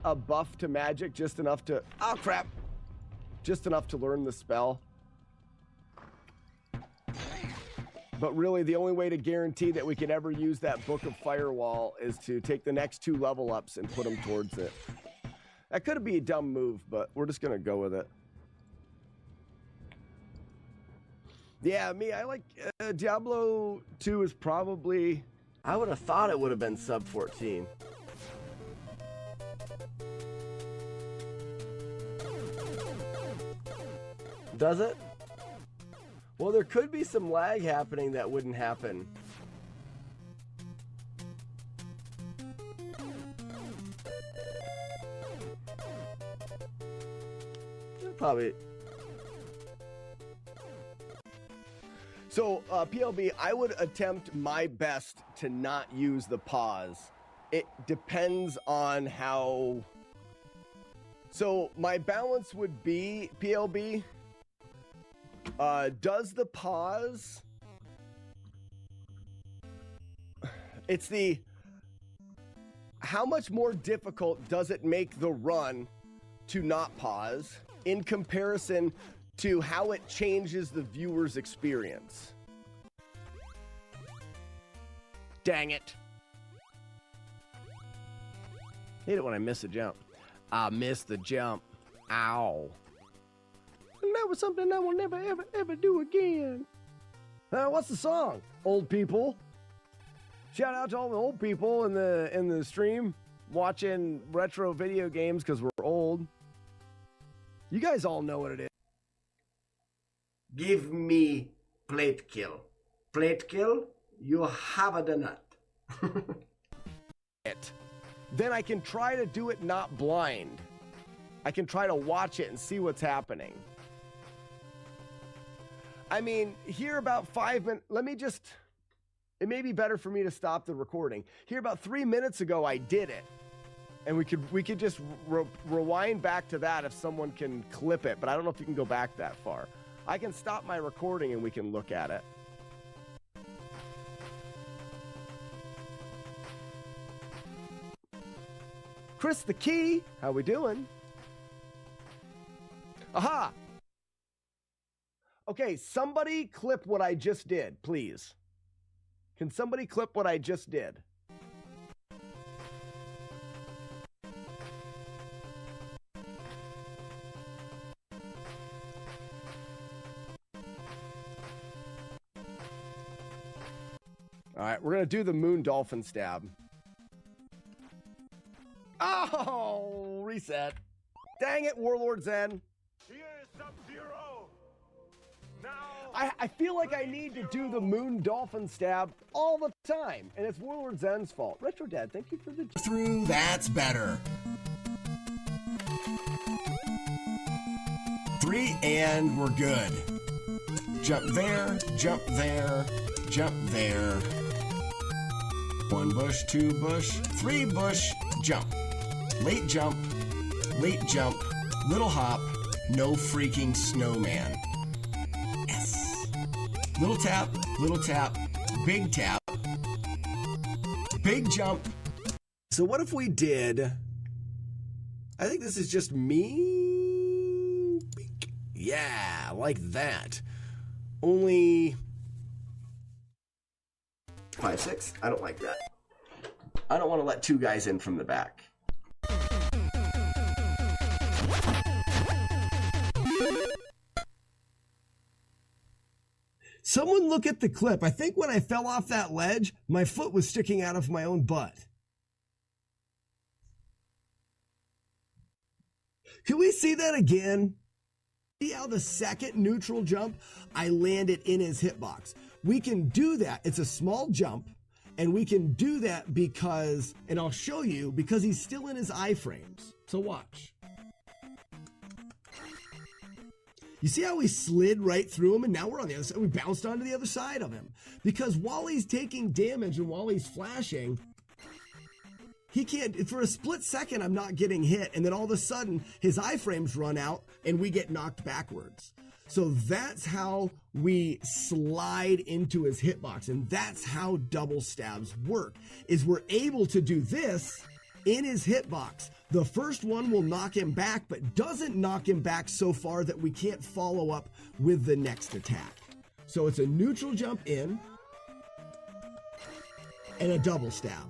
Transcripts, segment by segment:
a buff to magic, just enough to, oh crap, just enough to learn the spell. But really, the only way to guarantee that we can ever use that Book of Firewall is to take the next 2 level ups and put them towards it. That could be a dumb move, but we're just going to go with it. Yeah, me, I like Diablo 2 is probably... I would have thought it would have been sub 14. Does it? Well, there could be some lag happening that wouldn't happen. Probably. So, PLB, I would attempt my best to not use the pause. It depends on how... So, my balance would be, PLB... does the pause... It's the... How much more difficult does it make the run to not pause in comparison to how it changes the viewer's experience? Dang it. Hate it when I miss a jump. I missed the jump. Ow. And that was something I will never, ever, ever do again. What's the song? Old people. Shout out to all the old people in the stream watching retro video games because we're old. You guys all know what it is. Give me plate kill. Plate kill, you have the nut. Then I can try to do it not blind. I can try to watch it and see what's happening. I mean, here about 5 minutes, let me just, it may be better for me to stop the recording. Here about 3 minutes ago, I did it. And we could just rewind back to that if someone can clip it, but I don't know if you can go back that far. I can stop my recording and we can look at it. Chris the Key, how we doing? Aha! Okay, somebody clip what I just did, please. Can somebody clip what I just did? All right, we're going to do the moon dolphin stab. Oh, reset. Dang it, Warlord Zen. Here is Sub-Zero. Now I feel like I need to do the moon dolphin stab all the time, and it's Warlord Zen's fault. Retro Dad, thank you for the... Through, that's better. 3, and we're good. Jump there, jump there, jump there. 1 bush, 2 bush, 3 bush, jump. Late jump, little hop, no freaking snowman. Yes. Little tap, big tap, big jump. So what if we did... I think this is just me. Yeah, like that. Only... 5, 6. I don't like that. I don't want to let 2 guys in from the back. Someone look at the clip. I think when I fell off that ledge, my foot was sticking out of my own butt. Can we see that again? See how the second neutral jump, I landed in his hitbox. We can do that. It's a small jump, and we can do that because, and I'll show you, because he's still in his iframes. So watch. You see how we slid right through him, and now we're on the other side. We bounced onto the other side of him. Because while he's taking damage and while he's flashing, he can't, for a split second, I'm not getting hit, and then all of a sudden, his iframes run out, and we get knocked backwards. So that's how we slide into his hitbox, and that's how double stabs work, is we're able to do this in his hitbox. The first one will knock him back, but doesn't knock him back so far that we can't follow up with the next attack. So it's a neutral jump in and a double stab.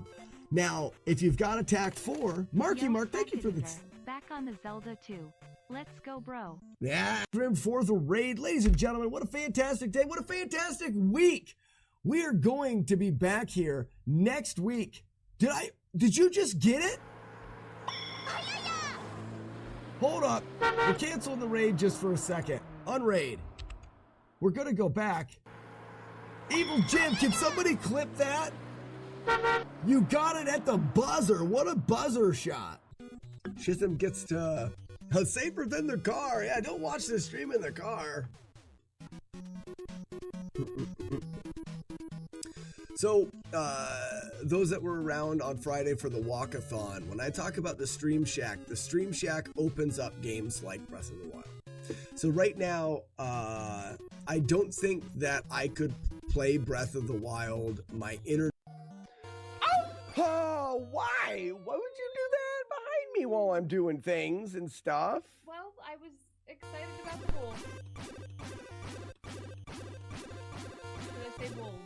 Now, if you've got attack 4, Marky Mark, thank you for this. Back on the Zelda 2. Let's go, bro. Yeah, Grim for the raid. Ladies and gentlemen, what a fantastic day. What a fantastic week. We are going to be back here next week. Did you just get it? Hold up. We're canceling the raid just for a second. Unraid. We're going to go back. Evil Jim, can somebody clip that? You got it at the buzzer. What a buzzer shot. Shizm gets to safer than the car. Yeah, don't watch this stream in the car. So, those that were around on Friday for the walkathon, when I talk about the Stream Shack opens up games like Breath of the Wild. So right now, I don't think that I could play Breath of the Wild. My internet. Oh, why? Why would you do that behind me while I'm doing things and stuff? Well, I was excited about the wolves. Should I say wolves?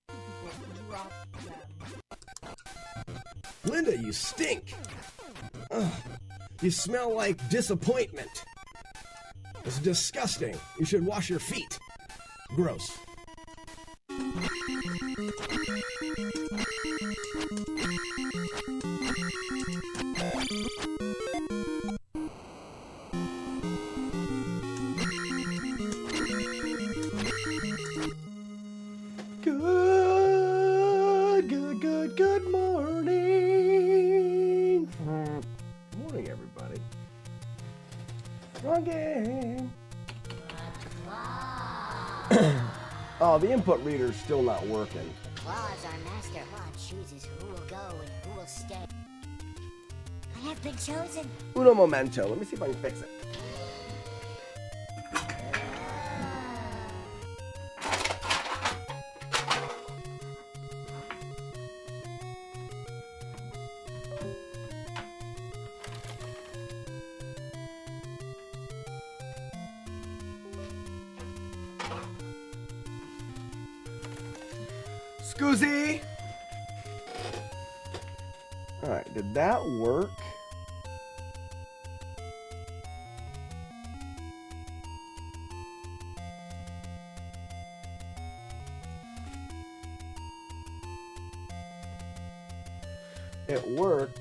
Because people drop them. Linda, you stink. Ugh, you smell like disappointment. It's disgusting. You should wash your feet. Gross. Good morning. Good morning, everybody. Wrong game. Oh, the input reader's still not working. Claw is our master. Claw chooses who will go and who will stay. I have been chosen. Uno momento. Let me see if I can fix it. Scoozy! Alright, did that work? It worked.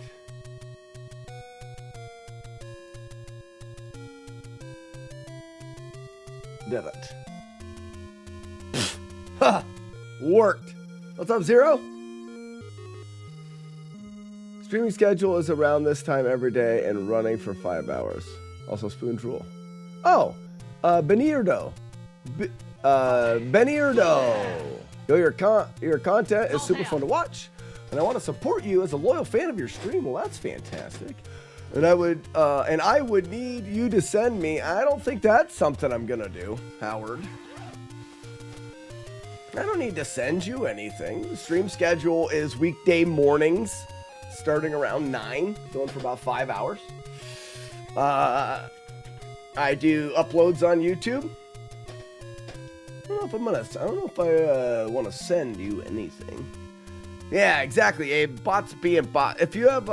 Did it? Ha! Worked. What's up, Zero? Streaming schedule is around this time every day and running for 5 hours. Also, Spoon Drool. Oh, Benirdo. Benirdo. Yo, your content is super fun to watch, and I want to support you as a loyal fan of your stream. Well, that's fantastic. And I would need you to send me. I don't think that's something I'm gonna do, Howard. I don't need to send you anything. The stream schedule is weekday mornings, starting around 9, going for about 5 hours. I do uploads on YouTube. I don't know if I want to send you anything. Yeah, exactly. Abe, bots being bot. If you want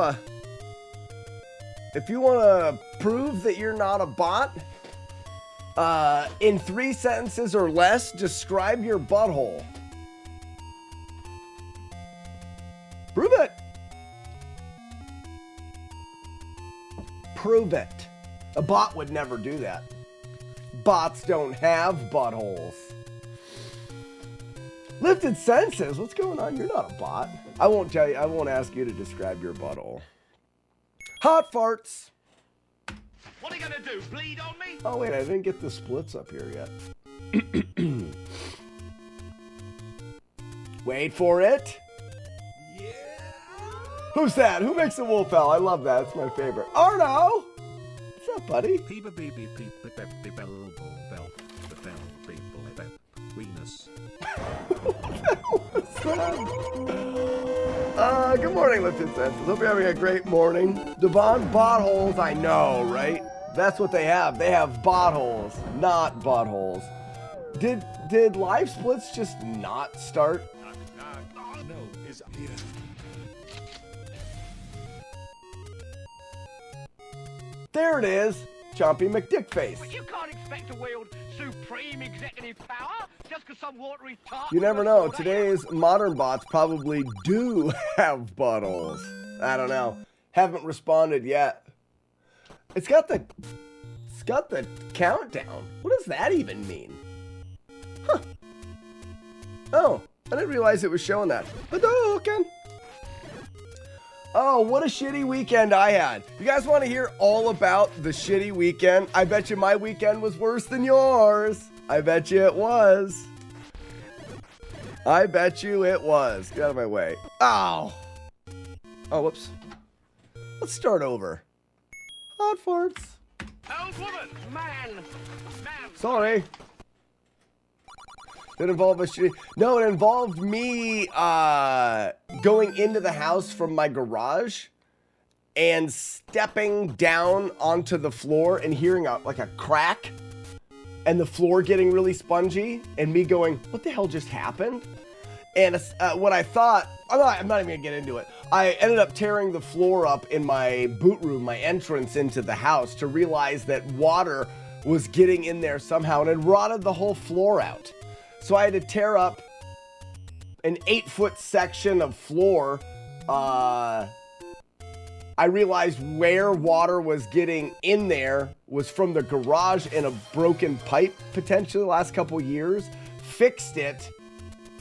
to prove that you're not a bot, in 3 sentences or less, describe your butthole. Prove it. Prove it. A bot would never do that. Bots don't have buttholes. Lifted senses? What's going on? You're not a bot. I won't tell you. I won't ask you to describe your butthole. Hot farts. What are you gonna do? Bleed on me? Oh wait, I didn't get the splits up here yet. Wait for it. Yeah. Who's that? Who makes the wolf owl? I love that. It's my favorite. Arno. What's up, buddy? Venus. Good morning, Lifted Senses. Hope you're having a great morning. Devon, botholes, I know, right? That's what they have. They have botholes, not buttholes. Did live splits just not start? No, is There it is. Chompy McDickface. But you can't expect to wield supreme executive power just because some watery tart. You never know. Today's modern bots probably do have buttholes. I don't know. Haven't responded yet. It's got the countdown. What does that even mean? Huh. Oh, I didn't realize it was showing that. Hadouken! Oh, what a shitty weekend I had. You guys want to hear all about the shitty weekend? I bet you my weekend was worse than yours. I bet you it was. I bet you it was. Get out of my way. Ow. Oh, whoops. Let's start over. Hot farts. Old woman, man. Sorry. It involved a shitty... No, it involved me going into the house from my garage and stepping down onto the floor and hearing a crack and the floor getting really spongy and me going, what the hell just happened? And what I thought, I'm not even gonna get into it. I ended up tearing the floor up in my boot room, my entrance into the house, to realize that water was getting in there somehow and had rotted the whole floor out. So I had to tear up an 8-foot section of floor. I realized where water was getting in there was from the garage and a broken pipe potentially the last couple years. Fixed it,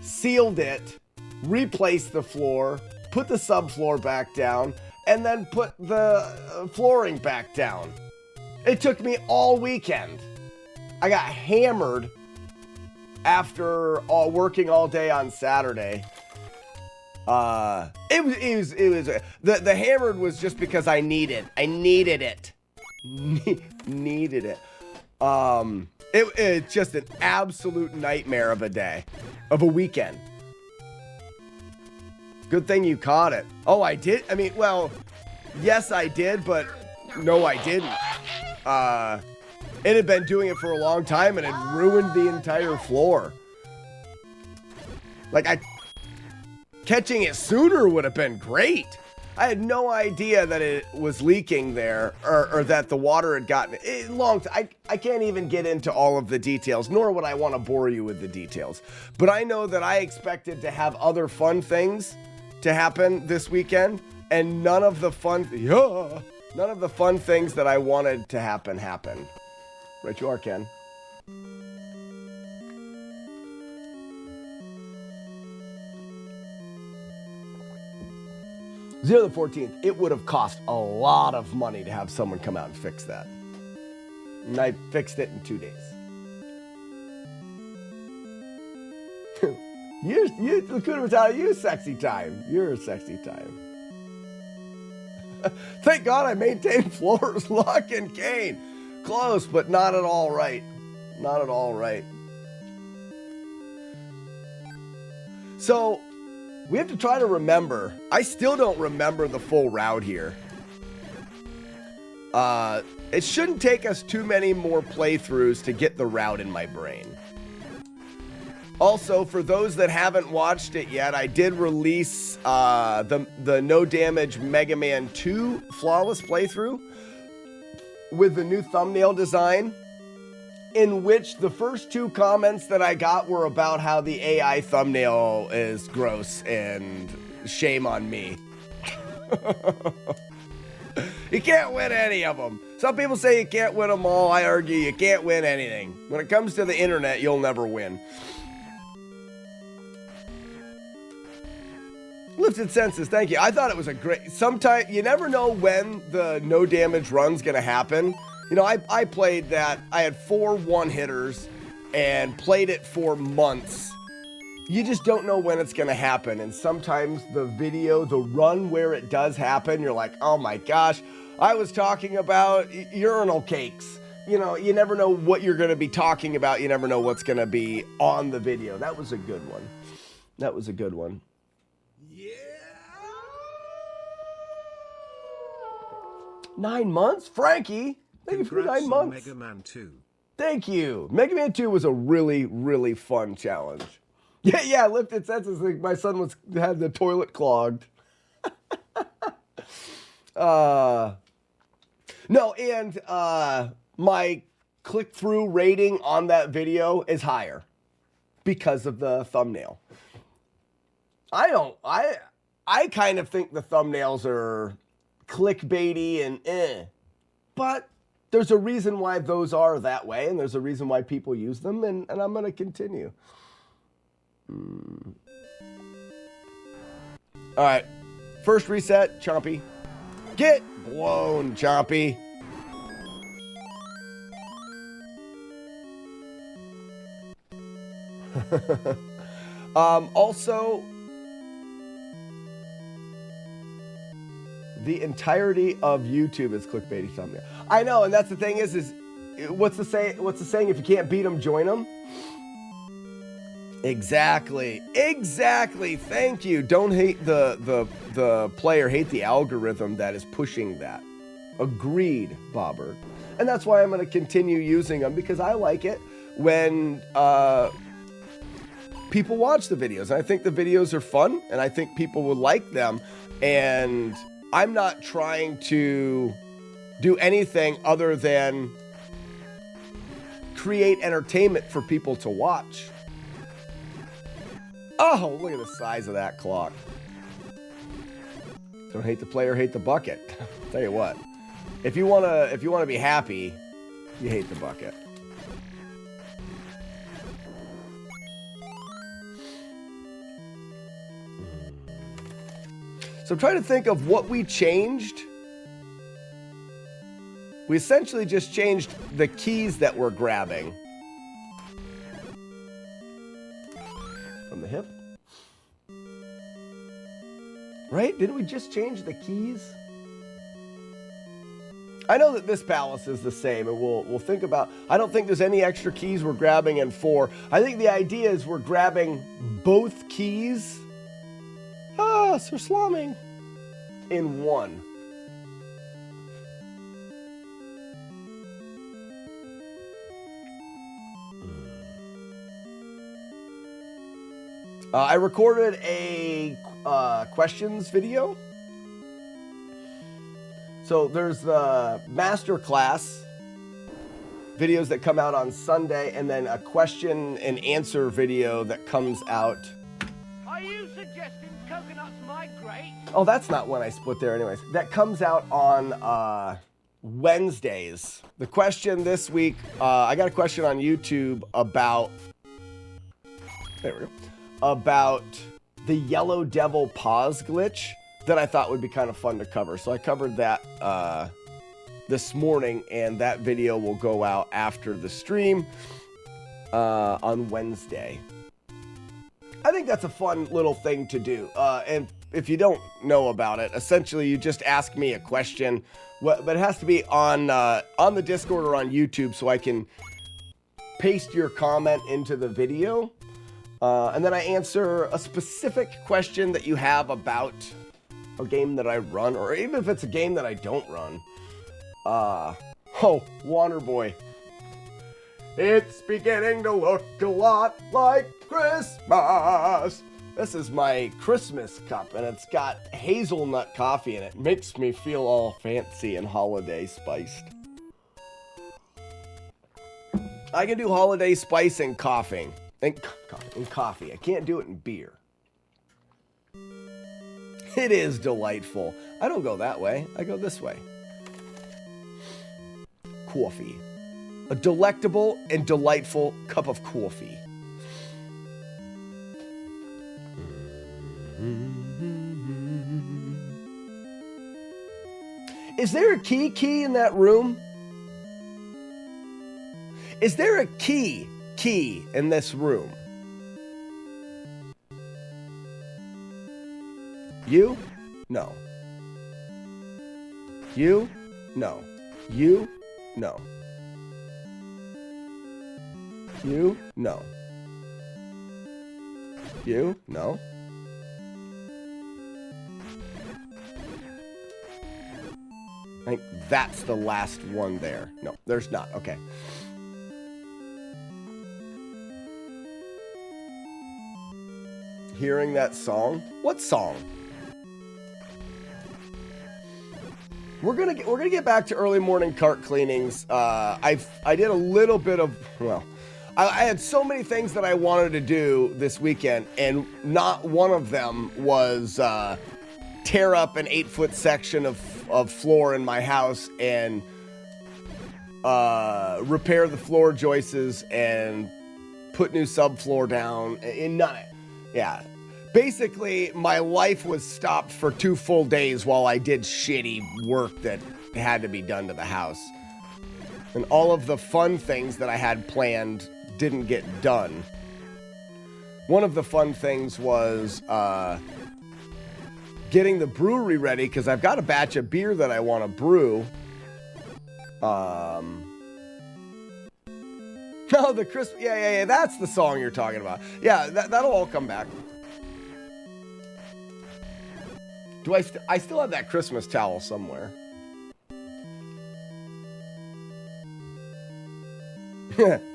sealed it, replaced the floor, put the subfloor back down, and then put the flooring back down. It took me all weekend. I got hammered after working all day on Saturday. The hammered was just because I needed it. Needed it. It's just an absolute nightmare of a day, of a weekend. Good thing you caught it. Oh, I did? I mean, well, yes, I did, but no, I didn't. It had been doing it for a long time and had ruined the entire floor. Catching it sooner would have been great. I had no idea that it was leaking there or that the water had gotten it. I can't even get into all of the details, nor would I want to bore you with the details. But I know that I expected to have other fun things to happen this weekend, and none of the fun things that I wanted to happen happened. Right you are, Ken. 14th, it would have cost a lot of money to have someone come out and fix that. And I fixed it in 2 days. You Lacuna Matata, you sexy time. You're a sexy time. Thank God I maintained floors, Lock and Cane. Close, but not at all right. Not at all right. So, we have to try to remember. I still don't remember the full route here. It shouldn't take us too many more playthroughs to get the route in my brain. Also, for those that haven't watched it yet, I did release the No Damage Mega Man 2 Flawless playthrough with the new thumbnail design, in which the first 2 comments that I got were about how the AI thumbnail is gross and shame on me. You can't win any of them. Some people say you can't win them all. I argue you can't win anything. When it comes to the internet, you'll never win. Lifted Senses, thank you. I thought it was a great... Sometime, you never know when the no damage run's gonna happen. You know, I played that. I had 4 one-hitters and played it for months. You just don't know when it's gonna happen. And sometimes the video, the run where it does happen, you're like, oh my gosh, I was talking about urinal cakes. You know, you never know what you're gonna be talking about. You never know what's gonna be on the video. That was a good one. That was a good one. 9 months? Frankie, thank you for the 9 months. Mega Man 2. Thank you. Mega Man 2 was a really, really fun challenge. Yeah, lifted senses. Like my son had the toilet clogged. No, and my click-through rating on that video is higher because of the thumbnail. I kind of think the thumbnails are clickbaity and but there's a reason why those are that way, and there's a reason why people use them, and I'm going to continue. All right, first reset, Chompy. Get blown, Chompy. Also, the entirety of YouTube is clickbaity thumbnail. I know, and that's the thing is what's the saying? If you can't beat them, join them. Exactly. Thank you. Don't hate the player, hate the algorithm that is pushing that. Agreed, Bobber. And that's why I'm going to continue using them, because I like it when people watch the videos. And I think the videos are fun, and I think people would like them. And I'm not trying to do anything other than create entertainment for people to watch. Oh, look at the size of that clock. Don't hate the player, hate the bucket. Tell you what, if you wanna be happy, you hate the bucket. So I'm trying to think of what we changed. We essentially just changed the keys that we're grabbing. From the hip? Right? Didn't we just change the keys? I know that this palace is the same, and we'll think about... I don't think there's any extra keys we're grabbing in 4. I think the idea is we're grabbing both keys... Sir Slamming. In 1. I recorded a questions video. So there's the master class videos that come out on Sunday, and then a question and answer video that comes out. Are you suggesting coconuts migrate? Oh, that's not when I split there anyways. That comes out on Wednesdays. The question this week, I got a question on YouTube about... There we go. About the Yellow Devil pause glitch that I thought would be kind of fun to cover. So I covered that this morning, and that video will go out after the stream on Wednesday. I think that's a fun little thing to do. And if you don't know about it, essentially you just ask me a question, but it has to be on the Discord or on YouTube so I can paste your comment into the video. And then I answer a specific question that you have about a game that I run, or even if it's a game that I don't run. Water Boy. It's beginning to look a lot like Christmas. This is my Christmas cup, and it's got hazelnut coffee in it. Makes me feel all fancy and holiday spiced. I can do holiday spice and coughing. And coffee. I can't do it in beer. It is delightful. I don't go that way. I go this way. Coffee. A delectable and delightful cup of coffee. Is there a key in that room? Is there a key in this room? You? No. You? No. You? No. You? No. You? No. I think that's the last one there. No, there's not. Okay. Hearing that song? What song? We're gonna get back to early morning cart cleanings. I did a little bit of, well, I had so many things that I wanted to do this weekend, and not one of them was tear up an 8-foot section of floor in my house and repair the floor joists and put new subfloor down. In none. Yeah. Basically, my life was stopped for 2 full days while I did shitty work that had to be done to the house. And all of the fun things that I had planned didn't get done. One of the fun things was getting the brewery ready, because I've got a batch of beer that I want to brew. No, the Christmas, yeah, that's the song you're talking about. Yeah, that'll all come back. Do I still have that Christmas towel somewhere?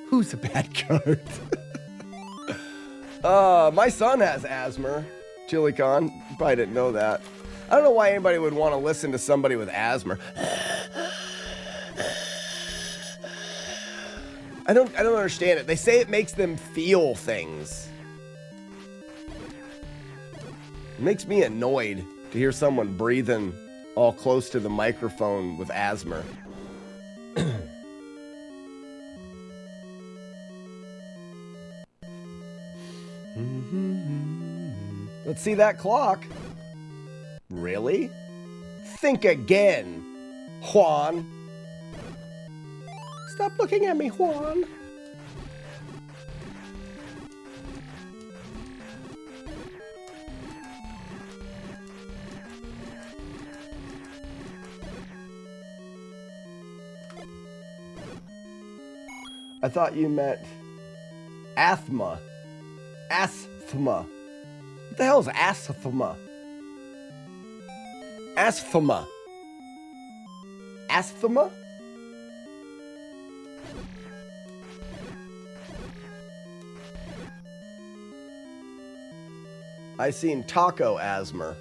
Who's a bad card? My son has asthma. ChiliCon, probably didn't know that. I don't know why anybody would want to listen to somebody with asthma. I don't understand it. They say it makes them feel things. It makes me annoyed to hear someone breathing all close to the microphone with asthma. Let's see that clock. Really? Think again, Juan. Stop looking at me, Juan. I thought you meant asthma. Asthma. What the hell is asthma? Asthma. Asthma? I seen taco asthma.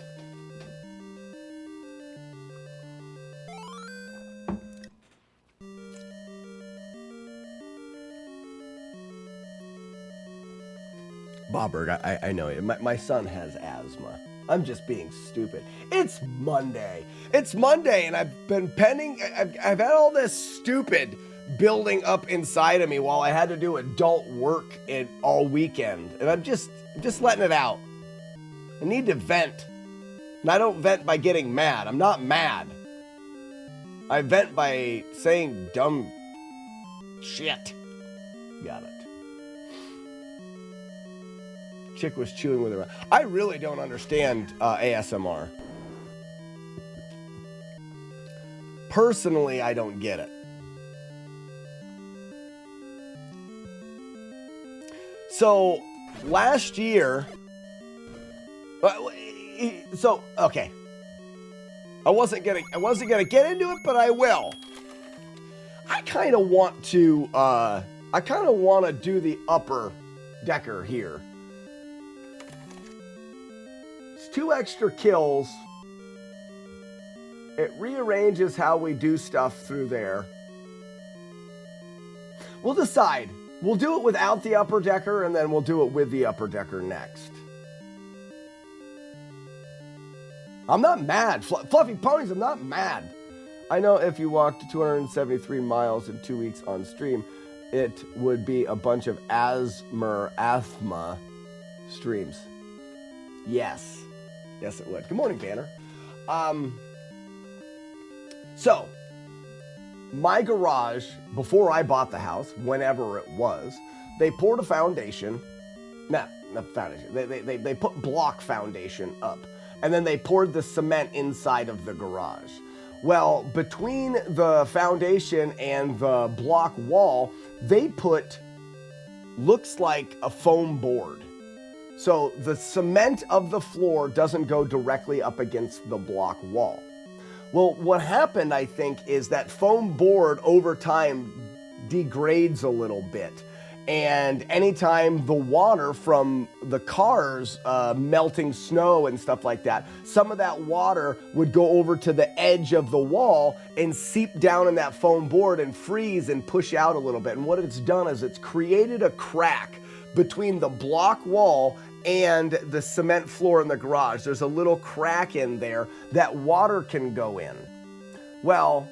Bobbert, I know it. My son has asthma. I'm just being stupid. It's Monday. It's Monday, and I've been pending. I've had all this stupid building up inside of me while I had to do adult work all weekend, and I'm just letting it out. I need to vent, and I don't vent by getting mad. I'm not mad. I vent by saying dumb shit. Got it. Chick was chewing with her. I really don't understand ASMR. Personally, I don't get it. So last year, okay. I wasn't gonna get into it, but I will. I kind of want to do the upper decker here. 2 extra kills. It rearranges how we do stuff through there. We'll decide. We'll do it without the upper decker, and then we'll do it with the upper decker next. I'm not mad. Fluffy Ponies, I'm not mad. I know if you walked 273 miles in 2 weeks on stream, it would be a bunch of asthma streams. Yes. Yes, it would. Good morning, Banner. So, my garage, before I bought the house, whenever it was, they poured a foundation. Not foundation. They put block foundation up. And then they poured the cement inside of the garage. Well, between the foundation and the block wall, they put, looks like a foam board. So the cement of the floor doesn't go directly up against the block wall. Well, what happened, I think, is that foam board over time degrades a little bit. And anytime the water from the cars melting snow and stuff like that, some of that water would go over to the edge of the wall and seep down in that foam board and freeze and push out a little bit. And what it's done is it's created a crack between the block wall and the cement floor in the garage. There's a little crack in there that water can go in. Well,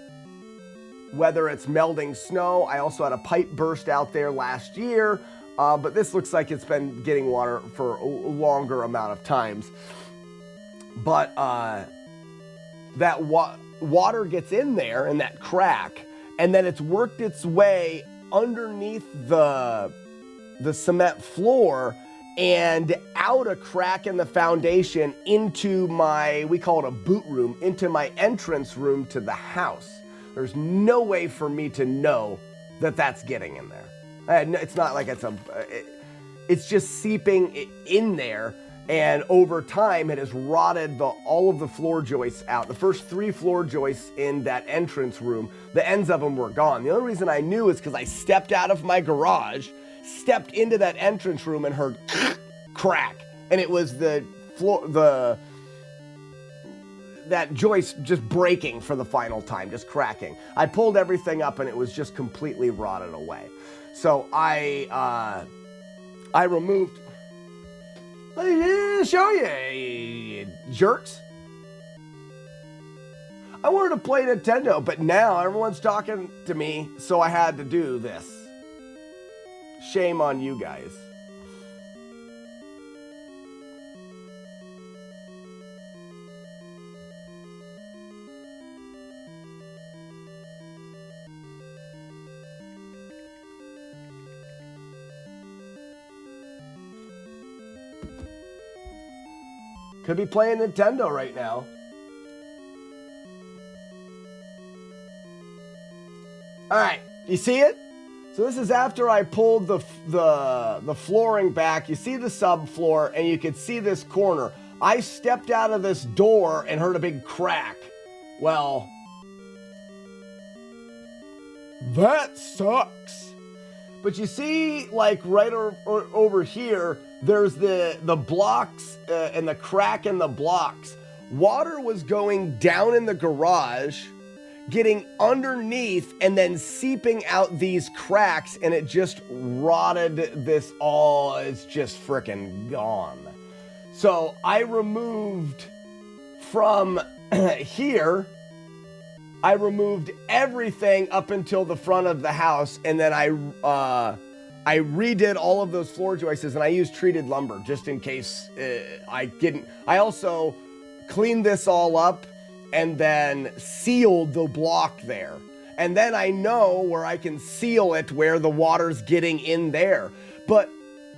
whether it's melting snow, I also had a pipe burst out there last year, but this looks like it's been getting water for a longer amount of times. But that water gets in there in that crack, and then it's worked its way underneath the cement floor and out a crack in the foundation into my, we call it a boot room, into my entrance room to the house. There's no way for me to know that that's getting in there. It's not like it's just seeping in there, and over time it has rotted all of the floor joists out. The first 3 floor joists in that entrance room, the ends of them were gone. The only reason I knew is because I stepped out of my garage, stepped into that entrance room and heard crack, and it was the floor, that joist just breaking for the final time, just cracking. I pulled everything up and it was just completely rotted away. So I removed, let me show you, jerks. I wanted to play Nintendo, but now everyone's talking to me, so I had to do this. Shame on you guys. Could be playing Nintendo right now. All right, you see it? So this is after I pulled the flooring back. You see the subfloor, and you can see this corner. I stepped out of this door and heard a big crack. Well, that sucks. But you see, like right over here, there's the blocks and the crack in the blocks. Water was going down in the garage, getting underneath and then seeping out these cracks, and it just rotted this all. It's just freaking gone. So I removed from here, I removed everything up until the front of the house, and then I redid all of those floor joists, and I used treated lumber just in case I didn't. I also cleaned this all up and then sealed the block there. And then I know where I can seal it where the water's getting in there. But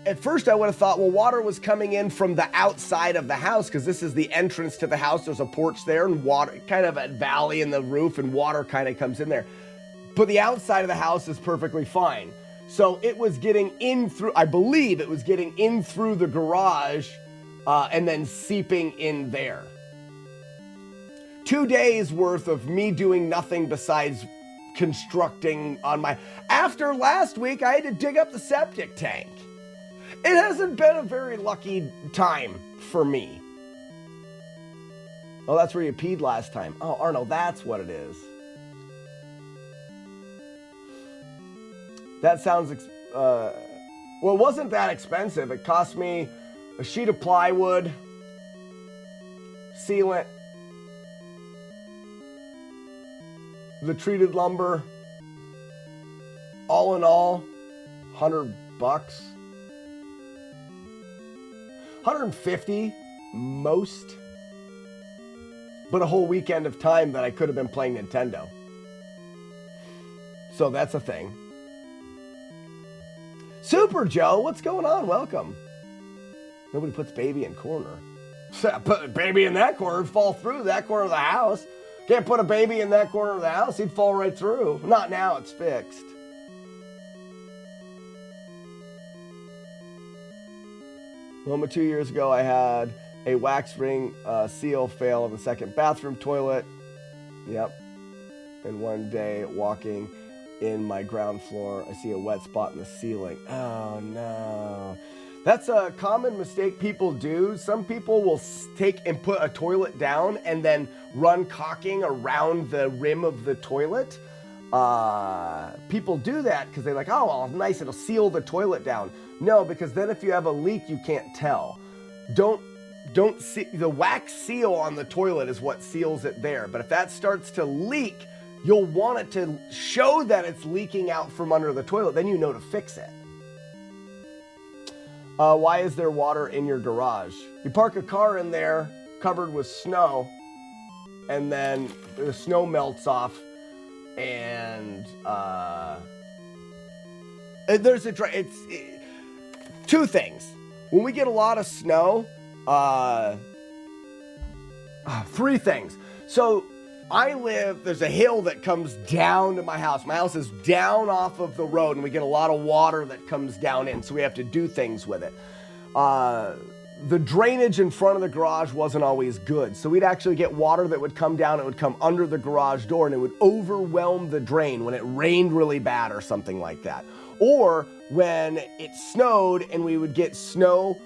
at first I would have thought, well, water was coming in from the outside of the house because this is the entrance to the house. There's a porch there and water, kind of a valley in the roof, and water kind of comes in there. But the outside of the house is perfectly fine. So it was getting in through, I believe it was getting in through the garage and then seeping in there. 2 days worth of me doing nothing besides constructing on my... After last week, I had to dig up the septic tank. It hasn't been a very lucky time for me. Oh, that's where you peed last time. Oh, Arno, that's what it is. That sounds... well, it wasn't that expensive. It cost me a sheet of plywood, sealant, the treated lumber, all in all, $100, 150 most, but a whole weekend of time that I could have been playing Nintendo. So that's a thing. Super Joe, what's going on? Welcome. Nobody puts baby in corner. Put baby in that corner, fall through that corner of the house. Can't put a baby in that corner of the house. He'd fall right through. Not now, it's fixed. Well, 2 years ago, I had a wax ring seal fail in the second bathroom toilet. Yep. And one day, walking in my ground floor, I see a wet spot in the ceiling. Oh no. That's a common mistake people do. Some people will take and put a toilet down and then run caulking around the rim of the toilet. People do that because they're like, oh, well, nice, it'll seal the toilet down. No, because then if you have a leak, you can't tell. Don't see, the wax seal on the toilet is what seals it there. But if that starts to leak, you'll want it to show that it's leaking out from under the toilet. Then you know to fix it. Why is there water in your garage? You park a car in there covered with snow, and then the snow melts off, and there's two things. When we get a lot of snow, three things. So there's a hill that comes down to my house. My house is down off of the road, and we get a lot of water that comes down in, so we have to do things with it. The drainage in front of the garage wasn't always good, so we'd actually get water that would come down, it would come under the garage door, and it would overwhelm the drain when it rained really bad or something like that. Or when it snowed and we would get snow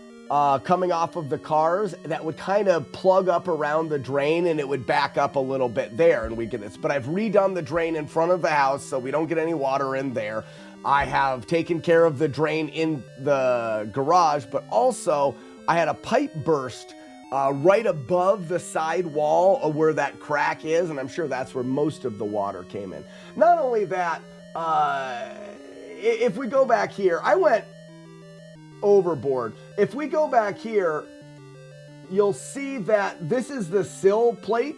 coming off of the cars, that would kind of plug up around the drain, and it would back up a little bit there, and we get this. But I've redone the drain in front of the house so we don't get any water in there. I have taken care of the drain in the garage, but also I had a pipe burst right above the side wall of where that crack is, and I'm sure that's where most of the water came in. Not only that, if we go back here, I went overboard. If we go back here, you'll see that this is the sill plate.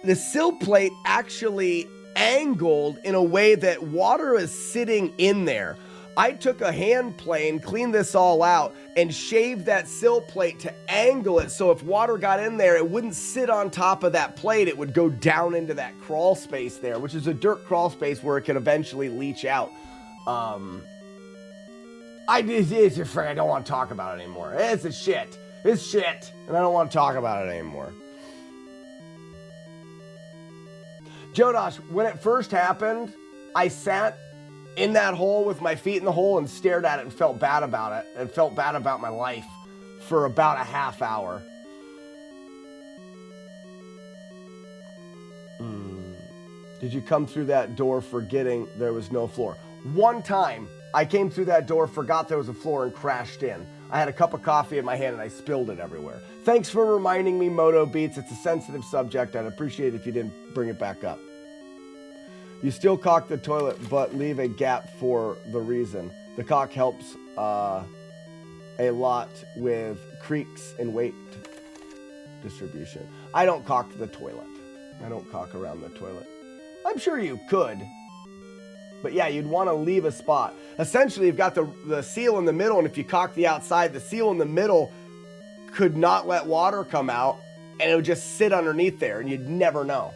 The sill plate actually angled in a way that water is sitting in there. I took a hand plane, cleaned this all out, and shaved that sill plate to angle it so if water got in there, it wouldn't sit on top of that plate. It would go down into that crawl space there, which is a dirt crawl space where it can eventually leach out. I don't want to talk about it anymore. It's shit, and I don't want to talk about it anymore. Jodosh, when it first happened, I sat in that hole with my feet in the hole and stared at it and felt bad about it and felt bad about my life for about a half hour. Did you come through that door forgetting there was no floor? One time, I came through that door, forgot there was a floor, and crashed in. I had a cup of coffee in my hand and I spilled it everywhere. Thanks for reminding me, Moto Beats. It's a sensitive subject. I'd appreciate it if you didn't bring it back up. You still caulk the toilet, but leave a gap for the reason. The caulk helps a lot with creaks and weight distribution. I don't caulk the toilet. I don't caulk around the toilet. I'm sure you could. But yeah, you'd want to leave a spot. Essentially, you've got the seal in the middle, and if you caulk the outside, the seal in the middle could not let water come out, and it would just sit underneath there, and you'd never know.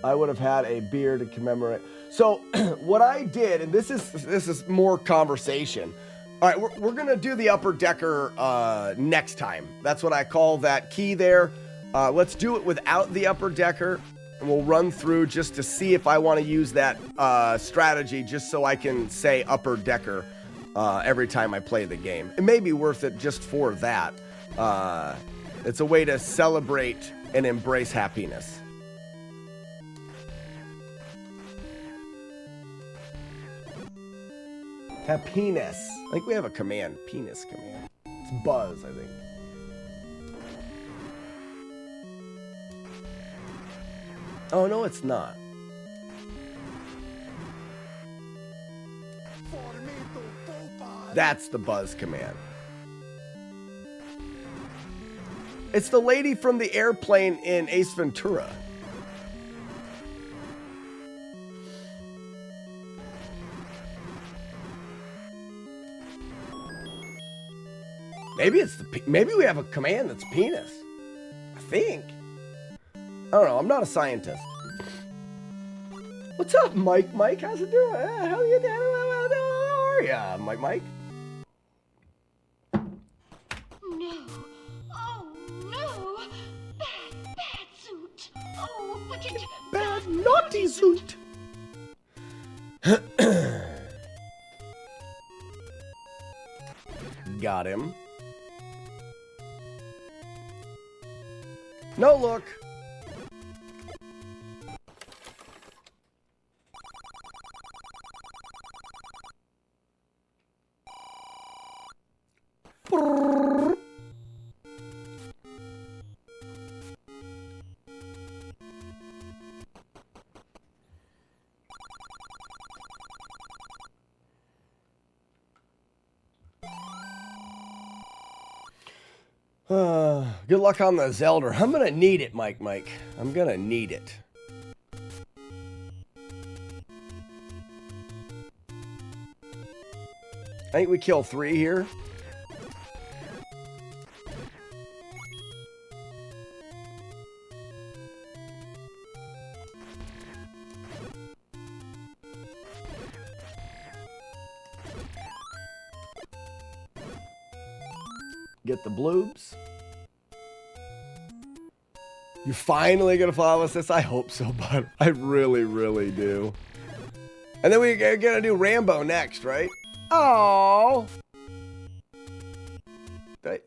I would have had a beer to commemorate. So what I did, and this is more conversation. All right, we're going to do the upper decker next time. That's what I call that key there. Let's do it without the upper decker, and we'll run through just to see if I want to use that strategy just so I can say upper decker every time I play the game. It may be worth it just for that. It's a way to celebrate and embrace happiness. Happiness. I think we have a command. Penis command. It's Buzz, I think. Oh, no, it's not. That's the Buzz command. It's the lady from the airplane in Ace Ventura. Maybe we have a command that's penis. I think. I don't know. I'm not a scientist. What's up, Mike? Mike, how's it doing? How are you? How are ya, Mike? Bad naughty suit. Got him. No look. Good luck on the Zelda. I'm gonna need it, Mike. I'm gonna need it. I think we kill 3 here. Get the bloobs. You're finally gonna flawless this? I hope so, bud. I really, really do. And then we're gonna do Rambo next, right? Oh. I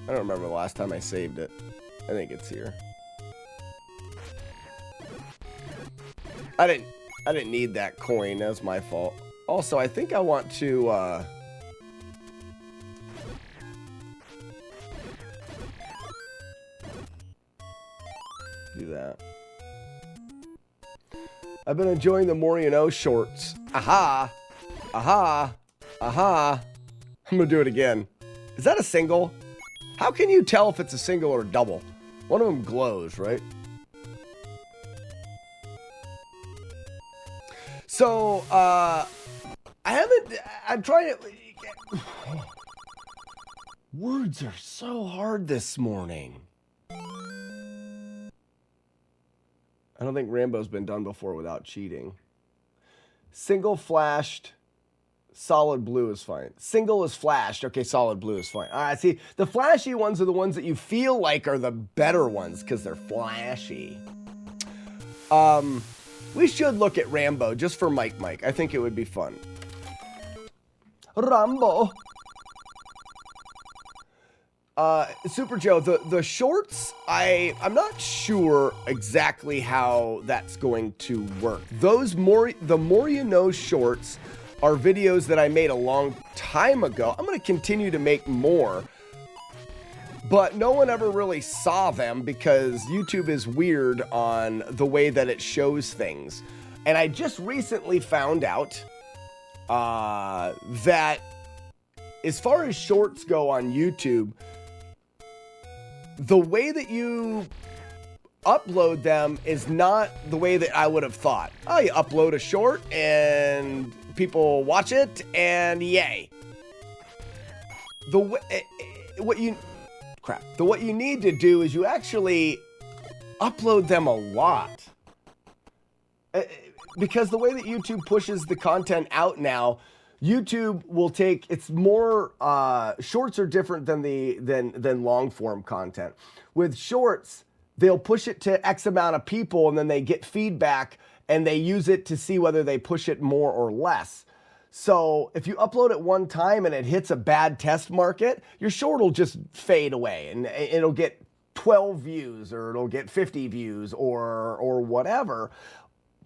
don't remember the last time I saved it. I think it's here. I didn't need that coin. That was my fault. Also, I think I want to do that. I've been enjoying the Moriano shorts. Aha! Aha! Aha! I'm gonna do it again. Is that a single? How can you tell if it's a single or a double? One of them glows, right? So, I'm trying to... Words are so hard this morning. I don't think Rambo's been done before without cheating. Single flashed, solid blue is fine. Single is flashed, okay, solid blue is fine. All right, see, the flashy ones are the ones that you feel like are the better ones because they're flashy. We should look at Rambo just for Mike. I think it would be fun. Rambo. Super Joe, the shorts, I'm not sure exactly how that's going to work. The more you know shorts are videos that I made a long time ago. I'm going to continue to make more, but no one ever really saw them because YouTube is weird on the way that it shows things. And I just recently found out that as far as shorts go on YouTube, the way that you upload them is not the way that I would have thought. Oh, you upload a short and people watch it and yay. What you need to do is you actually upload them a lot. Because the way that YouTube pushes the content out now, YouTube will take, it's more, shorts are different than long form content. With shorts, they'll push it to X amount of people and then they get feedback and they use it to see whether they push it more or less. So if you upload it one time and it hits a bad test market, your short will just fade away and it'll get 12 views or it'll get 50 views or whatever.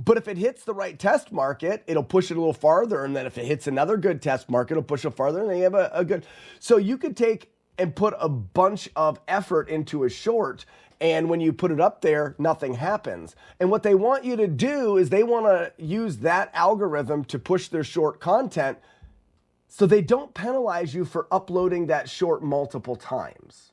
But if it hits the right test market, it'll push it a little farther. And then if it hits another good test market, it'll push it farther. And then you have a good... So you could take and put a bunch of effort into a short. And when you put it up there, nothing happens. And what they want you to do is they want to use that algorithm to push their short content so they don't penalize you for uploading that short multiple times.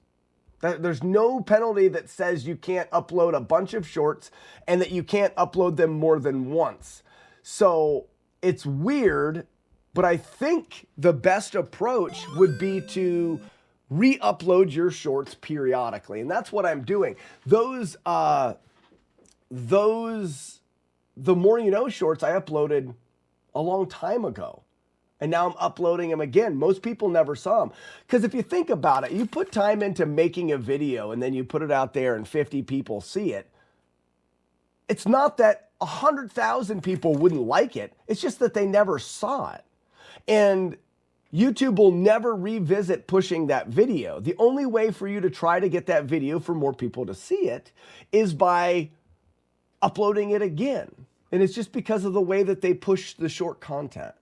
There's no penalty that says you can't upload a bunch of shorts and that you can't upload them more than once. So it's weird, but I think the best approach would be to re-upload your shorts periodically. And that's what I'm doing. The More You Know shorts I uploaded a long time ago. And now I'm uploading them again. Most people never saw them. Because if you think about it, you put time into making a video and then you put it out there and 50 people see it. It's not that 100,000 people wouldn't like it. It's just that they never saw it. And YouTube will never revisit pushing that video. The only way for you to try to get that video for more people to see it is by uploading it again. And it's just because of the way that they push the short content.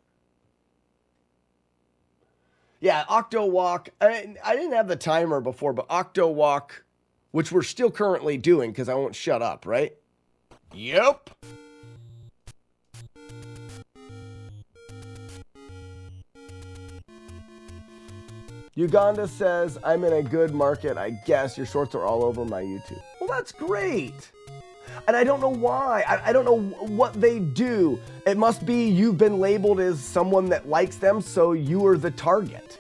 Yeah, OctoWalk. I didn't have the timer before, but OctoWalk, which we're still currently doing because I won't shut up, right? Yep. Uganda says, I'm in a good market, I guess. Your shorts are all over my YouTube. Well, that's great. And I don't know why. I don't know what they do. It must be you've been labeled as someone that likes them, so you are the target.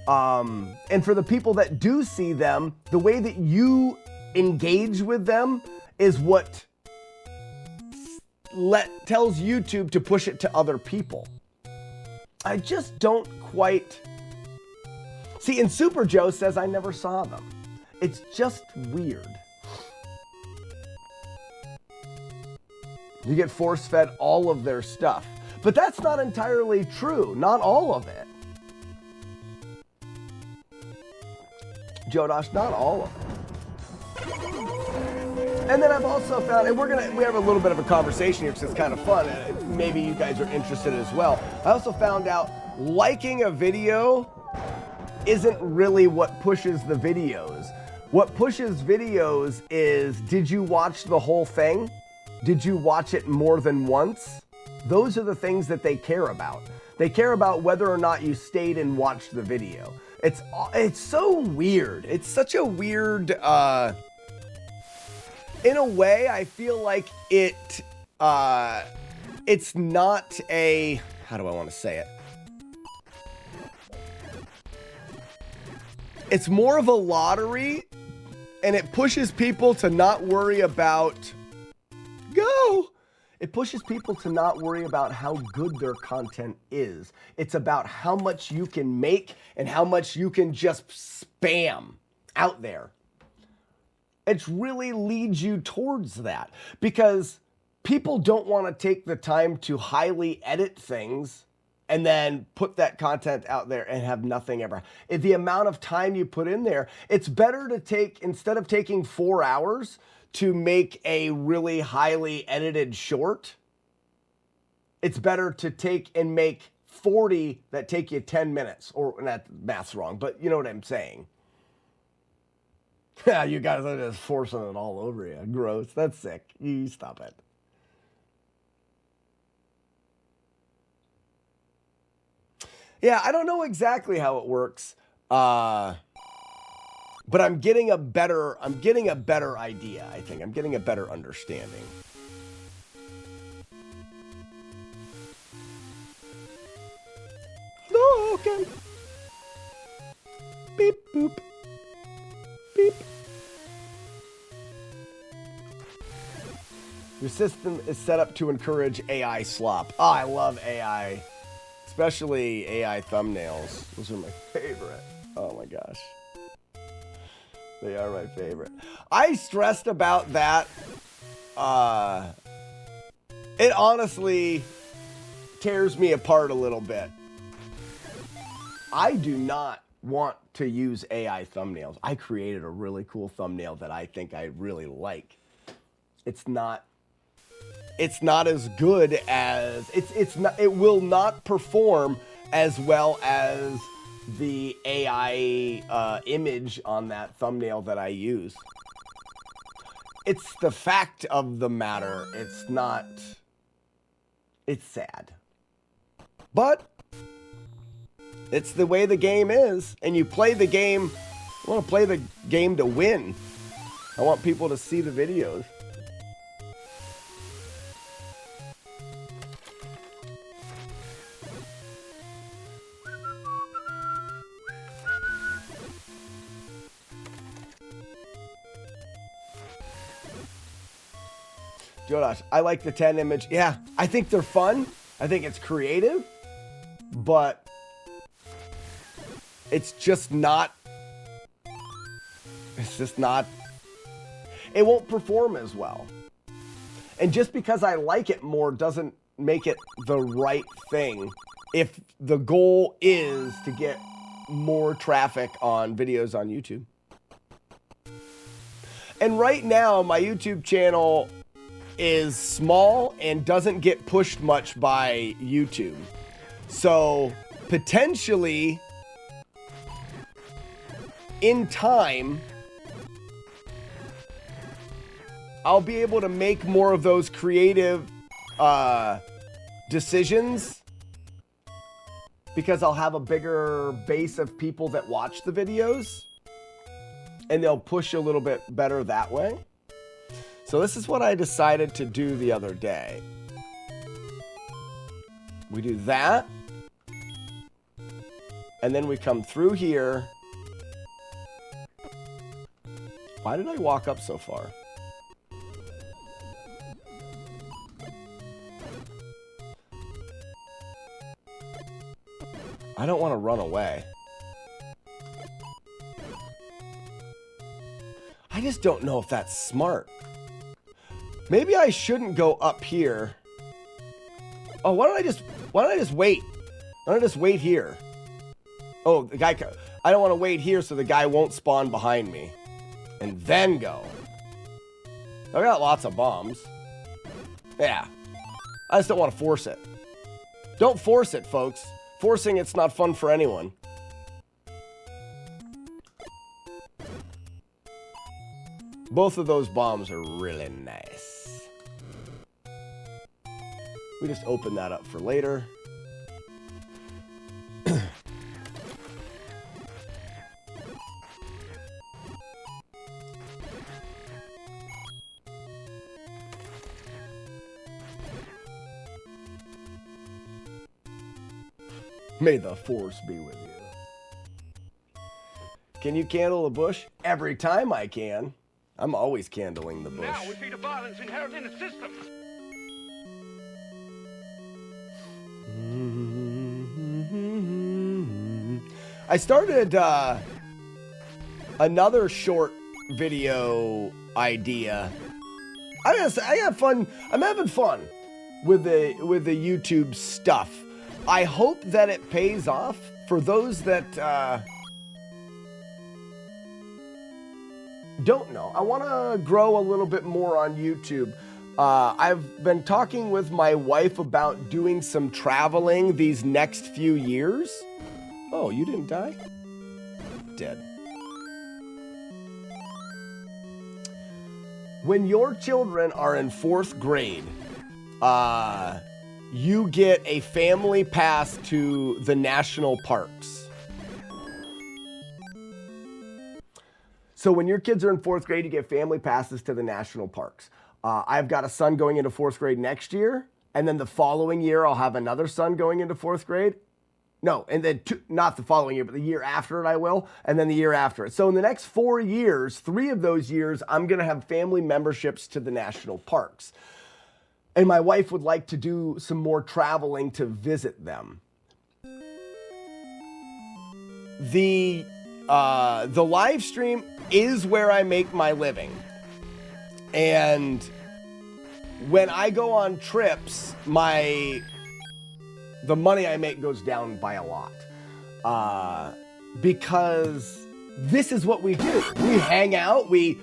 And for the people that do see them, the way that you engage with them is what tells YouTube to push it to other people. I just don't quite... See, and Super Joe says I never saw them. It's just weird. You get force-fed all of their stuff. But that's not entirely true. Not all of it. Jodosh, not all of it. And then I've also found, and we have a little bit of a conversation here because it's kind of fun. And maybe you guys are interested as well. I also found out liking a video isn't really what pushes the videos. What pushes videos is, did you watch the whole thing? Did you watch it more than once? Those are the things that they care about. They care about whether or not you stayed and watched the video. It's so weird. It's such a weird, in a way, I feel like it's not a, how do I want to say it? It's more of a lottery, and it pushes people to not worry about, it pushes people to not worry about how good their content is. It's about how much you can make and how much you can just spam out there. It really leads you towards that because people don't want to take the time to highly edit things and then put that content out there and have nothing ever. The amount of time you put in there, it's better to take, instead of taking 4 hours to make a really highly edited short, it's better to take and make 40 that take you 10 minutes. Or, that math's wrong, but you know what I'm saying. Yeah, you guys are just forcing it all over you. Gross. That's sick. You stop it. Yeah, I don't know exactly how it works, but I'm getting a better idea. I think I'm getting a better understanding. Oh, okay. Beep boop. Beep. Your system is set up to encourage AI slop. Oh, I love AI. Especially AI thumbnails. Those are my favorite. Oh my gosh. They are my favorite. I stressed about that. It honestly tears me apart a little bit. I do not want to use AI thumbnails. I created a really cool thumbnail that I think I really like. It's not as good as it will not perform as well as the AI image on that thumbnail that I use. It's the fact of the matter. It's sad. But it's the way the game is, and you play the game. I want to play the game to win. I want people to see the videos. Jodosh, I like the 10 image. Yeah, I think they're fun. I think it's creative, but it's just not, it won't perform as well. And just because I like it more doesn't make it the right thing if the goal is to get more traffic on videos on YouTube. And right now, my YouTube channel is small and doesn't get pushed much by YouTube. So potentially, in time, I'll be able to make more of those creative decisions because I'll have a bigger base of people that watch the videos and they'll push a little bit better that way. So this is what I decided to do the other day. We do that. And then we come through here. Why did I walk up so far? I don't want to run away. I just don't know if that's smart. Maybe I shouldn't go up here. Oh, why don't I just wait? Why don't I just wait here? Oh, the guy, I don't want to wait here so the guy won't spawn behind me. And then go. I got lots of bombs. Yeah. I just don't want to force it. Don't force it, folks. Forcing it's not fun for anyone. Both of those bombs are really nice. We just open that up for later. May the force be with you. Can you candle the bush? Every time I can. I'm always candling the bush. Now we see the violence inherent in the system. I started another short video idea. I have fun. I'm having fun with the YouTube stuff. I hope that it pays off for those that don't know. I want to grow a little bit more on YouTube. I've been talking with my wife about doing some traveling these next few years. Oh, you didn't die? Dead. When your children are in 4th grade, you get a family pass to the national parks. So when your kids are in 4th grade, you get family passes to the national parks. I've got a son going into 4th grade next year, and then the following year I'll have another son going into 4th grade. No, and then not the following year, but the year after it I will, and then the year after it. So in the next 4 years, 3 of those years, I'm going to have family memberships to the national parks. And my wife would like to do some more traveling to visit them. The live stream is where I make my living. And when I go on trips, the money I make goes down by a lot. Because this is what we do. We hang out, we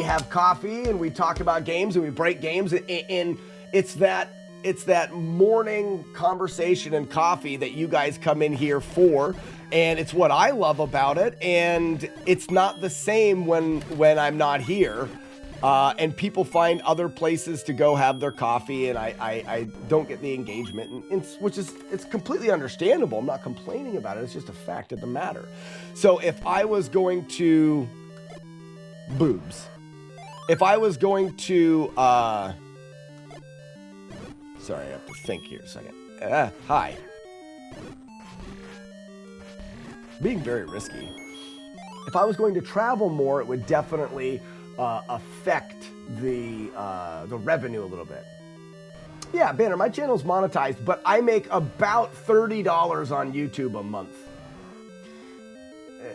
have coffee, and we talk about games, and we break games, and it's that morning conversation and coffee that you guys come in here for, and it's what I love about it, and it's not the same when I'm not here, and people find other places to go have their coffee, and I don't get the engagement, which is completely understandable. I'm not complaining about it. It's just a fact of the matter. So if I was going to boobs, if I was going to sorry, I have to think here a second. Hi. Being very risky. If I was going to travel more, it would definitely affect the revenue a little bit. Yeah, Banner, my channel's monetized, but I make about $30 on YouTube a month.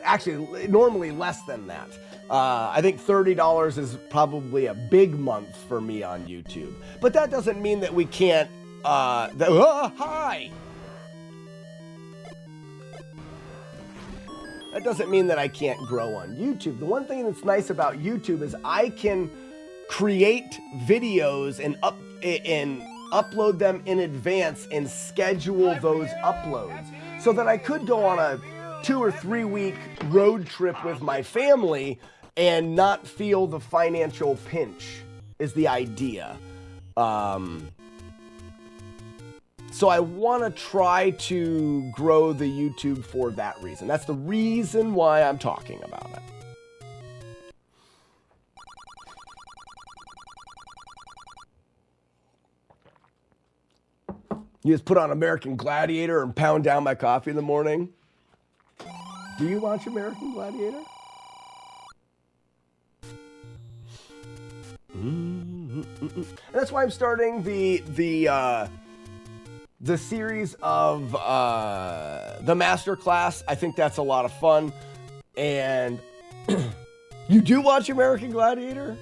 actually normally less than that. I think $30 is probably a big month for me on YouTube. But that doesn't mean that we can't, hi! That doesn't mean that I can't grow on YouTube. The one thing that's nice about YouTube is I can create videos and upload them in advance and schedule those uploads so that I could go on a 2 or 3 week road trip with my family and not feel the financial pinch is the idea. So I want to try to grow the YouTube for that reason. That's the reason why I'm talking about it. You just put on American Gladiator and pound down my coffee in the morning. Do you watch American Gladiator? And that's why I'm starting the series of the Masterclass. I think that's a lot of fun. And you do watch American Gladiator?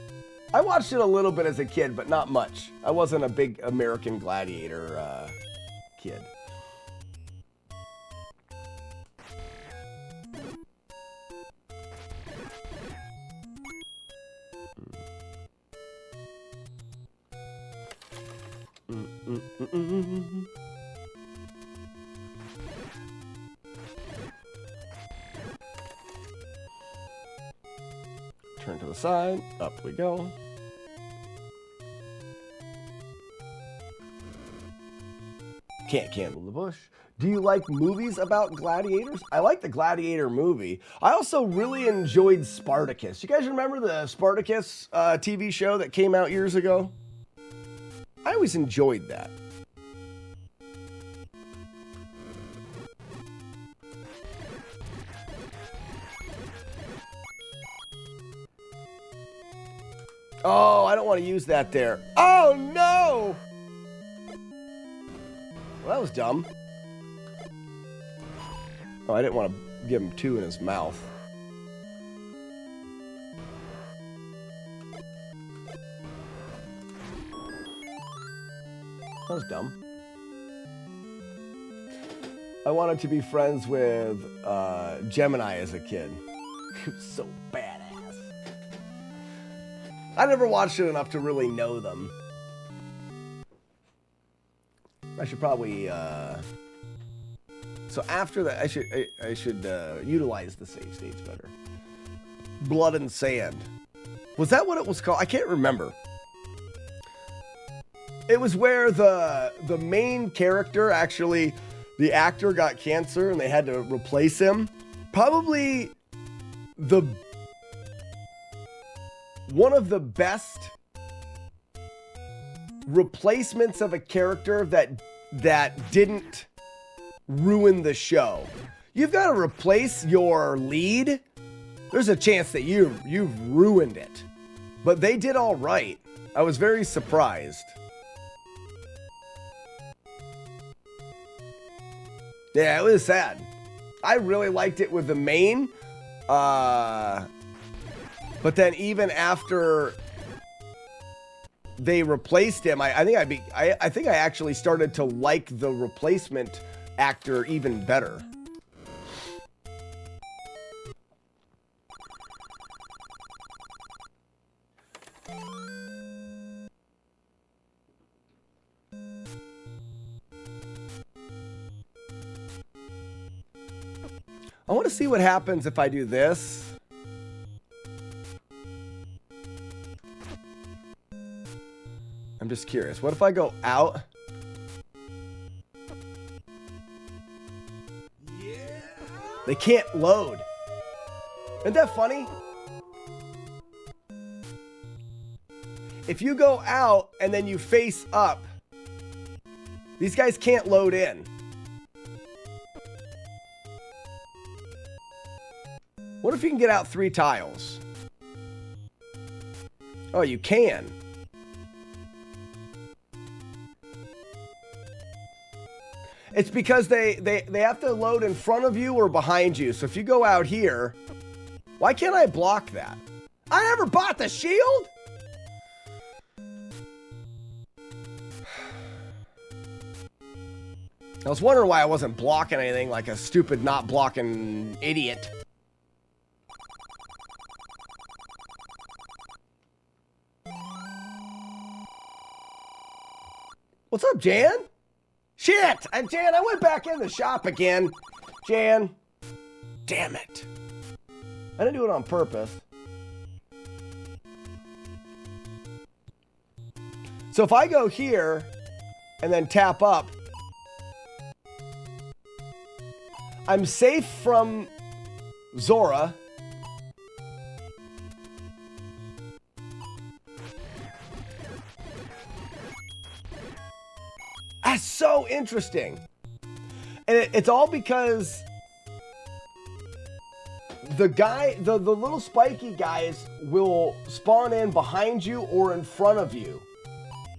I watched it a little bit as a kid, but not much. I wasn't a big American Gladiator kid. Turn to the side, up we go. Can't candle the bush. Do you like movies about gladiators? I like the Gladiator movie. I also really enjoyed Spartacus. You guys remember the Spartacus TV show that came out years ago? I always enjoyed that. Oh, I don't want to use that there. Oh, no! Well, that was dumb. Oh, I didn't want to give him 2 in his mouth. That was dumb. I wanted to be friends with Gemini as a kid. He was so badass. I never watched it enough to really know them. I should probably, so after that, I should utilize the save states better. Blood and Sand. Was that what it was called? I can't remember. It was where the main character, actually, the actor got cancer and they had to replace him. Probably one of the best replacements of a character that didn't ruin the show. You've got to replace your lead. There's a chance that you've ruined it. But they did all right. I was very surprised. Yeah, it was sad. I really liked it with the main. But then even after they replaced him, I think I actually started to like the replacement actor even better. I want to see what happens if I do this. I'm just curious. What if I go out? Yeah. They can't load. Isn't that funny? If you go out and then you face up, these guys can't load in. What if you can get out 3 tiles? Oh, you can. It's because they have to load in front of you or behind you. So if you go out here, why can't I block that? I never bought the shield? I was wondering why I wasn't blocking anything like a stupid not blocking idiot. What's up, Jan? Shit! Jan, I went back in the shop again. Jan. Damn it. I didn't do it on purpose. So if I go here and then tap up, I'm safe from Zora. That's so interesting. And it's all because the little spiky guys will spawn in behind you or in front of you.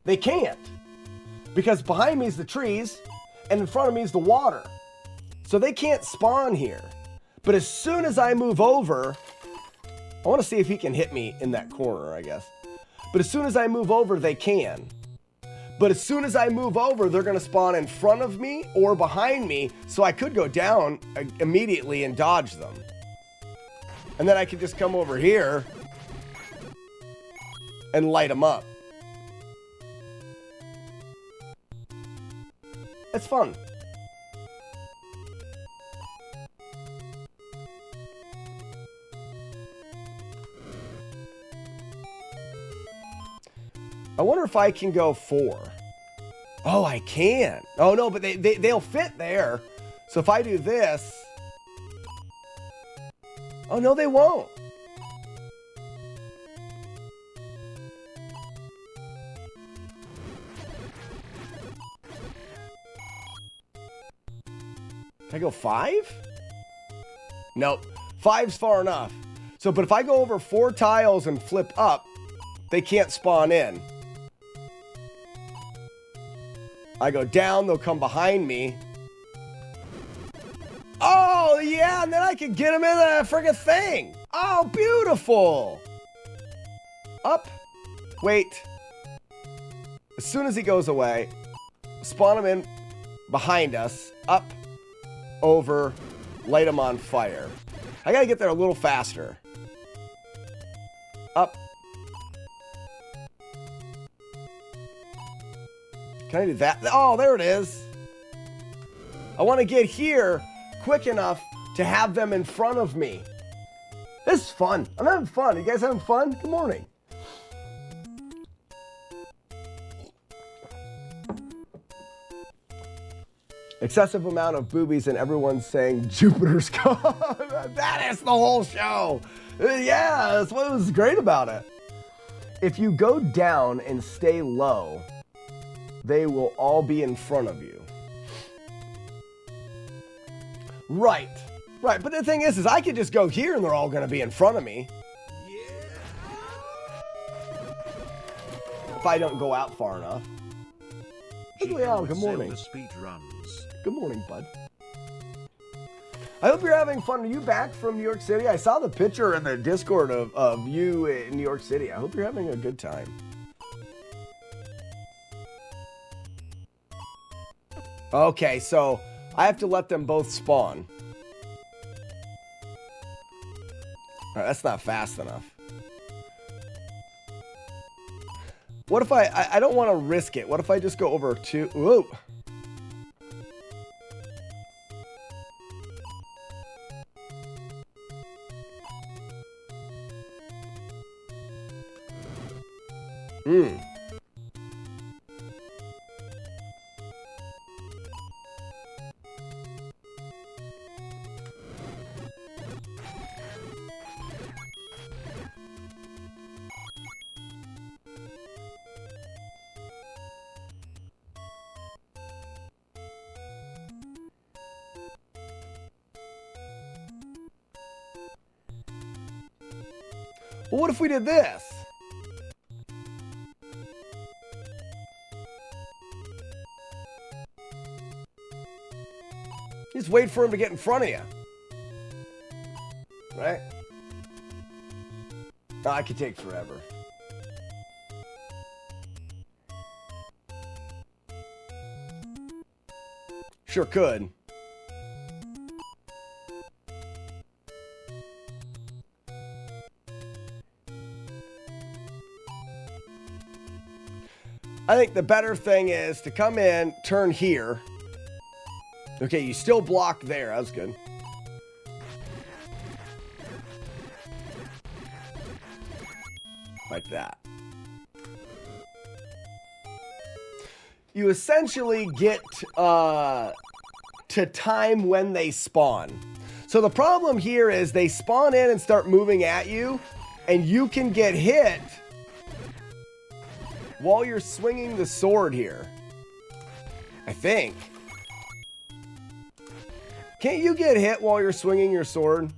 They can't. Because behind me is the trees and in front of me is the water. So they can't spawn here. But as soon as I move over, I want to see if he can hit me in that corner, I guess. But as soon as I move over, they can. But as soon as I move over, they're going to spawn in front of me or behind me, so I could go down immediately and dodge them. And then I could just come over here and light them up. It's fun. I wonder if I can go 4. Oh, I can. Oh, no, but they'll fit there. So if I do this... Oh, no, they won't. Can I go 5? Nope. 5's far enough. So, but if I go over 4 tiles and flip up, they can't spawn in. I go down, they'll come behind me. Oh, yeah, and then I can get them in the friggin' thing. Oh, beautiful. Up. Wait. As soon as he goes away, spawn him in behind us. Up. Over. Light him on fire. I gotta get there a little faster. Up. Can I do that? Oh, there it is. I want to get here quick enough to have them in front of me. This is fun. I'm having fun. You guys having fun? Good morning. Excessive amount of boobies and everyone's saying Jupiter's gone. That is the whole show. Yeah, that's what was great about it. If you go down and stay low, they will all be in front of you. Right. Right, but the thing is I could just go here and they're all going to be in front of me. If I don't go out far enough. Julian, good morning. Good morning, bud. I hope you're having fun. Are you back from New York City? I saw the picture in the Discord of you in New York City. I hope you're having a good time. Okay, so I have to let them both spawn. All right, that's not fast enough. What if I don't want to risk it. What if I just go over 2? Whoa. Well, what if we did this? Just wait for him to get in front of you. Right? Oh, I could take forever. Sure could. I think the better thing is to come in, turn here. Okay, you still blocked there. That was good. Like that. You essentially get to time when they spawn. So the problem here is they spawn in and start moving at you, and you can get hit while you're swinging the sword here. I think. Can't you get hit while you're swinging your sword?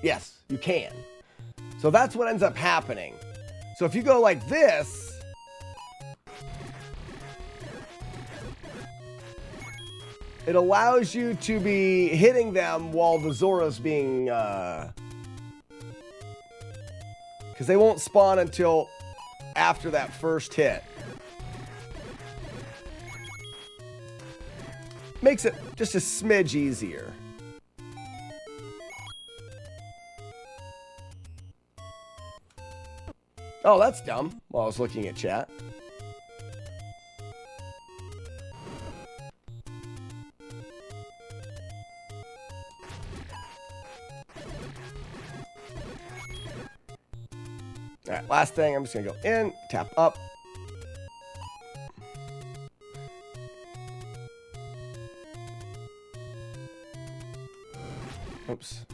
Yes, you can. So that's what ends up happening. So if you go like this, it allows you to be hitting them while the Zora's being, because they won't spawn until after that first hit. Makes it just a smidge easier. Oh, that's dumb. While I was looking at chat. All right, last thing, I'm just gonna go in, tap up. Oops.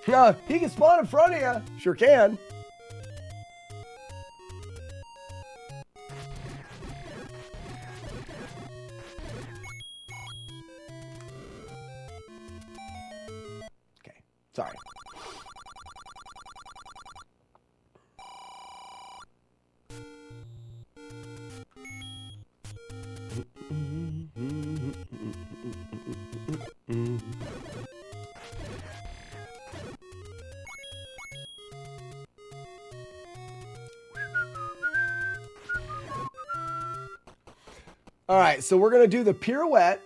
No, he can spawn in front of you. Sure can. Okay, sorry. All right, so we're going to do the pirouette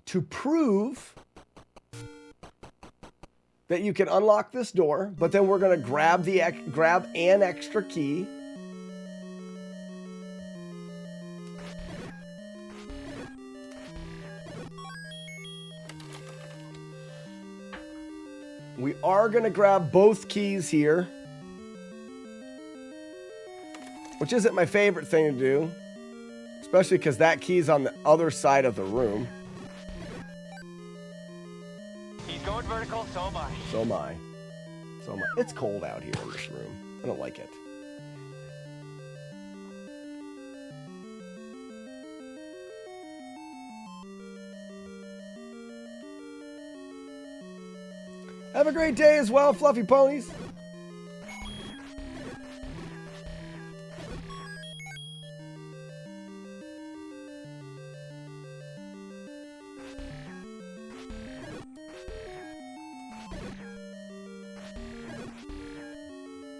to prove that you can unlock this door, but then we're going to grab an extra key. We are going to grab both keys here, which isn't my favorite thing to do. Especially because that key's on the other side of the room. He's going vertical, so am I. So am I. So am I. It's cold out here in this room. I don't like it. Have a great day as well, Fluffy Ponies.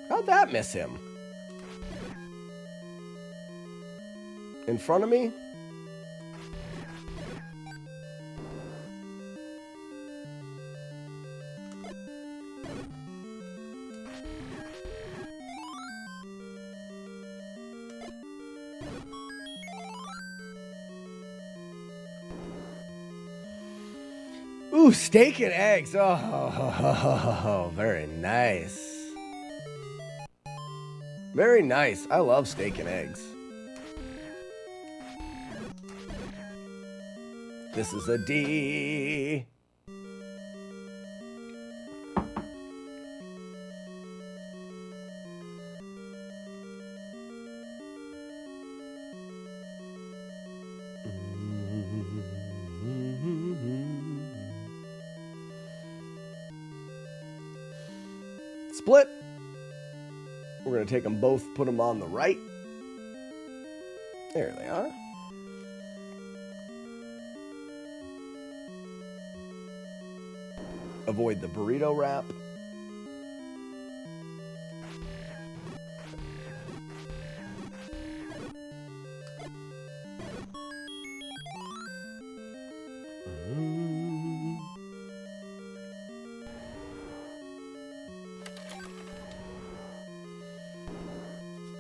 How'd that miss him? In front of me? Ooh, steak and eggs. Oh, very nice. Very nice. I love steak and eggs. This is a D. split. We're going to take them both, put them on the right. There they are. Avoid the burrito wrap.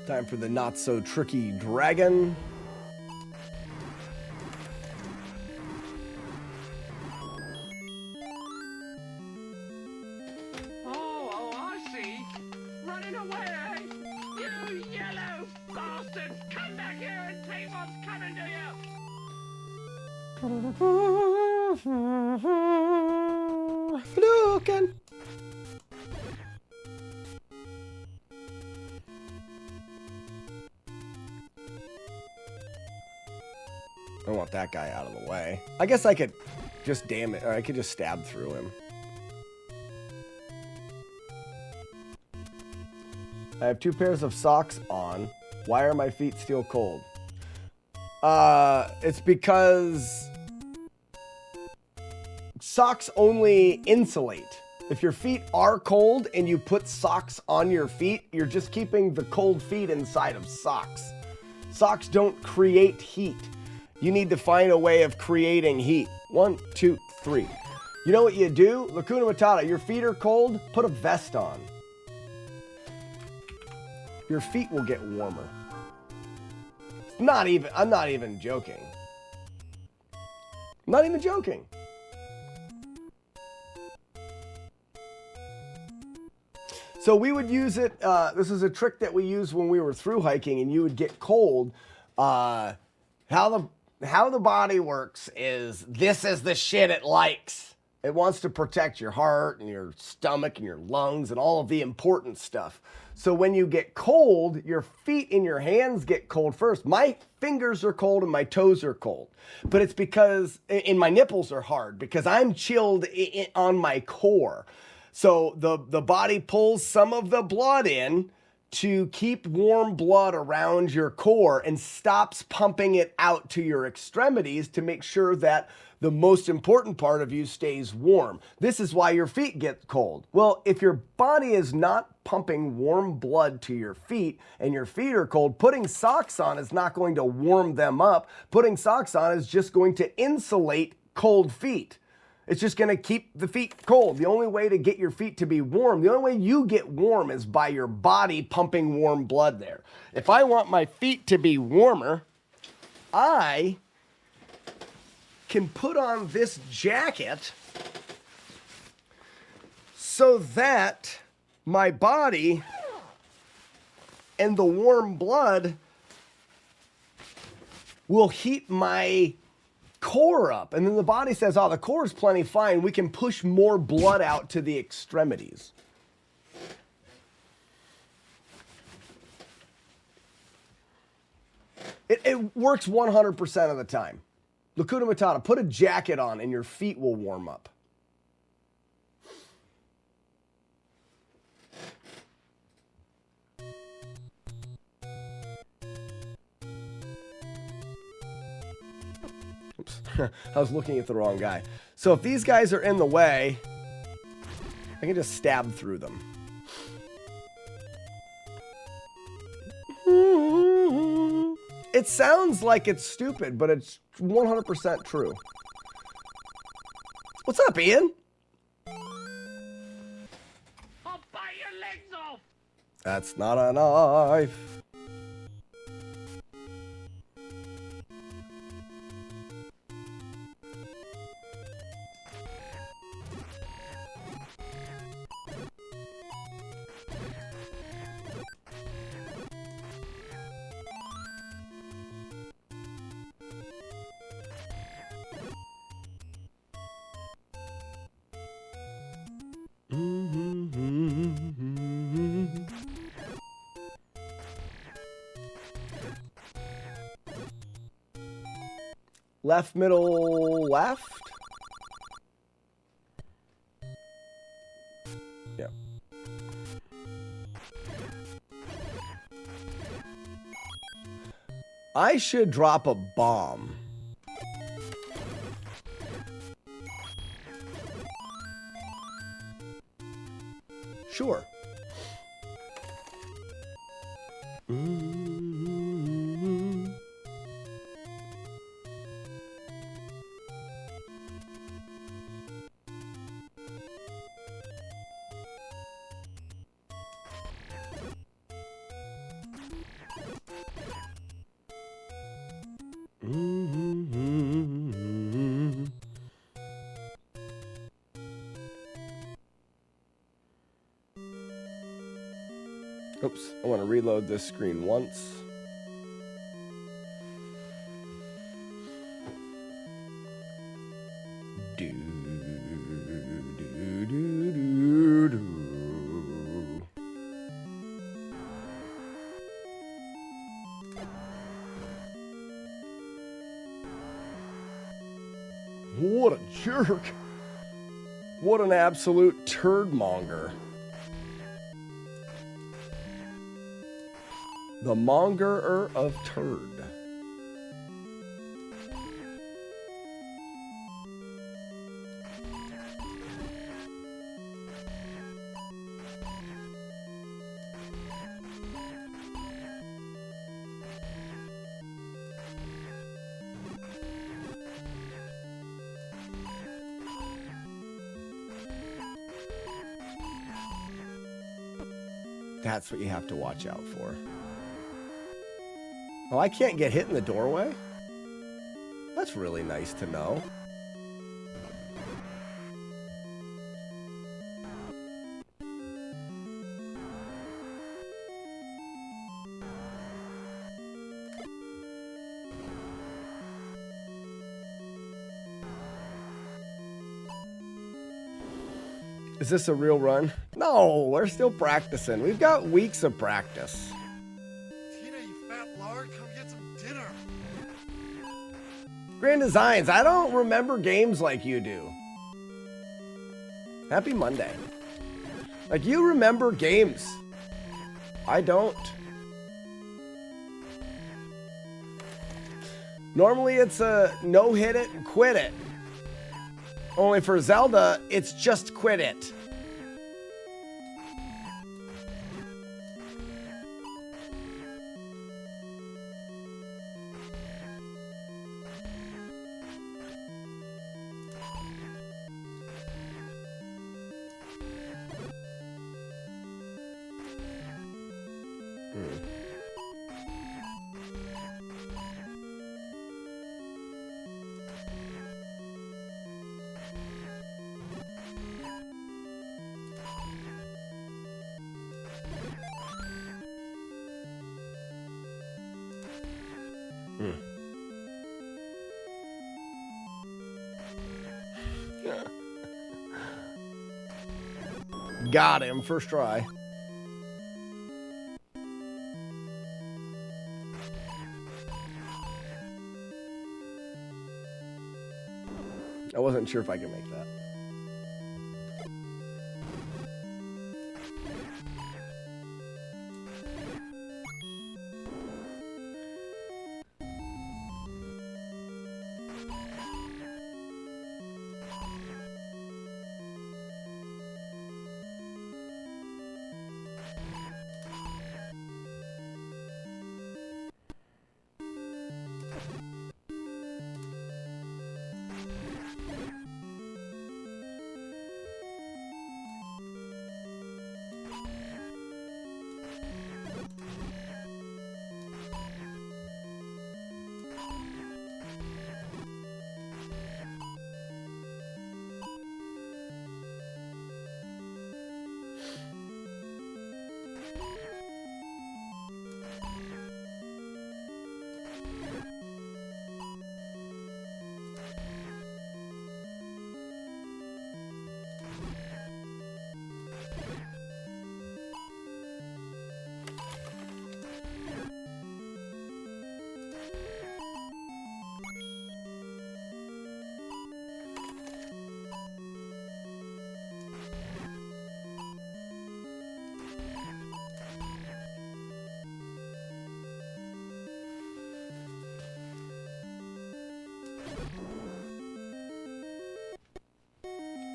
Time for the not so tricky dragon. Oh, I see. Running away. You yellow bastards. Come back here and take what's coming to you. Fluken. I don't want that guy out of the way. I guess I could just damage, or I could just stab through him. I have 2 pairs of socks on. Why are my feet still cold? It's because socks only insulate. If your feet are cold and you put socks on your feet, you're just keeping the cold feet inside of socks. Socks don't create heat. You need to find a way of creating heat. 1, 2, 3. You know what you do? Lacuna Matata, your feet are cold, put a vest on. Your feet will get warmer. I'm not even joking. I'm not even joking. So we would use it, this is a trick that we used when we were through hiking and you would get cold. How the body works is this is the shit it likes. It wants to protect your heart and your stomach and your lungs and all of the important stuff. So when you get cold, your feet and your hands get cold first. My fingers are cold and my toes are cold. But it's because, and my nipples are hard because I'm chilled on my core. So the body pulls some of the blood in to keep warm blood around your core and stops pumping it out to your extremities to make sure that the most important part of you stays warm. This is why your feet get cold. Well, if your body is not pumping warm blood to your feet and your feet are cold, putting socks on is not going to warm them up. Putting socks on is just going to insulate cold feet. It's just going to keep the feet cold. The only way to get your feet to be warm, the only way you get warm is by your body pumping warm blood there. If I want my feet to be warmer, I can put on this jacket so that my body and the warm blood will heat my core up. And then the body says, oh, the core is plenty fine. We can push more blood out to the extremities. It works 100% of the time. Lacuna Matata, put a jacket on and your feet will warm up. Oops. I was looking at the wrong guy. So if these guys are in the way, I can just stab through them. It sounds like it's stupid, but it's 100% true. What's up, Ian? I'll bite your legs off. That's not a knife. Left, middle, left? Yeah. I should drop a bomb. Sure. Oops, I want to reload this screen once. Do, do, do, do, do. What a jerk. What an absolute turd monger. The mongerer of turd. That's what you have to watch out for. Oh, I can't get hit in the doorway? That's really nice to know. Is this a real run? No, we're still practicing. We've got weeks of practice. Tina, you fat lard, come get some dinner. Grand Designs, I don't remember games like you do. Happy Monday. Like, you remember games. I don't. Normally it's a no hit it and quit it. Only for Zelda, it's just quit it. Got him, first try. I wasn't sure if I could make that.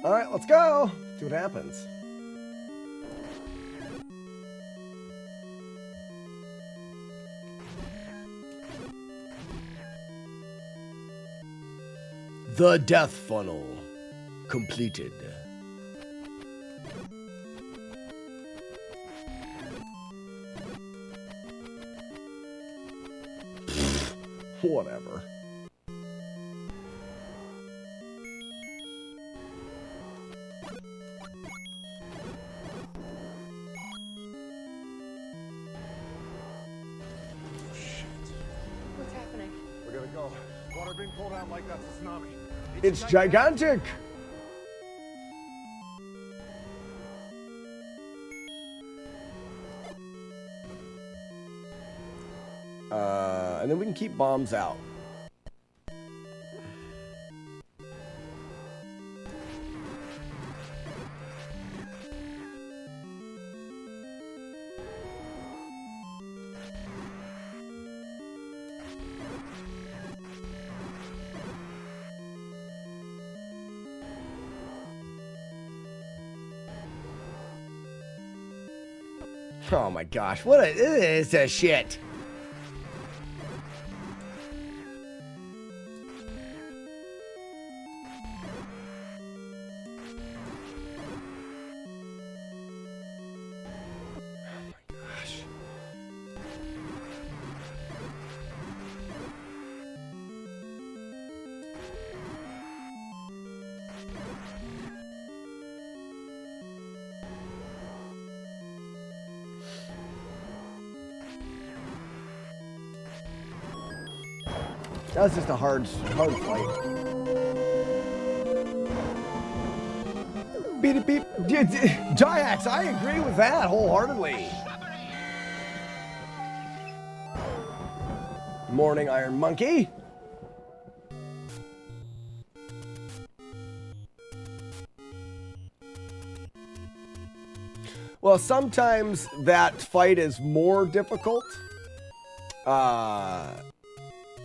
All right, let's go. See what happens. The death funnel completed. Whatever. What's happening? We're gonna go. Water being pulled out like that's a tsunami. It's gigantic. And then we can keep bombs out. Oh my gosh, what is this shit? That was just a hard fight. Beep beep. Jayax, I agree with that wholeheartedly. Morning, Iron Monkey. Well, sometimes that fight is more difficult.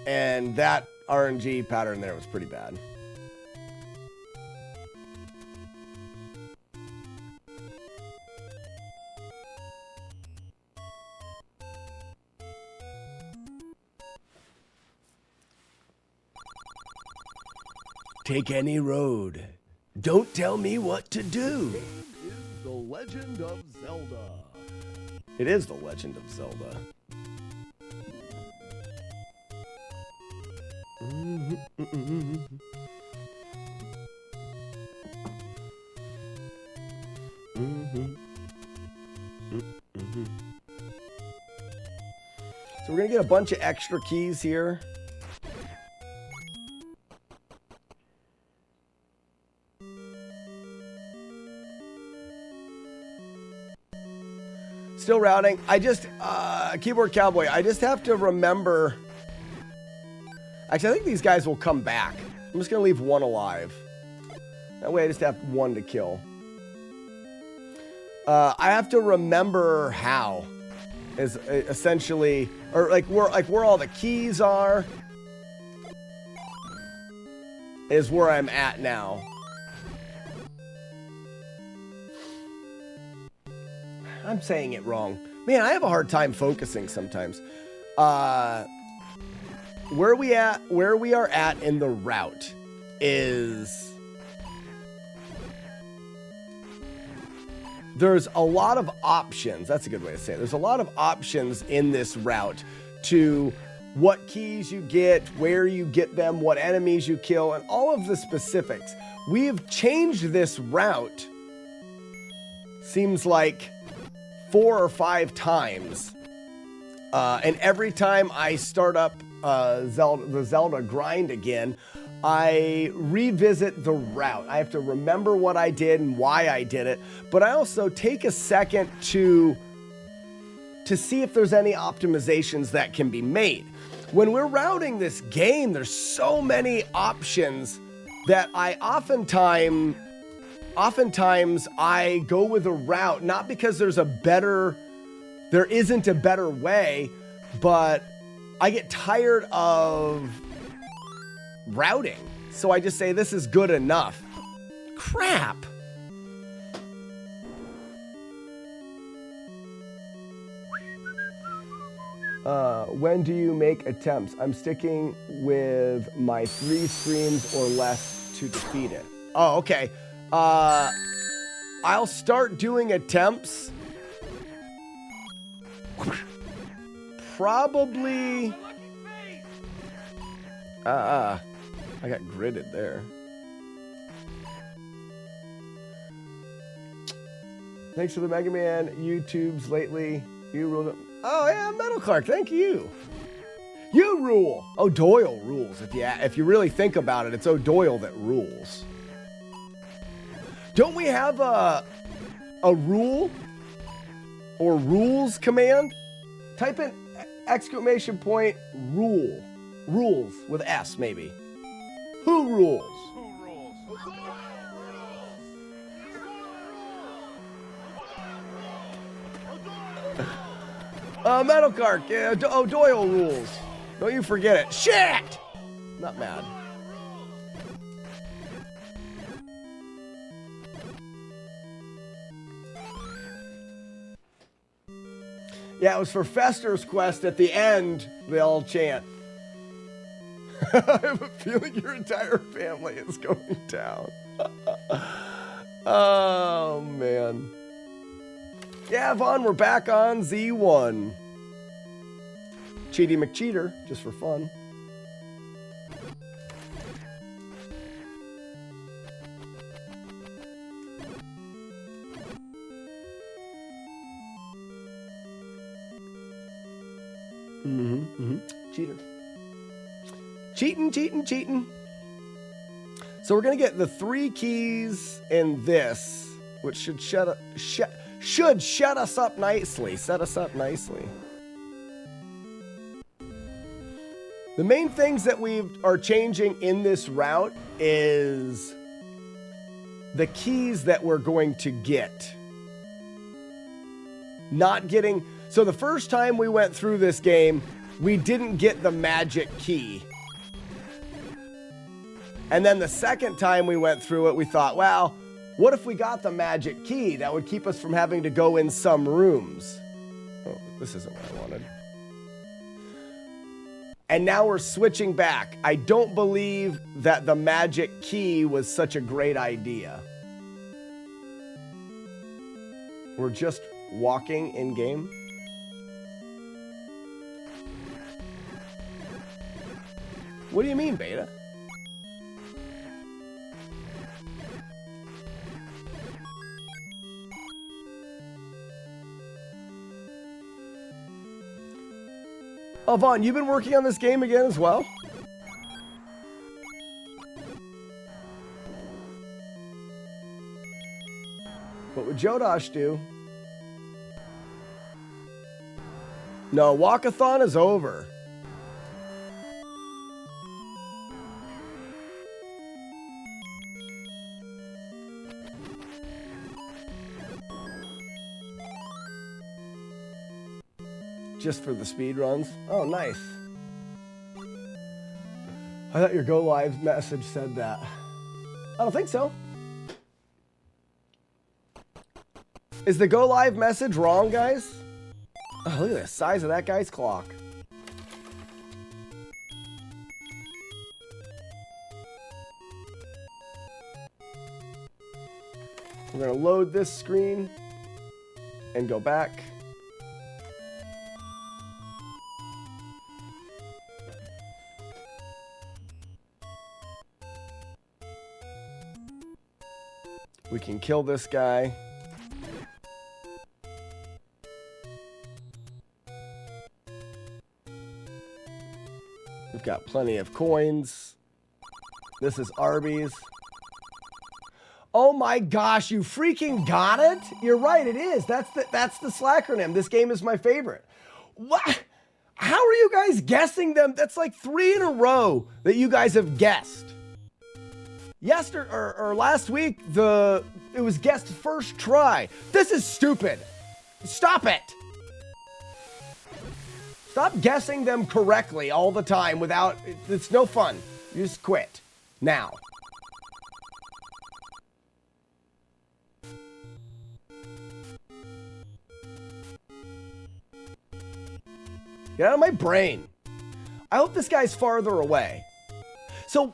And that RNG pattern there was pretty bad. Take any road. Don't tell me what to do. It is the Legend of Zelda. It is the Legend of Zelda. So we're gonna get a bunch of extra keys here. Still routing. I just keyboard cowboy. I just have to remember. Actually, I think these guys will come back. I'm just going to leave one alive. That way I just have one to kill. I have to remember how. Is essentially, or like where all the keys are. Is where I'm at now. I'm saying it wrong. Man, I have a hard time focusing sometimes. Where we are at in the route is there's a lot of options. That's a good way to say it. There's a lot of options in this route to what keys you get, where you get them, what enemies you kill, and all of the specifics. We've changed this route, seems like 4 or 5 times. And every time I start up the Zelda grind again, I revisit the route. I have to remember what I did and why I did it, but I also take a second to see if there's any optimizations that can be made. When we're routing this game, there's so many options that I oftentimes I go with a route, not because there isn't a better way, but I get tired of routing. So I just say, this is good enough. Crap. When do you make attempts? I'm sticking with my 3 streams or less to defeat it. Oh, okay. I'll start doing attempts. Probably. I got gridded there. Thanks for the Mega Man YouTubes lately. You ruled it. Oh yeah, Metal Clark, thank you. You rule. O'Doyle rules. If you really think about it, it's O'Doyle that rules. Don't we have a rule or rules command? Type in exclamation point rule. Rules with S maybe. Who rules? Metal Clark, O'Doyle rules. Don't you forget it. Shit! Not mad. Yeah, it was for Fester's quest at the end, they all chant. I have a feeling your entire family is going down. Oh, man. Yeah, Vaughn, we're back on Z1. Cheaty McCheater, just for fun. Cheater. Cheating. So we're gonna get the 3 keys in this, which should shut us up nicely. Set us up nicely. The main things that we are changing in this route is the keys that we're going to get. Not getting. So the first time we went through this game, we didn't get the magic key. And then the second time we went through it, we thought, well, what if we got the magic key? That would keep us from having to go in some rooms. Oh, this isn't what I wanted. And now we're switching back. I don't believe that the magic key was such a great idea. We're just walking in game. What do you mean, Beta? Oh, Vaughn, you've been working on this game again as well? What would Jodosh do? No, walkathon is over. Just for the speed runs. Oh, nice. I thought your go live message said that. I don't think so. Is the go live message wrong, guys? Oh, look at the size of that guy's clock. We're gonna load this screen and go back. We can kill this guy. We've got plenty of coins. This is Arby's. Oh my gosh, you freaking got it? You're right, it is. That's the Slackernym. This game is my favorite. What? How are you guys guessing them? That's like 3 in a row that you guys have guessed. Yesterday or last week, it was guessed first try. This is stupid. Stop it. Stop guessing them correctly all the time without. It's no fun. You just quit now. Get out of my brain. I hope this guy's farther away. So,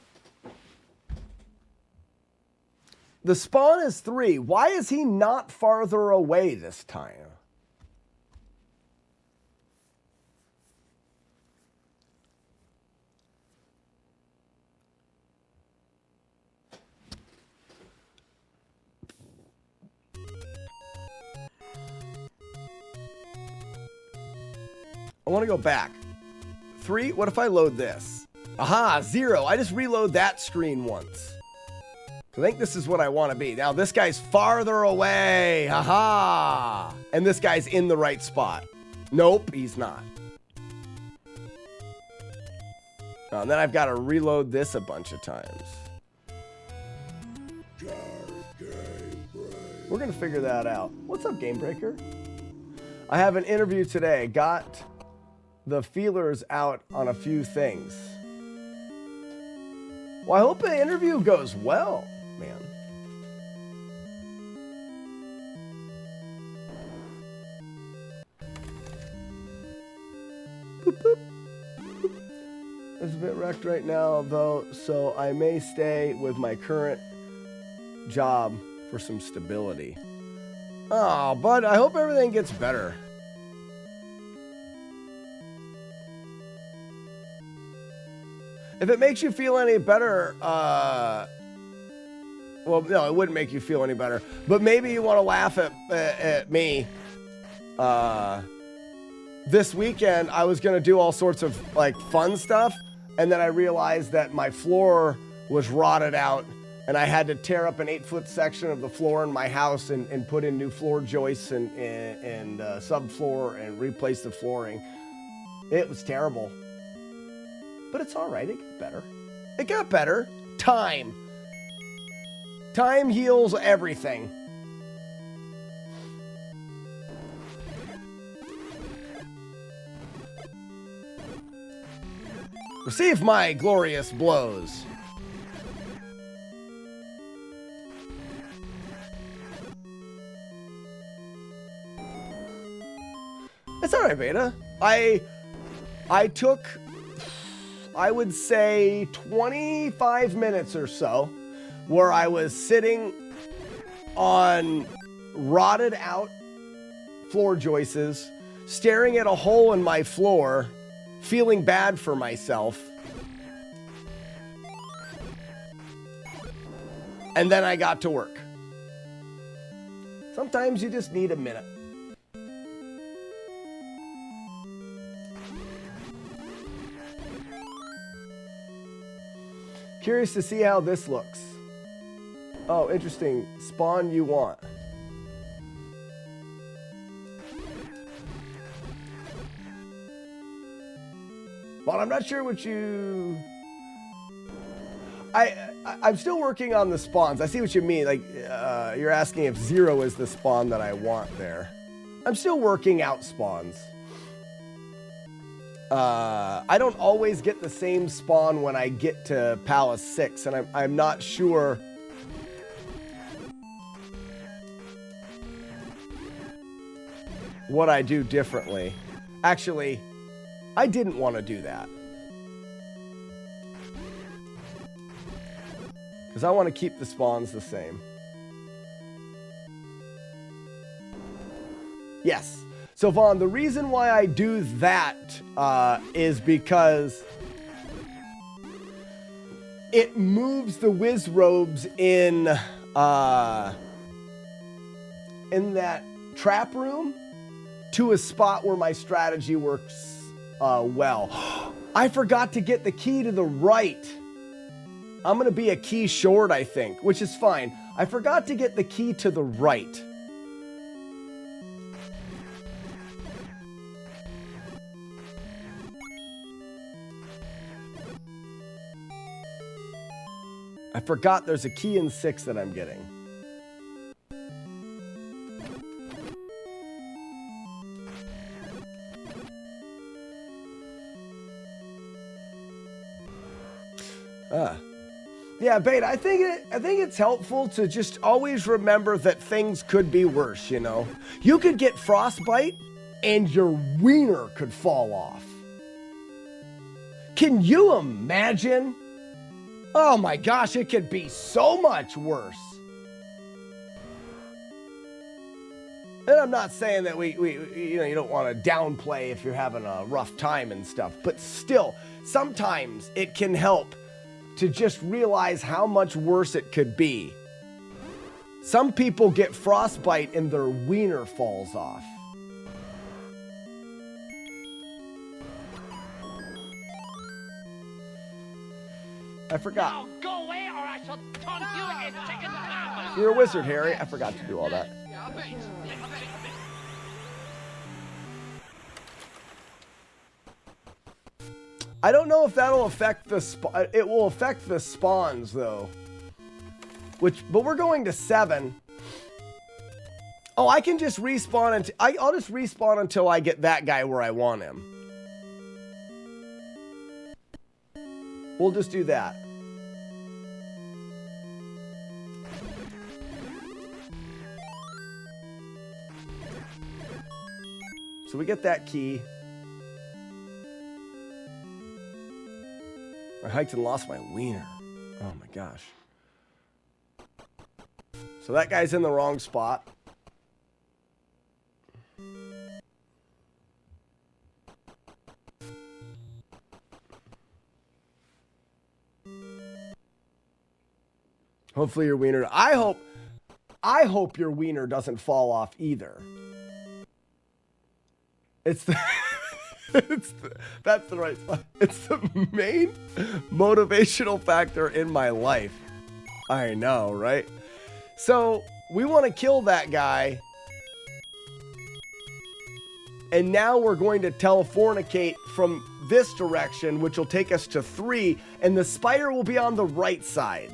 the spawn is 3. Why is he not farther away this time? I want to go back. 3, what if I load this? Aha, 0. I just reload that screen once. I think this is what I want to be. Now this guy's farther away. Aha. And this guy's in the right spot. Nope, he's not. Oh, and then I've got to reload this a bunch of times. We're going to figure that out. What's up, Game Breaker? I have an interview today. Got the feelers out on a few things. Well, I hope the interview goes well, man. Boop, boop. It's a bit wrecked right now, though, so I may stay with my current job for some stability. Oh, but I hope everything gets better. If it makes you feel any better, well, no, it wouldn't make you feel any better. But maybe you want to laugh at me. This weekend, I was going to do all sorts of, like, fun stuff. And then I realized that my floor was rotted out. And I had to tear up an 8-foot section of the floor in my house and put in new floor joists and subfloor and replace the flooring. It was terrible. But it's all right. It got better. It got better. Time. Time heals everything. Receive my glorious blows. It's all right, Beta. I took, I would say, 25 minutes or so where I was sitting on rotted out floor joists, staring at a hole in my floor, feeling bad for myself. And then I got to work. Sometimes you just need a minute. Curious to see how this looks. Oh, interesting. Spawn you want. Well, I'm not sure what you... I'm still working on the spawns. I see what you mean. Like, you're asking if 0 is the spawn that I want there. I'm still working out spawns. I don't always get the same spawn when I get to Palace 6, and I'm not sure what I do differently. Actually, I didn't want to do that. Because I want to keep the spawns the same. Yes. So, Vaughn, the reason why I do that is because it moves the whiz robes in that trap room to a spot where my strategy works well. I forgot to get the key to the right. I'm going to be a key short, I think, which is fine. I forgot to get the key to the right. I forgot there's a key in 6 that I'm getting. Yeah, Beta, I think it's helpful to just always remember that things could be worse, you know? You could get frostbite and your wiener could fall off. Can you imagine? Oh my gosh, it could be so much worse. And I'm not saying that we you don't want to downplay if you're having a rough time and stuff, but still, sometimes it can help to just realize how much worse it could be. Some people get frostbite and their wiener falls off. I forgot. Now go away or I shall taunt you against chicken farmers. You're a wizard, Harry. I forgot to do all that. Yeah, I bet. Yeah, I bet. I don't know if that'll affect the it will affect the spawns though. But we're going to 7. Oh, I can just respawn I'll just respawn until I get that guy where I want him. We'll just do that. So we get that key. I hiked and lost my wiener. Oh my gosh. So that guy's in the wrong spot. Hopefully your wiener, I hope your wiener doesn't fall off either. That's the right spot. It's the main motivational factor in my life. I know, right? So we want to kill that guy. And now we're going to telefornicate from this direction, which will take us to 3. And the spider will be on the right side.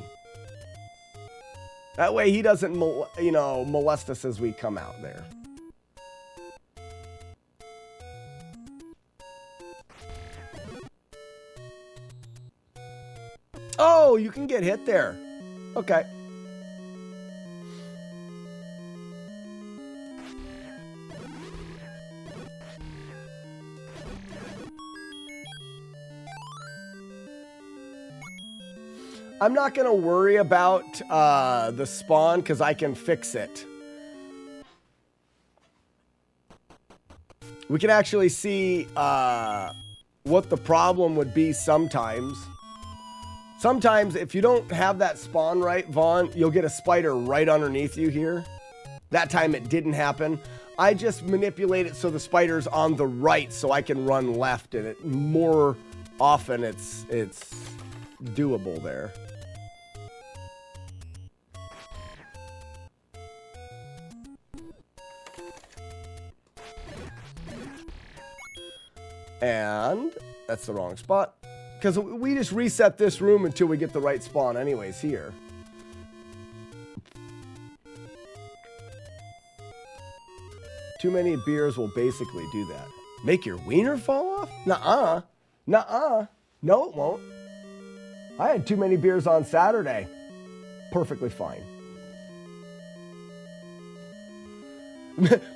That way he doesn't, molest us as we come out there. Oh, you can get hit there. Okay. I'm not going to worry about the spawn because I can fix it. We can actually see what the problem would be sometimes. Sometimes if you don't have that spawn right, Vaughn, you'll get a spider right underneath you here. That time it didn't happen. I just manipulate it so the spider's on the right so I can run left, and it more often it's doable there. And that's the wrong spot. Because we just reset this room until we get the right spawn anyways here. Too many beers will basically do that. Make your wiener fall off? Nuh-uh. Nuh-uh. No, it won't. I had too many beers on Saturday. Perfectly fine.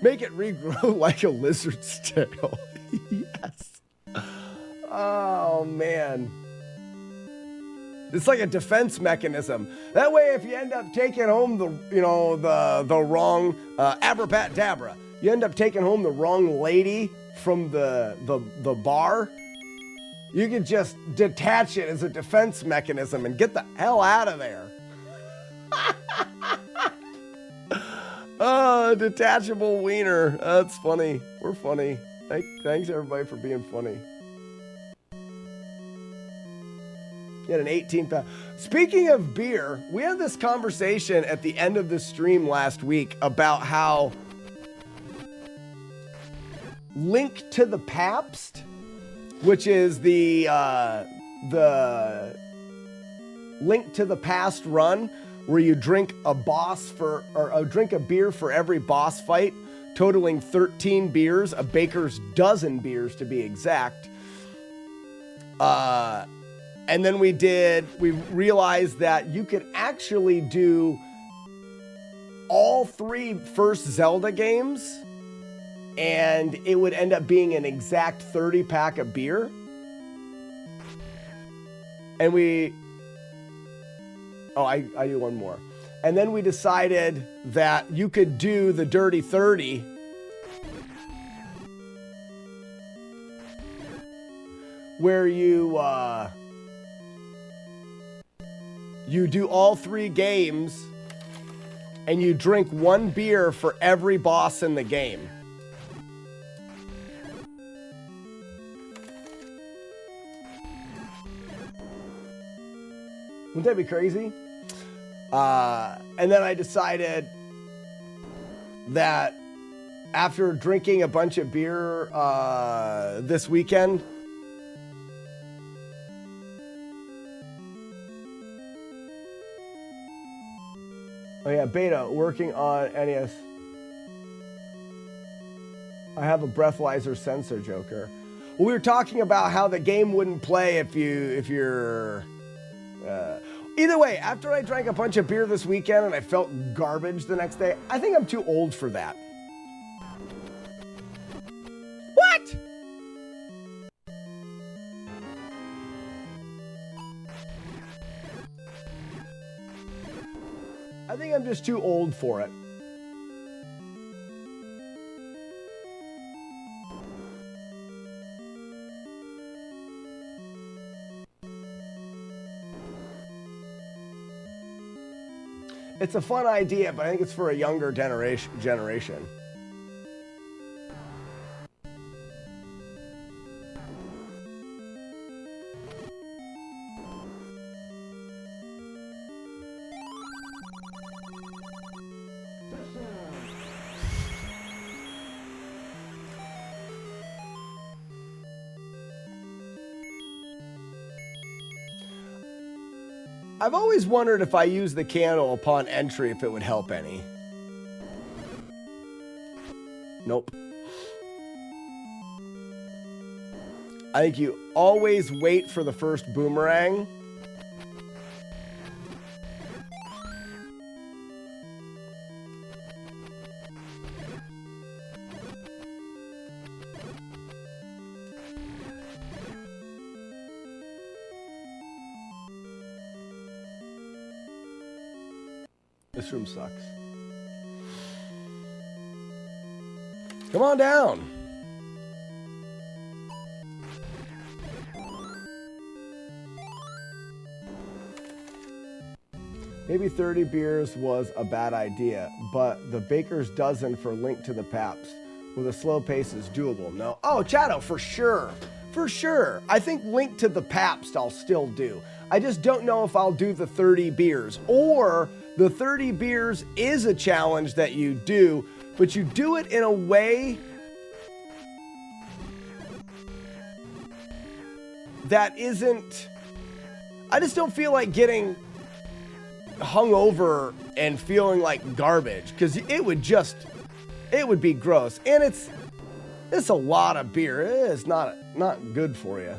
Make it regrow like a lizard's tail. Yes. Oh, man. It's like a defense mechanism. That way, if you end up taking home the wrong abracadabra, you end up taking home the wrong lady from the bar, you can just detach it as a defense mechanism and get the hell out of there. Oh, detachable wiener. That's funny. We're funny. Thanks, everybody, for being funny. You had an 18-pound. Speaking of beer, we had this conversation at the end of the stream last week about how Link to the Pabst, which is the Link to the Past run, where you drink a drink a beer for every boss fight, totaling 13 beers, a baker's dozen beers to be exact. And then we realized that you could actually do all 3 first Zelda games, and it would end up being an exact 30-pack of beer. And I do one more. And then we decided that you could do the Dirty 30 where you do all 3 games and you drink 1 beer for every boss in the game. Wouldn't that be crazy? And then I decided that after drinking a bunch of beer this weekend, oh yeah, Beta, working on NES. I have a breathalyzer sensor, Joker. Well, we were talking about how the game wouldn't play if you're... Either way, after I drank a bunch of beer this weekend and I felt garbage the next day, I think I'm too old for that. What? I think I'm just too old for it. It's a fun idea, but I think it's for a younger generation. I've always wondered if I use the candle upon entry, if it would help any. Nope. I think you always wait for the first boomerang. This room sucks. Come on down. Maybe 30 beers was a bad idea, but the baker's dozen for Link to the Paps with a slow pace is doable. No. Oh, Chato, for sure. For sure. I think Link to the Pabst I'll still do. I just don't know if I'll do the 30 beers. Or the 30 beers is a challenge that you do, but you do it in a way that isn't... I just don't feel like getting hungover and feeling like garbage, because it would be gross. And it's a lot of beer. It's not good for you.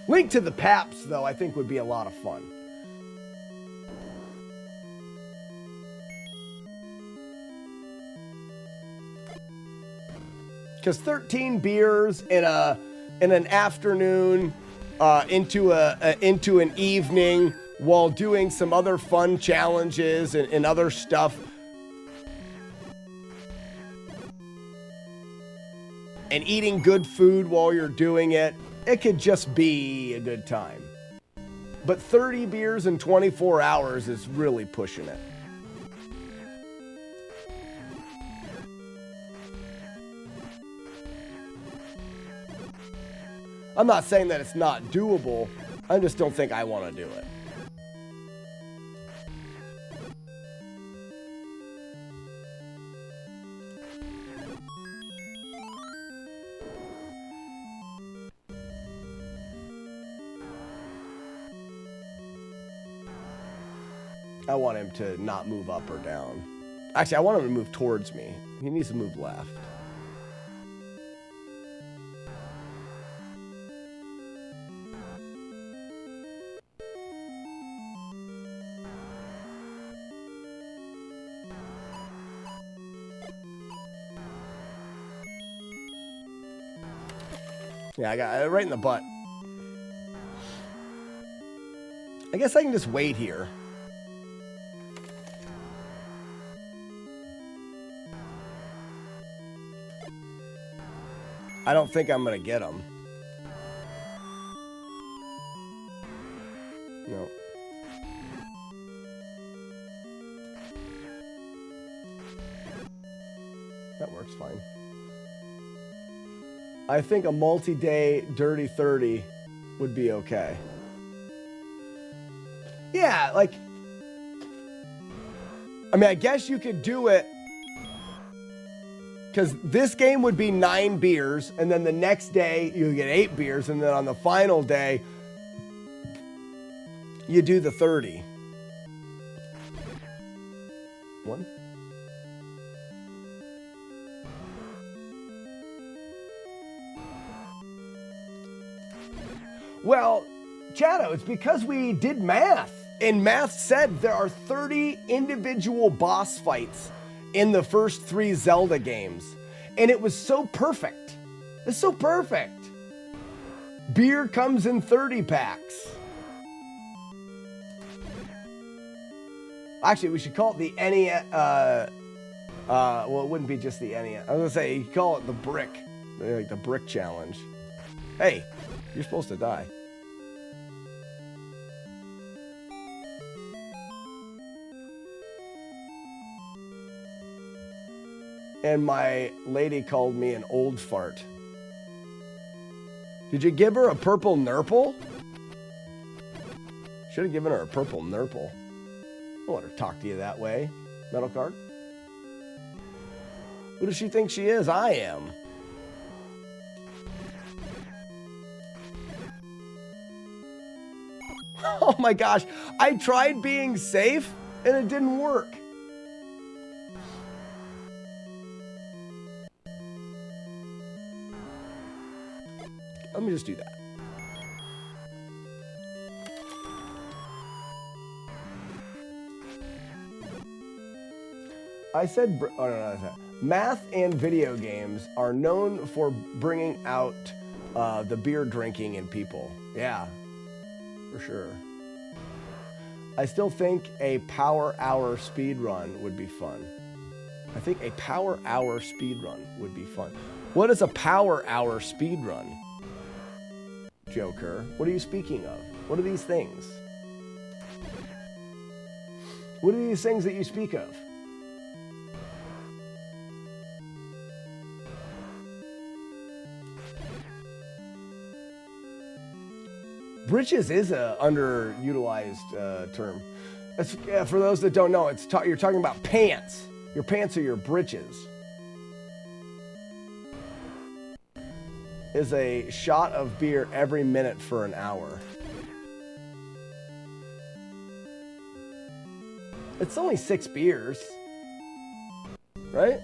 Link to the Paps, though, I think would be a lot of fun. Because 13 beers in an afternoon into an evening while doing some other fun challenges and other stuff, and eating good food while you're doing it, it could just be a good time. But 30 beers in 24 hours is really pushing it. I'm not saying that it's not doable. I just don't think I want to do it. I want him to not move up or down. Actually, I want him to move towards me. He needs to move left. Yeah, I got it right in the butt. I guess I can just wait here. I don't think I'm gonna get them. No. That works fine. I think a multi-day Dirty 30 would be okay. Yeah, like... I mean, I guess you could do it... Because this game would be 9 beers, and then the next day you get 8 beers, and then on the final day, you do the 30. One. Well, Chado, it's because we did math. And math said there are 30 individual boss fights in the first 3 Zelda games. And it was so perfect. It's so perfect. Beer comes in 30 packs. Actually, we should call it the NES. Well, it wouldn't be just the NES. I was gonna say, you call it the brick. Like the brick challenge. Hey, you're supposed to die. And my lady called me an old fart. Did you give her a purple nurple? Should have given her a purple nurple. I'll let her talk to you that way. Metal card? Who does she think she is? I am. Oh my gosh. I tried being safe and it didn't work. Let me just do that. I said, oh no, math and video games are known for bringing out the beer drinking in people. Yeah, for sure. I still think a power hour speed run would be fun. I think a power hour speed run would be fun. What is a power hour speed run? Joker, what are you speaking of? What are these things? What are these things that you speak of? Britches is a underutilized term. That's, for those that don't know, you're talking about pants. Your pants are your britches. Is a shot of beer every minute for an hour. It's only 6 beers, right?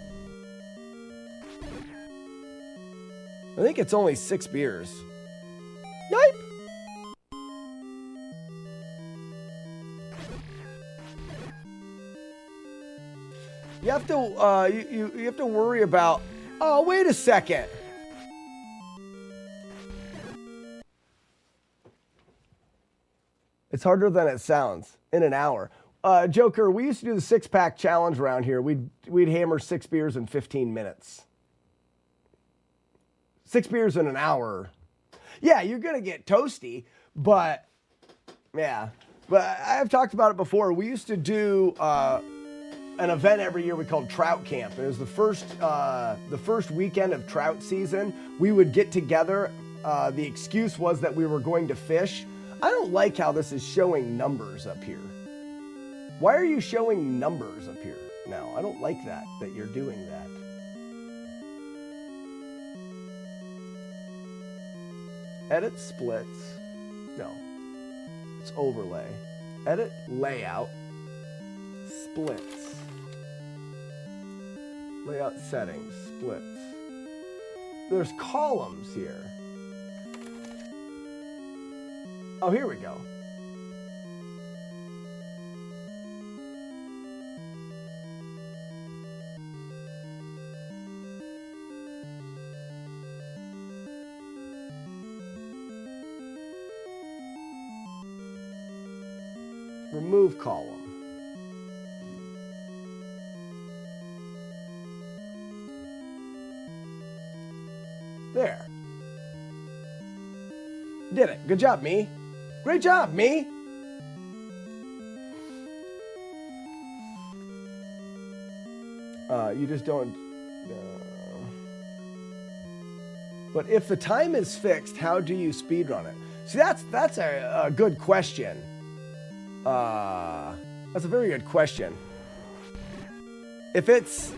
I think it's only 6 beers. Yipe! You have to you have to worry about. Oh, wait a second. It's harder than it sounds in an hour. Joker, we used to do the 6-pack challenge around here. We'd hammer 6 beers in 15 minutes. 6 beers in an hour. Yeah, you're going to get toasty, but yeah. But I've talked about it before. We used to do an event every year we called Trout Camp. It was the first weekend of trout season. We would get together. The excuse was that we were going to fish. I don't like how this is showing numbers up here. Why are you showing numbers up here now? I don't like that you're doing that. Edit splits. No. It's overlay. Edit layout. Splits. Layout settings. Splits. There's columns here. Oh, here we go. Remove column. There. Did it. Good job, me. Great job, me. You just don't... But if the time is fixed, how do you speedrun it? See, that's a good question. That's a very good question. If it's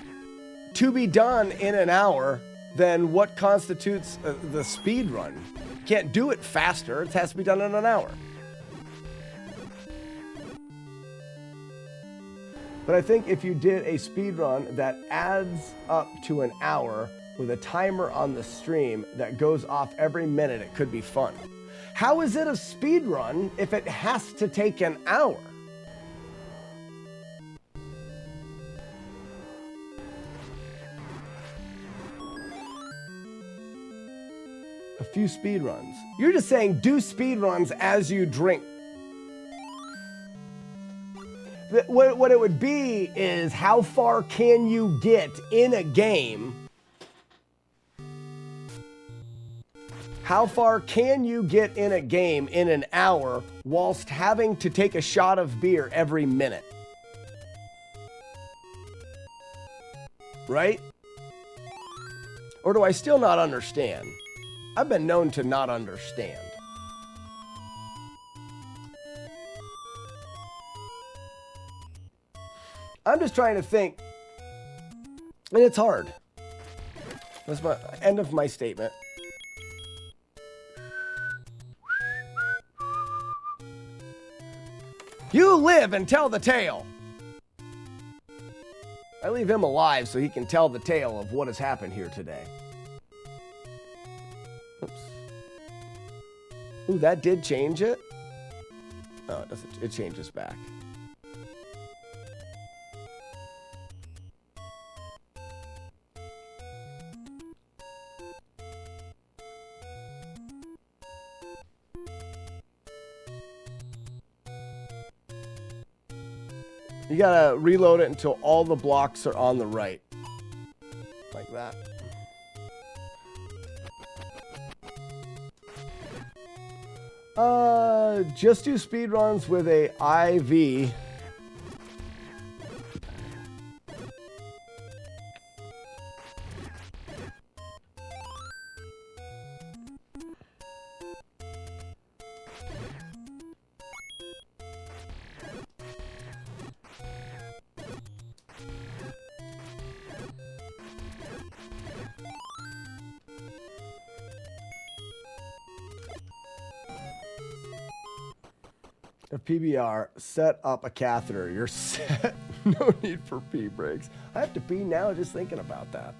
to be done in an hour, then what constitutes the speed run? Can't do it faster. It has to be done in an hour. But I think if you did a speed run that adds up to an hour with a timer on the stream that goes off every minute, it could be fun. How is it a speed run if it has to take an hour? A few speed runs. You're just saying do speed runs as you drink. What it would be is how far can you get in a game? How far can you get in a game in an hour whilst having to take a shot of beer every minute? Right? Or do I still not understand? I've been known to not understand. I'm just trying to think, and it's hard. That's my end of my statement. You live and tell the tale. I leave him alive so he can tell the tale of what has happened here today. Oops. Ooh, that did change it? No, it doesn't. It changes back. You gotta reload it until all the blocks are on the right. Like that. Just do speed runs with a IV. PBR, set up a catheter. You're set. No need for pee breaks. I have to pee now just thinking about that.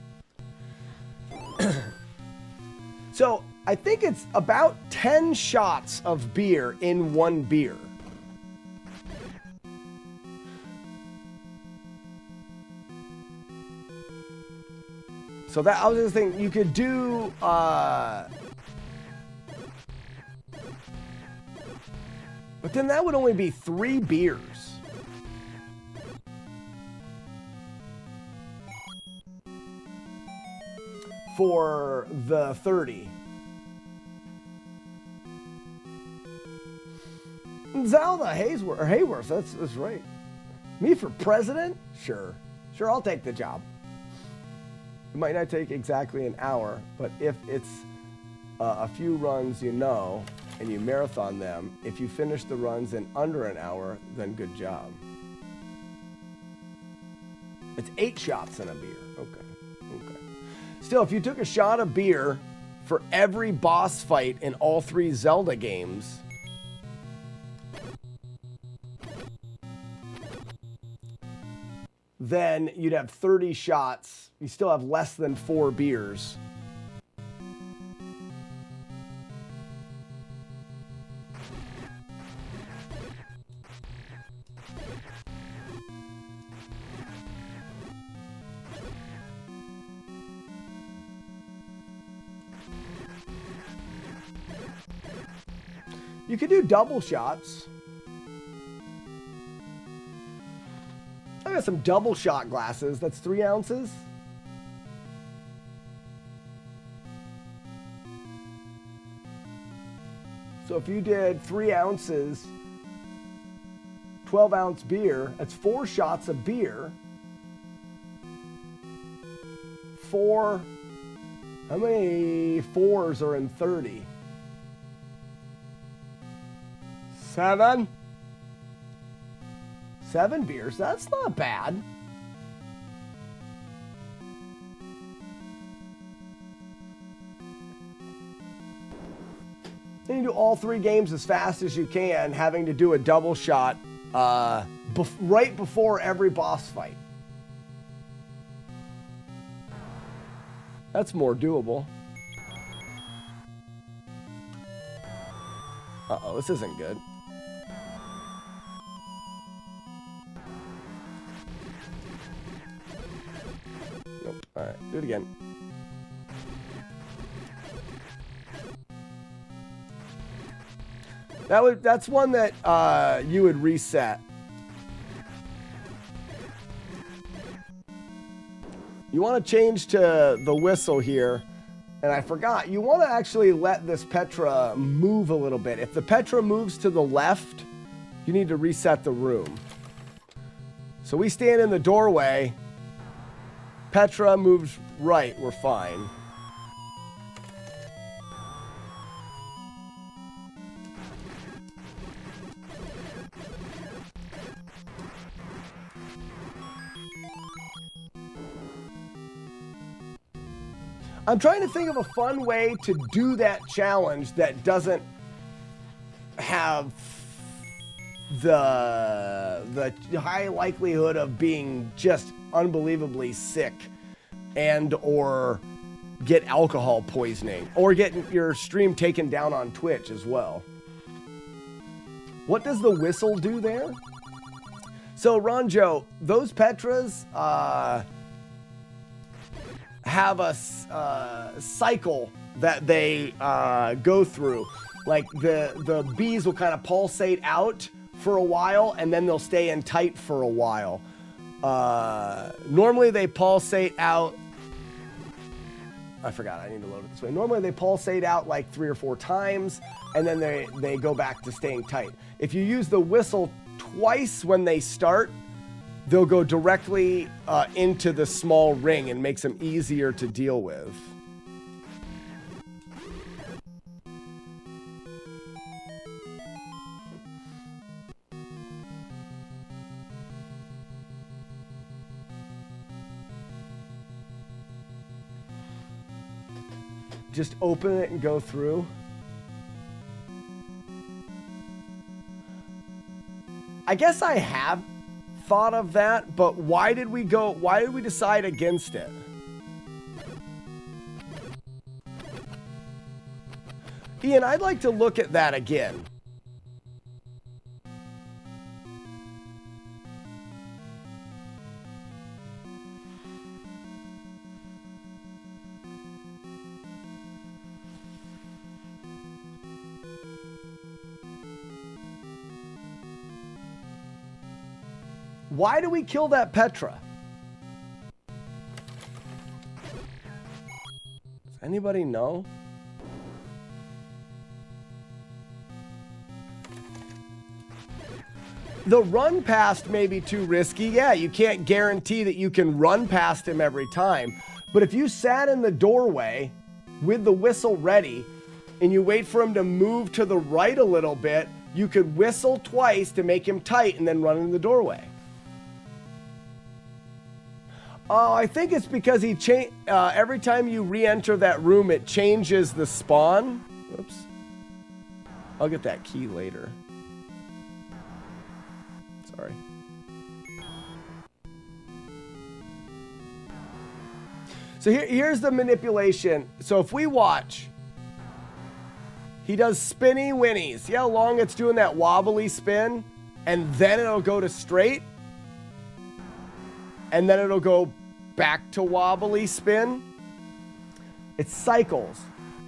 So I think it's about 10 shots of beer in one beer. So that I was just thinking you could do but then that would only be 3 beers. For the 30. Zelda Hayworth, that's right. Me for president? Sure. Sure, I'll take the job. It might not take exactly an hour, but if it's a few runs you know, and you marathon them, if you finish the runs in under an hour, then good job. It's 8 shots in a beer. Okay. Still, if you took a shot of beer for every boss fight in all 3 Zelda games, then you'd have 30 shots. You still have less than 4 beers. You could do double shots. got some double shot glasses. That's 3 ounces. So if you did 3 ounces, 12-ounce beer, that's 4 shots of beer. 4, how many 4s are in 30? 7? 7 beers, that's not bad. Then you do all 3 games as fast as you can, having to do a double shot right before every boss fight. That's more doable. Uh-oh, this isn't good. Nope. All right, do it again. That's one that you would reset. You want to change to the whistle here. And I forgot, you want to actually let this Petra move a little bit. If the Petra moves to the left, you need to reset the room. So we stand in the doorway. Petra moves right, we're fine. I'm trying to think of a fun way to do that challenge that doesn't have the high likelihood of being just unbelievably sick and or get alcohol poisoning or get your stream taken down on Twitch as well. What does the whistle do there? So Ronjo, those Petras have a cycle that they go through. Like the bees will kind of pulsate out for a while and then they'll stay in tight for a while. Normally they pulsate out. I forgot, I need to load it this way. Normally they pulsate out like 3 or 4 times and then they go back to staying tight. If you use the whistle twice when they start, they'll go directly into the small ring and makes them easier to deal with. Just open it and go through. I guess I have thought of that, but why did we decide against it? Ian, I'd like to look at that again. Why do we kill that Petra? Does anybody know? The run past may be too risky. Yeah, you can't guarantee that you can run past him every time. But if you sat in the doorway with the whistle ready and you wait for him to move to the right a little bit, you could whistle twice to make him tight and then run in the doorway. Oh, I think it's because he every time you re-enter that room, it changes the spawn. Oops. I'll get that key later. Sorry. So here's the manipulation. So if we watch, he does spinny winnies. See how long it's doing that wobbly spin? And then it'll go to straight. And then it'll go back to wobbly spin. It cycles,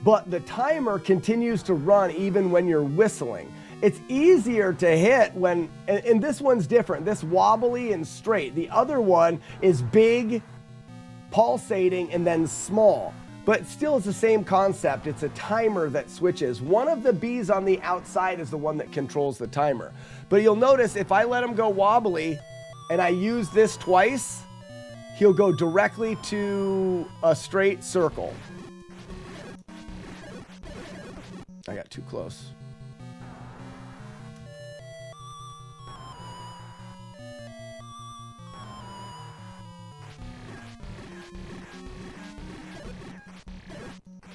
but the timer continues to run even when you're whistling. It's easier to hit when, and this one's different. This wobbly and straight. The other one is big, pulsating, and then small. But still, it's the same concept. It's a timer that switches. One of the bees on the outside is the one that controls the timer. But you'll notice if I let him go wobbly and I use this twice, he'll go directly to a straight circle. I got too close.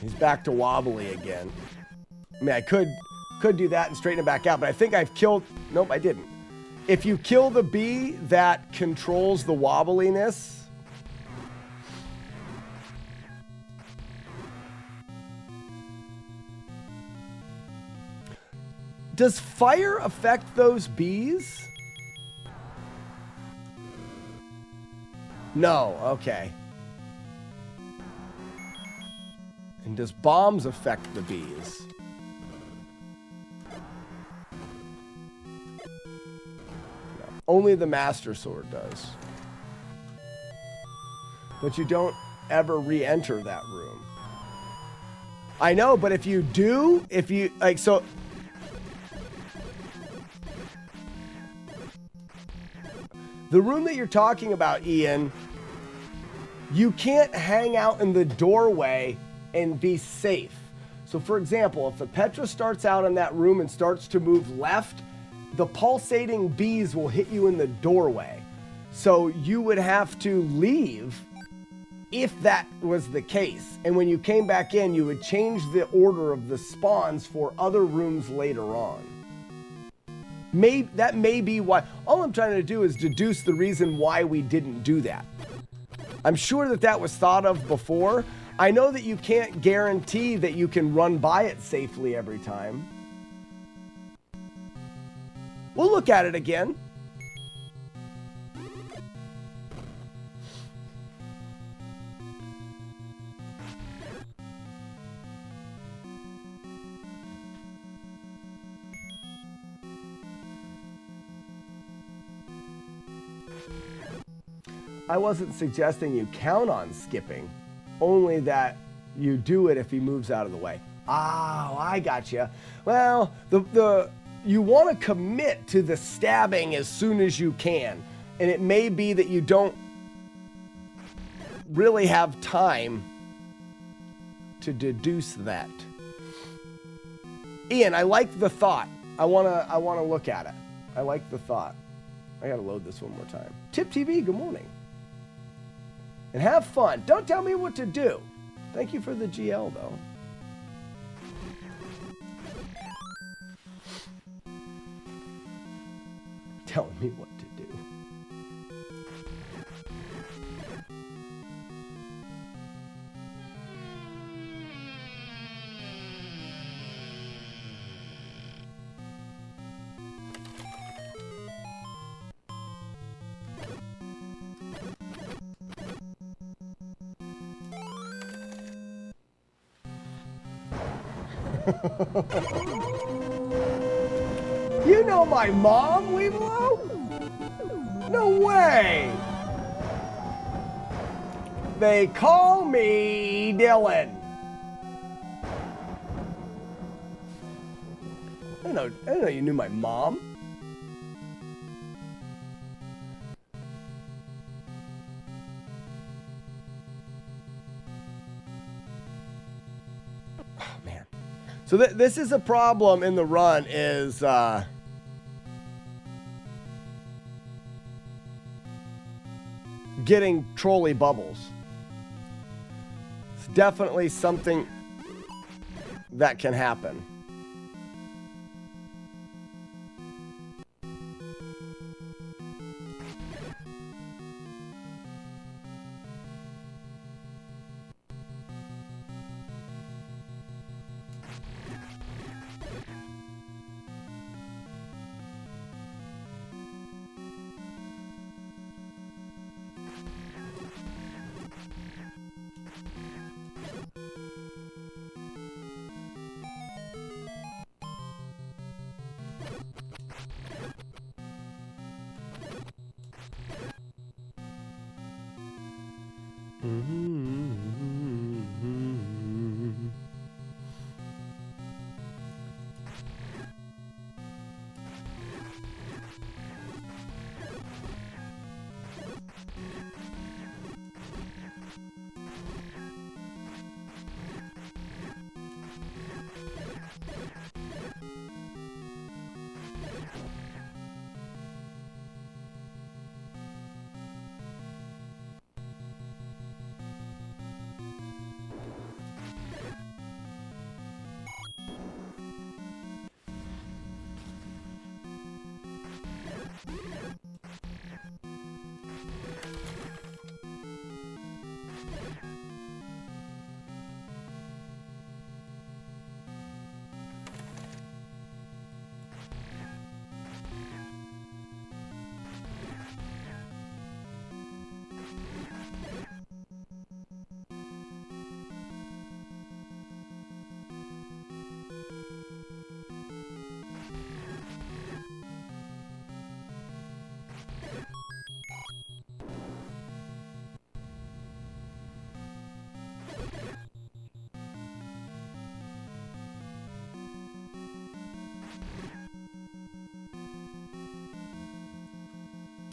He's back to wobbly again. I mean, I could do that and straighten it back out, but I think I've killed... Nope, I didn't. If you kill the bee that controls the wobbliness... Does fire affect those bees? No, okay. And does bombs affect the bees? No. Only the Master Sword does. But you don't ever re-enter that room. I know, but if you do, if you, like, so... The room that you're talking about, Ian, you can't hang out in the doorway and be safe. So for example, if the Petra starts out in that room and starts to move left, the pulsating bees will hit you in the doorway. So you would have to leave if that was the case. And when you came back in, you would change the order of the spawns for other rooms later on. That may be why. All I'm trying to do is deduce the reason why we didn't do that. I'm sure that that was thought of before. I know that you can't guarantee that you can run by it safely every time. We'll look at it again. I wasn't suggesting you count on skipping, only that you do it if he moves out of the way. Oh, I gotcha. Well, you want to commit to the stabbing as soon as you can, and it may be that you don't really have time to deduce that. Ian, I like the thought. I wanna look at it. I like the thought. I gotta load this one more time. Tip TV, good morning. And have fun. Don't tell me what to do. Thank you for the GL, though. Telling me what to do. You know my mom, Weeblo? No way! They call me Dylan. I didn't know you knew my mom. So this is a problem in the run is getting trolley bubbles. It's definitely something that can happen.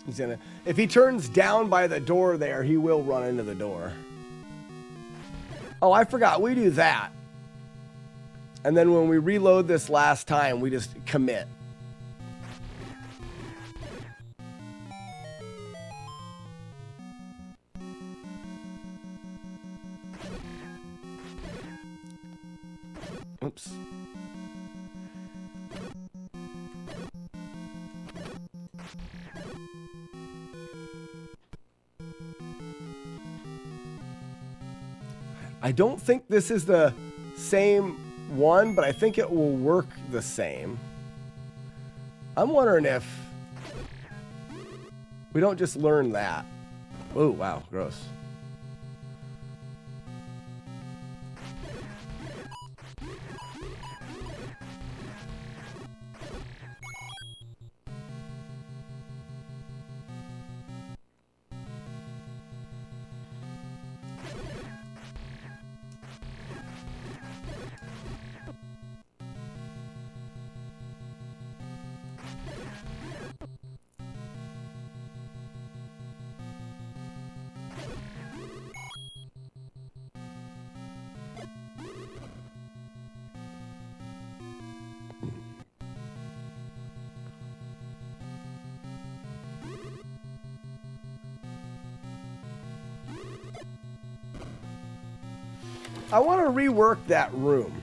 He's gonna, if he turns down by the door there, he will run into the door. Oh, I forgot. We do that. And then when we reload this last time, we just commit. Oops. I don't think this is the same one, but I think it will work the same. I'm wondering if we don't just learn that. Oh, wow, gross. I want to rework that room.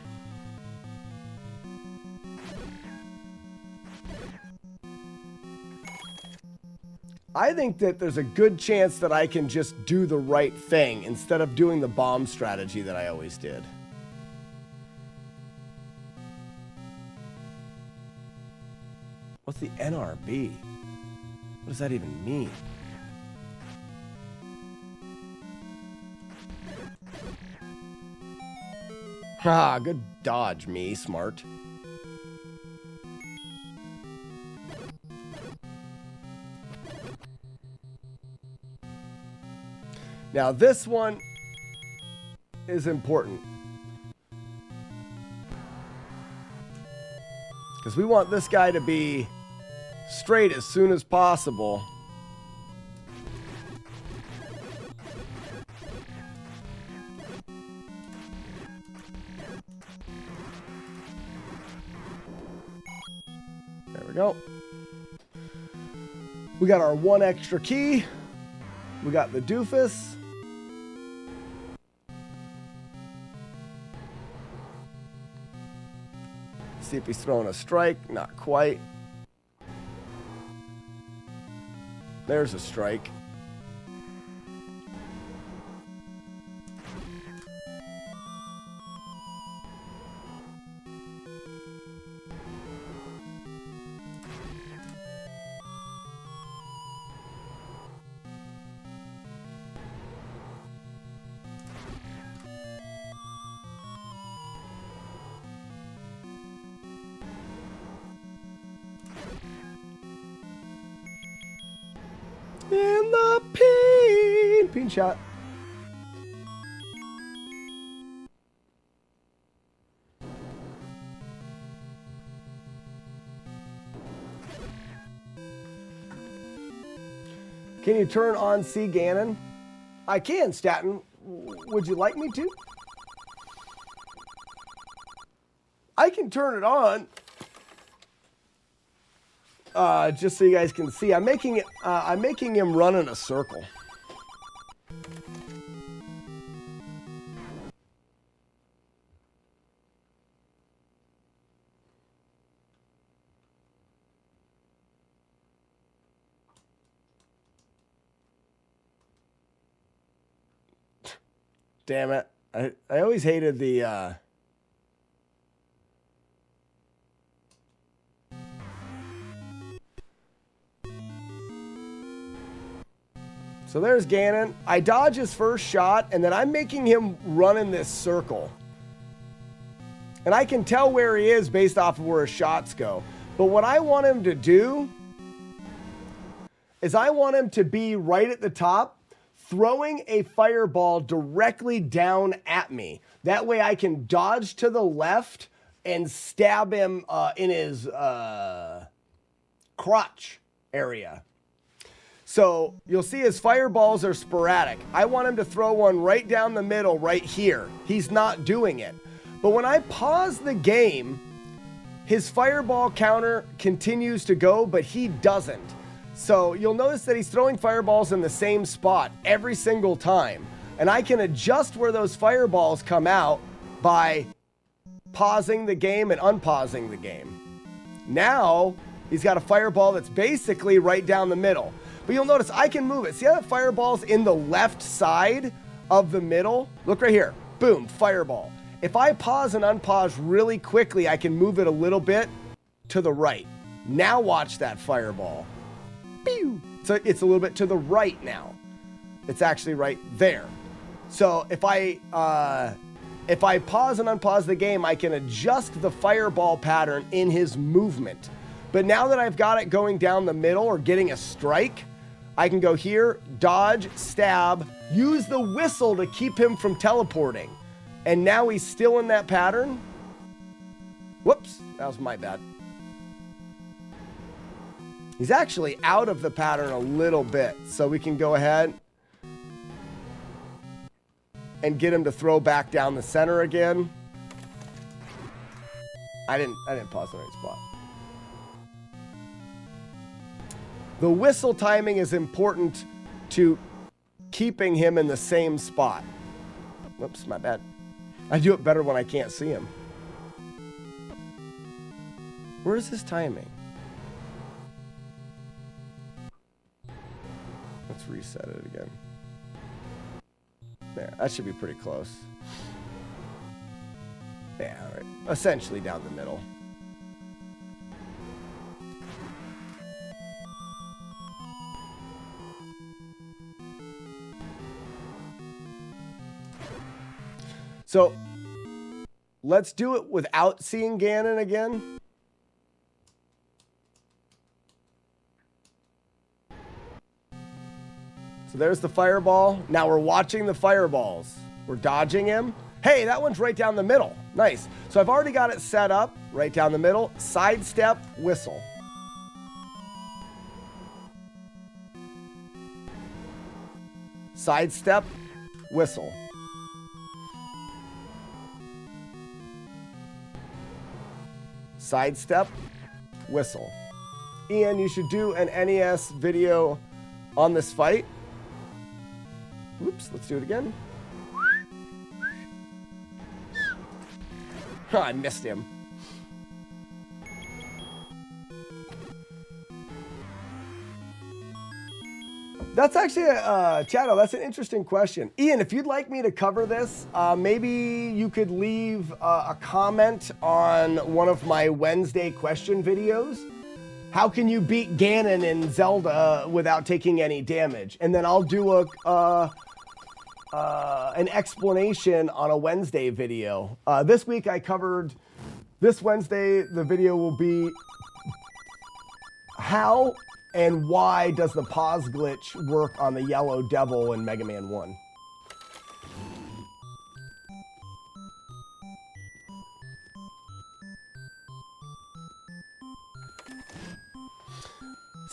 I think that there's a good chance that I can just do the right thing instead of doing the bomb strategy that I always did. What's the NRB? What does that even mean? Ah, good dodge, me, smart. Now this one is important. Because we want this guy to be straight as soon as possible. There we go. We got our one extra key. We got the doofus. See if he's throwing a strike. Not quite. There's a strike. In the peen shot. Can you turn on C. Ganon? I can, Staten. Would you like me to? I can turn it on. Just so you guys can see, I'm making him run in a circle. Damn it. I always hated the So there's Ganon. I dodge his first shot, and then I'm making him run in this circle. And I can tell where he is based off of where his shots go. But what I want him to do is I want him to be right at the top, throwing a fireball directly down at me. That way I can dodge to the left and stab him in his crotch area. So you'll see his fireballs are sporadic. I want him to throw one right down the middle right here. He's not doing it. But when I pause the game, his fireball counter continues to go, but he doesn't. So you'll notice that he's throwing fireballs in the same spot every single time. And I can adjust where those fireballs come out by pausing the game and unpausing the game. Now, he's got a fireball that's basically right down the middle. But you'll notice I can move it. See how that fireball's in the left side of the middle? Look right here. Boom, fireball. If I pause and unpause really quickly, I can move it a little bit to the right. Now watch that fireball. Pew! So it's a little bit to the right now. It's actually right there. So if I pause and unpause the game, I can adjust the fireball pattern in his movement. But now that I've got it going down the middle or getting a strike, I can go here, dodge, stab, use the whistle to keep him from teleporting. And now he's still in that pattern. Whoops, that was my bad. He's actually out of the pattern a little bit, so we can go ahead and get him to throw back down the center again. I didn't pause the right spot. The whistle timing is important to keeping him in the same spot. Whoops, my bad. I do it better when I can't see him. Where's his timing? Let's reset it again. There, that should be pretty close. Yeah, all right. Essentially down the middle. So, let's do it without seeing Ganon again. So there's the fireball. Now we're watching the fireballs. We're dodging him. Hey, that one's right down the middle. Nice. So I've already got it set up right down the middle. Sidestep, whistle. Sidestep, whistle. Sidestep, whistle. Ian, you should do an NES video on this fight. Oops, let's do it again. I missed him. That's actually, Chado, that's an interesting question. Ian, if you'd like me to cover this, maybe you could leave a comment on one of my Wednesday question videos. How can you beat Ganon in Zelda without taking any damage? And then I'll do an explanation on a Wednesday video. This week I covered, this Wednesday the video will be how and why does the pause glitch work on the Yellow Devil in Mega Man 1.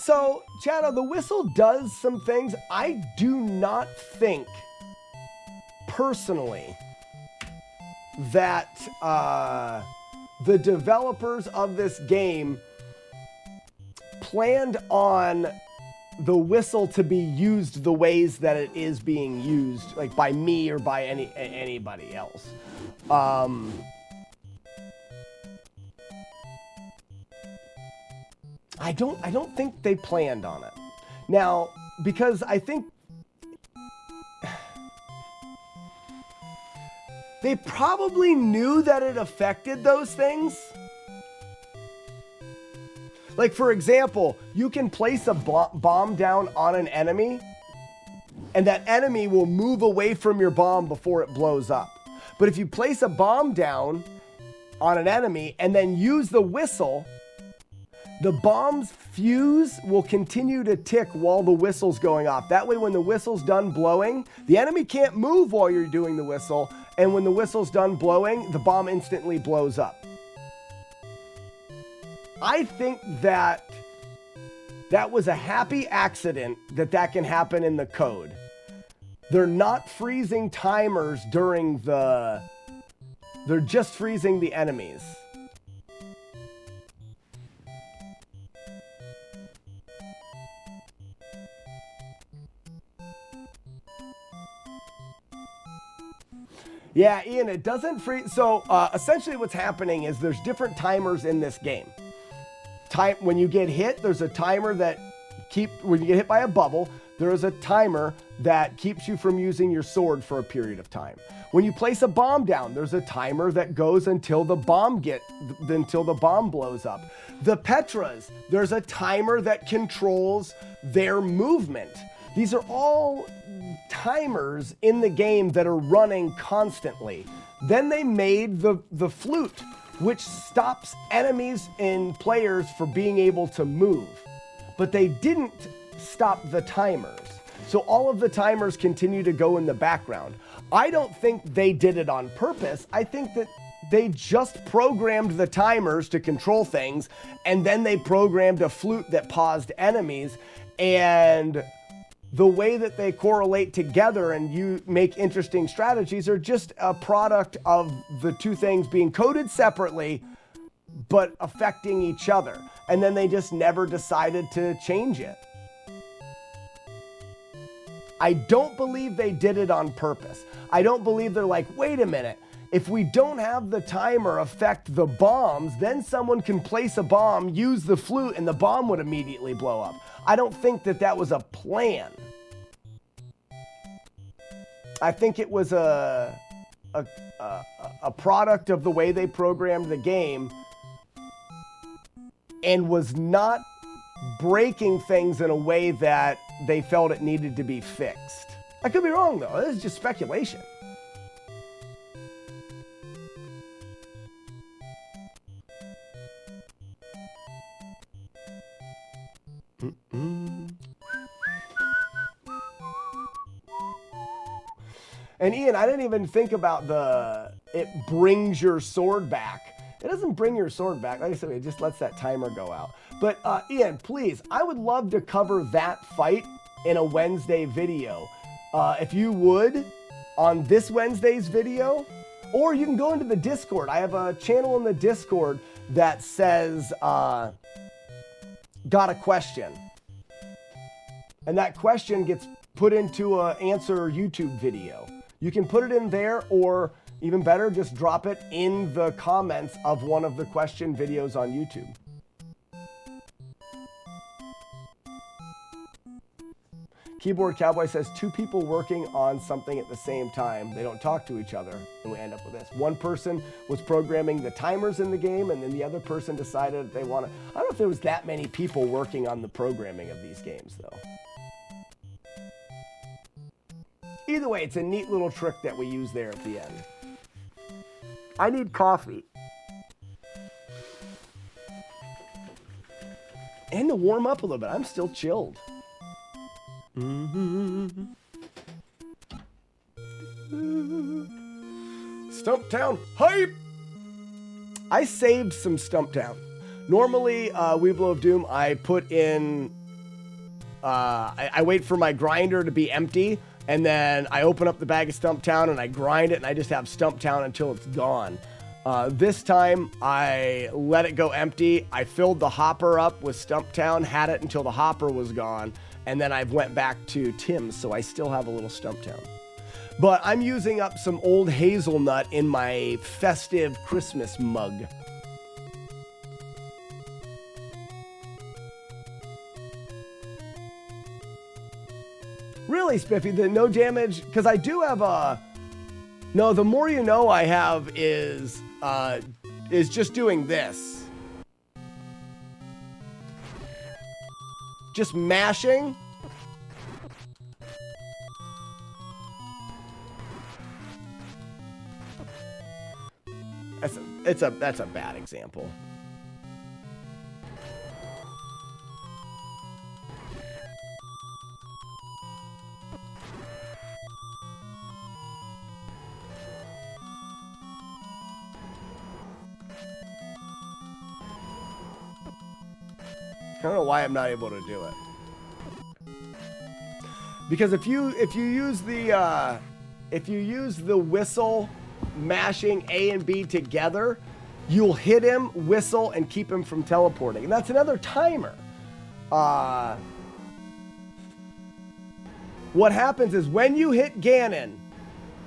So, Chano, the whistle does some things. I do not think, personally, that the developers of this game planned on the whistle to be used the ways that it is being used, like by me or by anybody else. I don't think they planned on it. Now, because I think they probably knew that it affected those things. Like, for example, you can place a bomb down on an enemy, and that enemy will move away from your bomb before it blows up. But if you place a bomb down on an enemy and then use the whistle, the bomb's fuse will continue to tick while the whistle's going off. That way, when the whistle's done blowing, the enemy can't move while you're doing the whistle, and when the whistle's done blowing, the bomb instantly blows up. I think that was a happy accident that can happen in the code. They're not freezing timers during they're just freezing the enemies. Yeah, Ian, it doesn't freeze. So essentially what's happening is there's different timers in this game. When you get hit, there's a timer that when you get hit by a bubble, there is a timer that keeps you from using your sword for a period of time. When you place a bomb down, there's a timer that goes until the bomb blows up. The Petras, there's a timer that controls their movement. These are all timers in the game that are running constantly. Then they made the flute, which stops enemies and players from being able to move. But they didn't stop the timers. So all of the timers continue to go in the background. I don't think they did it on purpose. I think that they just programmed the timers to control things, and then they programmed a flute that paused enemies, and the way that they correlate together and you make interesting strategies are just a product of the two things being coded separately, but affecting each other. And then they just never decided to change it. I don't believe they did it on purpose. I don't believe they're like, wait a minute, if we don't have the timer affect the bombs, then someone can place a bomb, use the flute, and the bomb would immediately blow up. I don't think that was a plan. I think it was a product of the way they programmed the game and was not breaking things in a way that they felt it needed to be fixed. I could be wrong, though. This is just speculation. And Ian, I didn't even think about it brings your sword back. It doesn't bring your sword back. Like I said, it just lets that timer go out. But Ian, please, I would love to cover that fight in a Wednesday video. If you would, on this Wednesday's video, or you can go into the Discord. I have a channel in the Discord that says, got a question. And that question gets put into an answer YouTube video. You can put it in there, or even better, just drop it in the comments of one of the question videos on YouTube. Keyboard Cowboy says 2 people working on something at the same time. They don't talk to each other, and we end up with this. One person was programming the timers in the game, and then the other person decided they want to. I don't know if there was that many people working on the programming of these games, though. Either way, it's a neat little trick that we use there at the end. I need coffee. And to warm up a little bit. I'm still chilled. Stumptown hype! I saved some Stumptown. Normally, Weevil of Doom, I put in I wait for my grinder to be empty, and then I open up the bag of Stumptown and I grind it, and I just have Stumptown until it's gone. This time I let it go empty. I filled the hopper up with Stumptown, had it until the hopper was gone, and then I went back to Tim's, so I still have a little Stumptown. But I'm using up some old hazelnut in my festive Christmas mug. Really, Spiffy, the no damage, because I do have a... No, the more you know I have is just doing this. Just mashing. That's a bad example. I don't know why I'm not able to do it. Because if you use the whistle mashing A and B together, you'll hit him, whistle, and keep him from teleporting. And that's another timer. What happens is when you hit Ganon,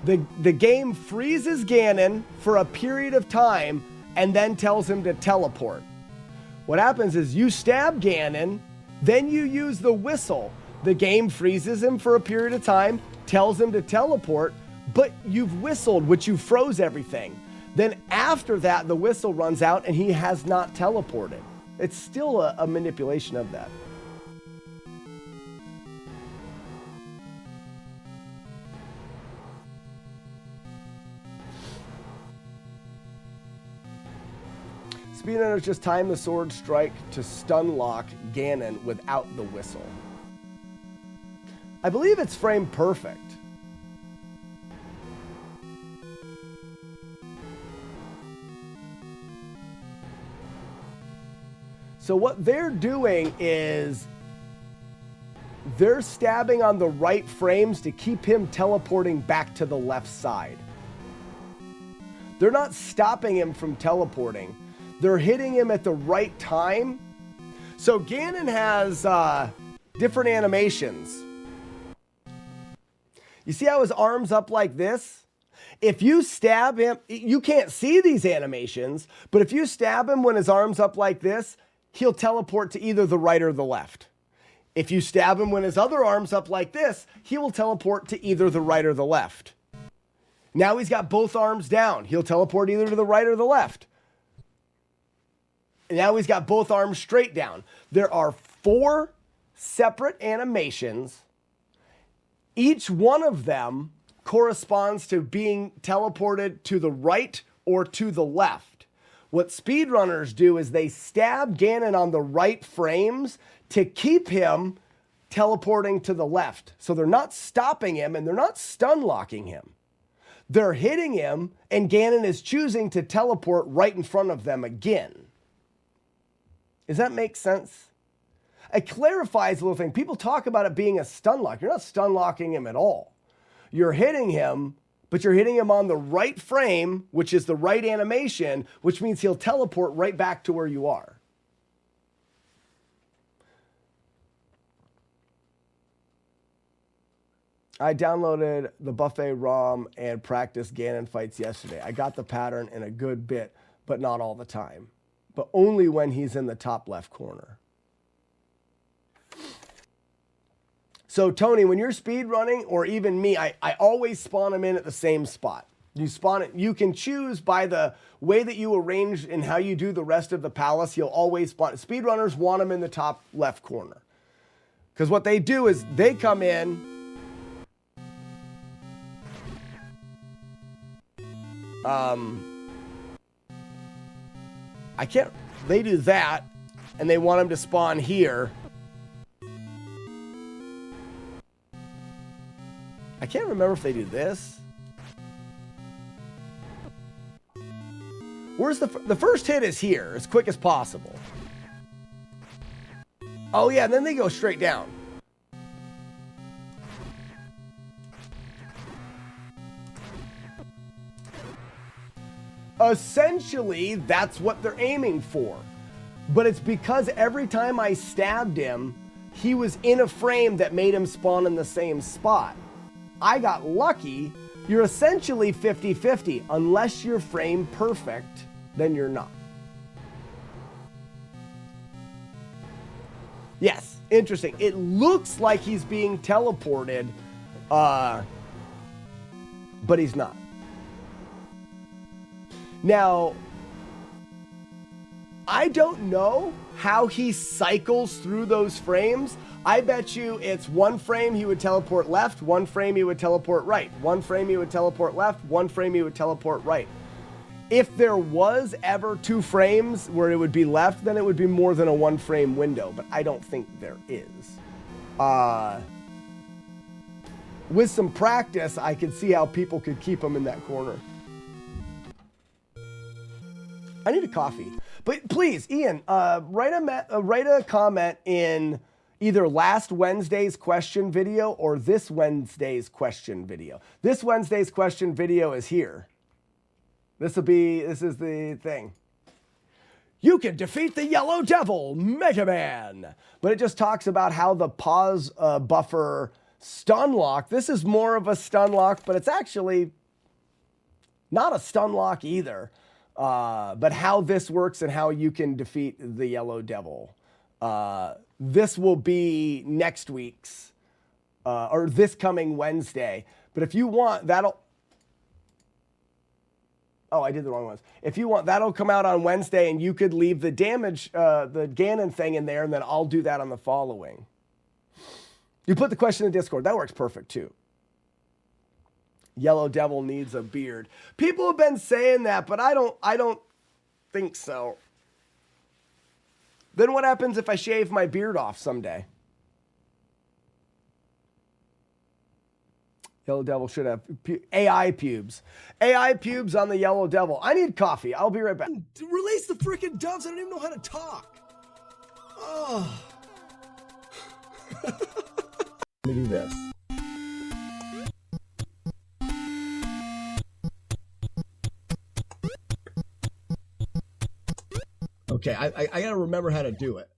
the game freezes Ganon for a period of time and then tells him to teleport. What happens is you stab Ganon, then you use the whistle. The game freezes him for a period of time, tells him to teleport, but you've whistled, which you froze everything. Then after that, the whistle runs out and he has not teleported. It's still a manipulation of that. Speedrunners just time the sword strike to stun lock Ganon without the whistle. I believe it's frame perfect. So what they're doing is they're stabbing on the right frames to keep him teleporting back to the left side. They're not stopping him from teleporting. They're hitting him at the right time. So Ganon has different animations. You see how his arm's up like this? If you stab him, you can't see these animations, but if you stab him when his arm's up like this, he'll teleport to either the right or the left. If you stab him when his other arm's up like this, he will teleport to either the right or the left. Now he's got both arms down. He'll teleport either to the right or the left. And now he's got both arms straight down. There are 4 separate animations. Each one of them corresponds to being teleported to the right or to the left. What speedrunners do is they stab Ganon on the right frames to keep him teleporting to the left. So they're not stopping him and they're not stun locking him. They're hitting him and Ganon is choosing to teleport right in front of them again. Does that make sense? It clarifies a little thing. People talk about it being a stun lock. You're not stun locking him at all. You're hitting him, but you're hitting him on the right frame, which is the right animation, which means he'll teleport right back to where you are. I downloaded the Buffet ROM and practiced Ganon fights yesterday. I got the pattern in a good bit, but not all the time. But only when he's in the top left corner. So Tony, when you're speed running, or even me, I always spawn him in at the same spot. You spawn it. You can choose by the way that you arrange and how you do the rest of the palace. You'll always spawn. Speedrunners want him in the top left corner. Because what they do is they come in. They do that, and they want him to spawn here. I can't remember if they do this. Where's the first hit is here, as quick as possible. Oh yeah, and then they go straight down. Essentially, that's what they're aiming for. But it's because every time I stabbed him, he was in a frame that made him spawn in the same spot. I got lucky. You're essentially 50-50. Unless you're frame perfect, then you're not. Yes, interesting. It looks like he's being teleported, but he's not. Now, I don't know how he cycles through those frames. I bet you it's one frame he would teleport left, one frame he would teleport right, one frame he would teleport left, one frame he would teleport right. If there was ever 2 frames where it would be left, then it would be more than a 1 frame window, but I don't think there is. With some practice, I could see how people could keep him in that corner. I need a coffee. But please, Ian, write a comment in either last Wednesday's question video or this Wednesday's question video. This Wednesday's question video is here. This is the thing. You can defeat the Yellow Devil, Mega Man. But it just talks about how the pause buffer stun lock. This is more of a stun lock, but it's actually not a stun lock either. But how this works and how you can defeat the Yellow Devil. This will be next week's, or this coming Wednesday. But if you want, that'll... Oh, I did the wrong ones. If you want, that'll come out on Wednesday, and you could leave the damage, the Ganon thing in there, and then I'll do that on the following. You put the question in Discord. That works perfect, too. Yellow Devil needs a beard. People have been saying that, but I don't think so. Then what happens if I shave my beard off someday? Yellow Devil should have AI pubes. AI pubes on the Yellow Devil. I need coffee. I'll be right back. Release the freaking doves. I don't even know how to talk. Oh. Let me do this. Okay, I gotta remember how to do it.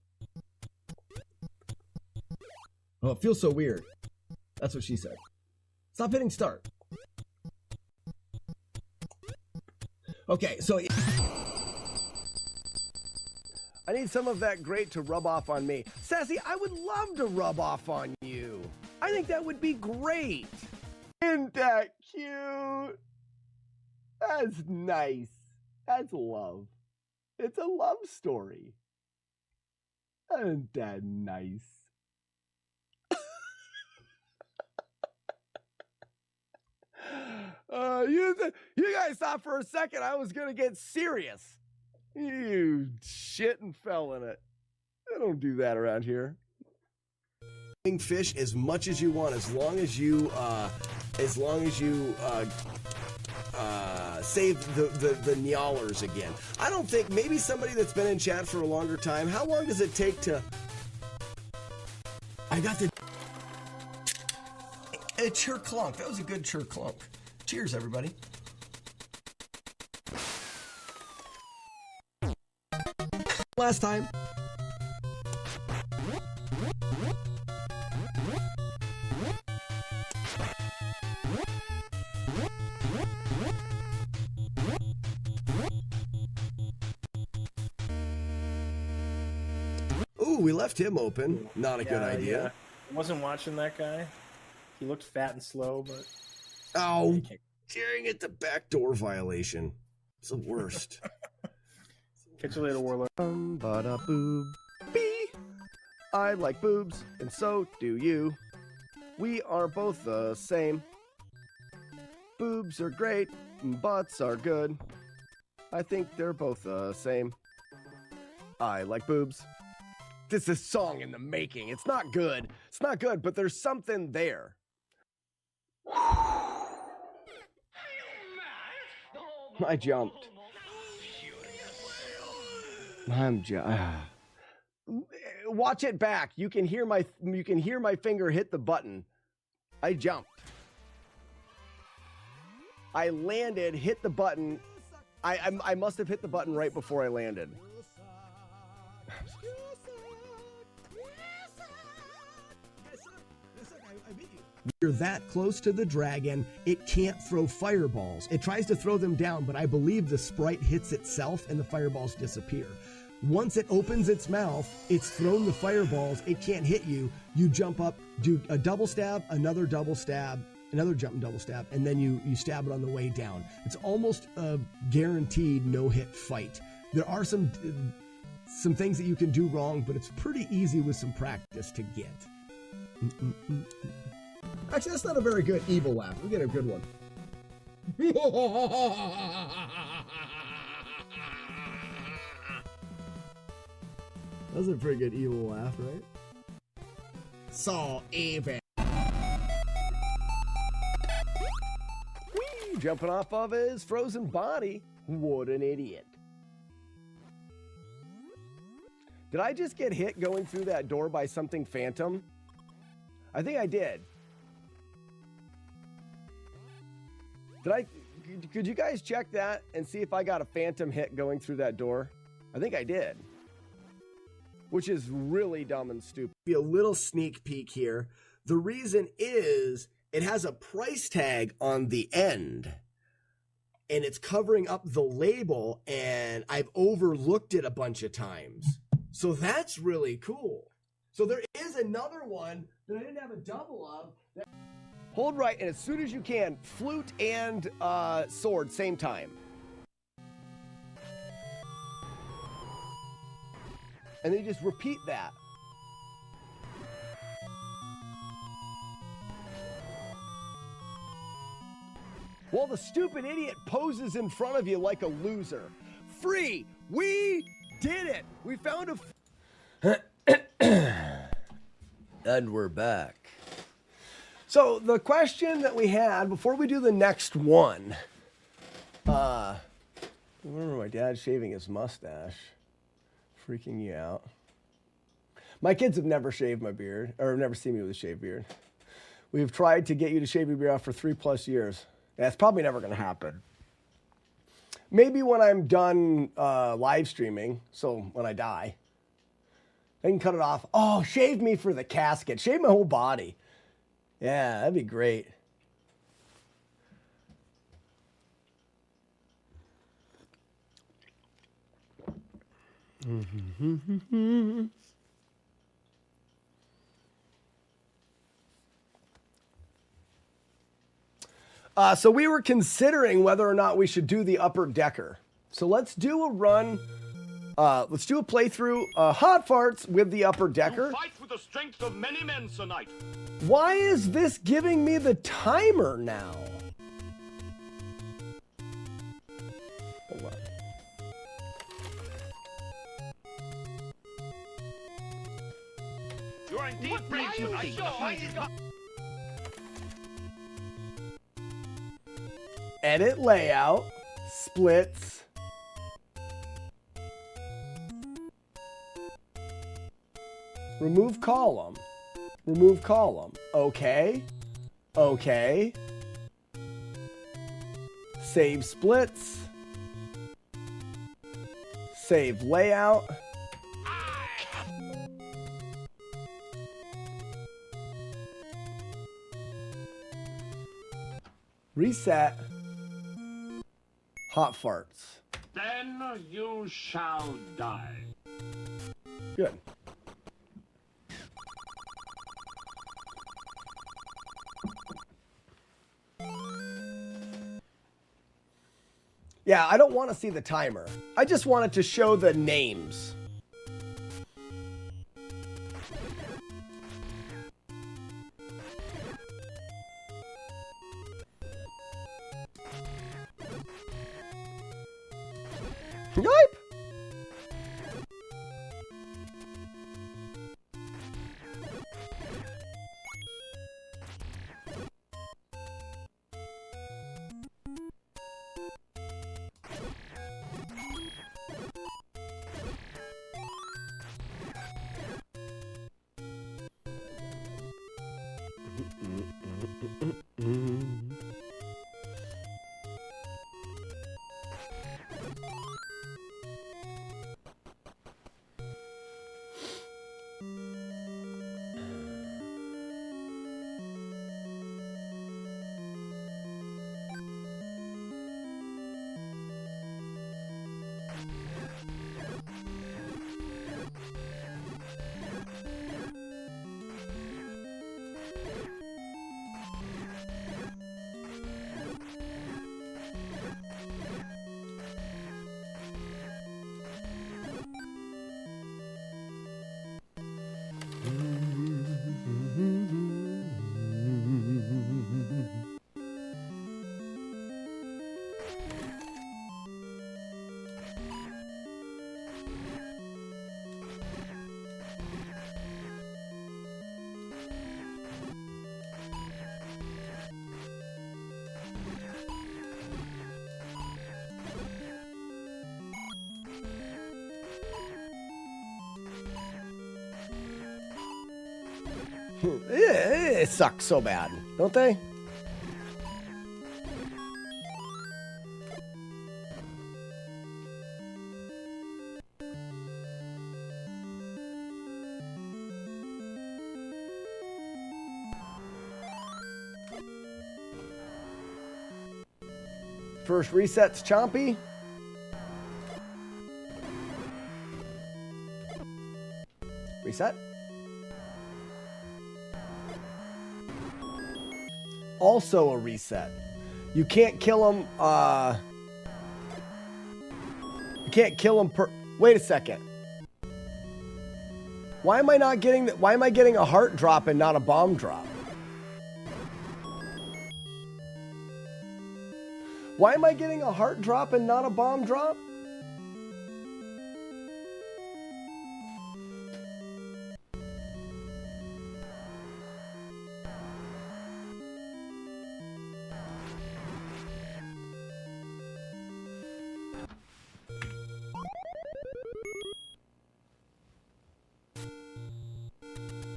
Oh, it feels so weird. That's what she said. Stop hitting start. Okay, so... I need some of that great to rub off on me. Sassy, I would love to rub off on you. I think that would be great. Isn't that cute? That's nice. That's love. It's a love story. Isn't that nice? You guys thought for a second I was going to get serious. You shit and fell in it. I don't do that around here. Fish as much as you want, as long as you save the nyawlers again. I don't think, maybe somebody that's been in chat for a longer time, how long does it take to... I got the... A chur clunk. That was a good chur clunk. Cheers, everybody. Last time. Ooh, we left him open. Not a good idea. Yeah. I wasn't watching that guy. He looked fat and slow, but... Oh, staring at the backdoor violation. It's the worst. Catch you later, Warlord. Bada-boob. Bee. I like boobs, and so do you. We are both the same. Boobs are great, and butts are good. I think they're both the same. I like boobs. This is a song in the making. It's not good. It's not good, but there's something there. I jumped. Watch it back. You can hear my finger hit the button. I jumped. I landed, hit the button, I must have hit the button right before I landed. You're that close to the dragon, it can't throw fireballs. It tries to throw them down, but I believe the sprite hits itself and the fireballs disappear. Once it opens its mouth, it's thrown the fireballs, it can't hit you. You jump up, do a double stab, another double stab, another jump and double stab, and then you stab it on the way down. It's almost a guaranteed no-hit fight. There are some things that you can do wrong, but it's pretty easy with some practice to get. Actually, that's not a very good evil laugh. We get a good one. That's a pretty good evil laugh, right? So evil. Whee! Jumping off of his frozen body. What an idiot. Did I just get hit going through that door by something phantom? I think I did. Could you guys check that and see if I got a phantom hit going through that door? I think I did. Which is really dumb and stupid. Be a little sneak peek here. The reason is it has a price tag on the end. And it's covering up the label, and I've overlooked it a bunch of times. So that's really cool. So there is another one that I didn't have a double of. Hold right, and as soon as you can, flute and sword, same time. And then you just repeat that. While the stupid idiot poses in front of you like a loser. Free! We did it! We found a... And we're back. So the question that we had before we do the next one, I remember my dad shaving his mustache, freaking you out. My kids have never shaved my beard, or never seen me with a shaved beard. We've tried to get you to shave your beard off for 3+ years. That's probably never going to happen. Maybe when I'm done live streaming, so when I die, I can cut it off. Oh, shave me for the casket. Shave my whole body. Yeah, that'd be great. So we were considering whether or not we should do the upper decker. So let's do a run. Let's do a playthrough. Hot farts with the upper decker. You fight with the strength of many men, Sir Knight. Why is this giving me the timer now? Hold on. You are indeed brave, Sir Knight. Edit layout, splits. Remove column. Remove column. Okay. Okay. Save splits. Save layout. Reset. Hot farts. Then you shall die. Good. Yeah, I don't want to see the timer. I just wanted to show the names. Yipe! It sucks so bad, don't they? First reset's chompy. Reset. Also a reset. You can't kill him, you can't kill him per... Wait a second. Why am I not getting... Why am I getting a heart drop and not a bomb drop? Why am I getting a heart drop and not a bomb drop?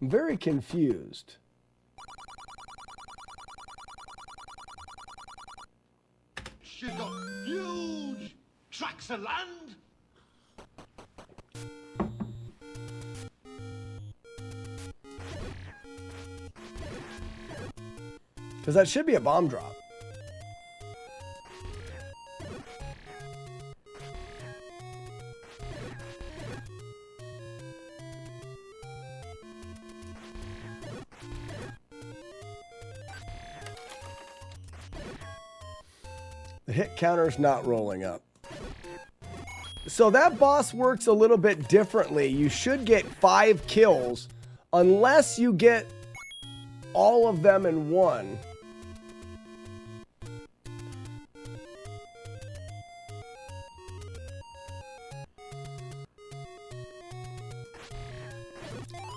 I'm very confused. She's got huge tracts of land. Because that should be a bomb drop. The hit counter's not rolling up. So that boss works a little bit differently. You should get 5 kills unless you get all of them in one.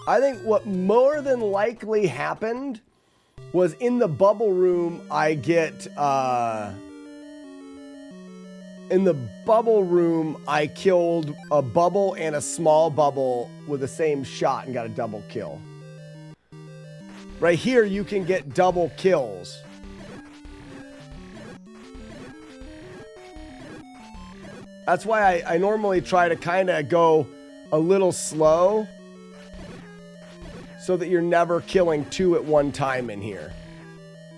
I think what more than likely happened was in the bubble room, I get, in the bubble room, I killed a bubble and a small bubble with the same shot and got a double kill. Right here, you can get double kills. That's why I normally try to kind of go a little slow so that you're never killing 2 at one time in here.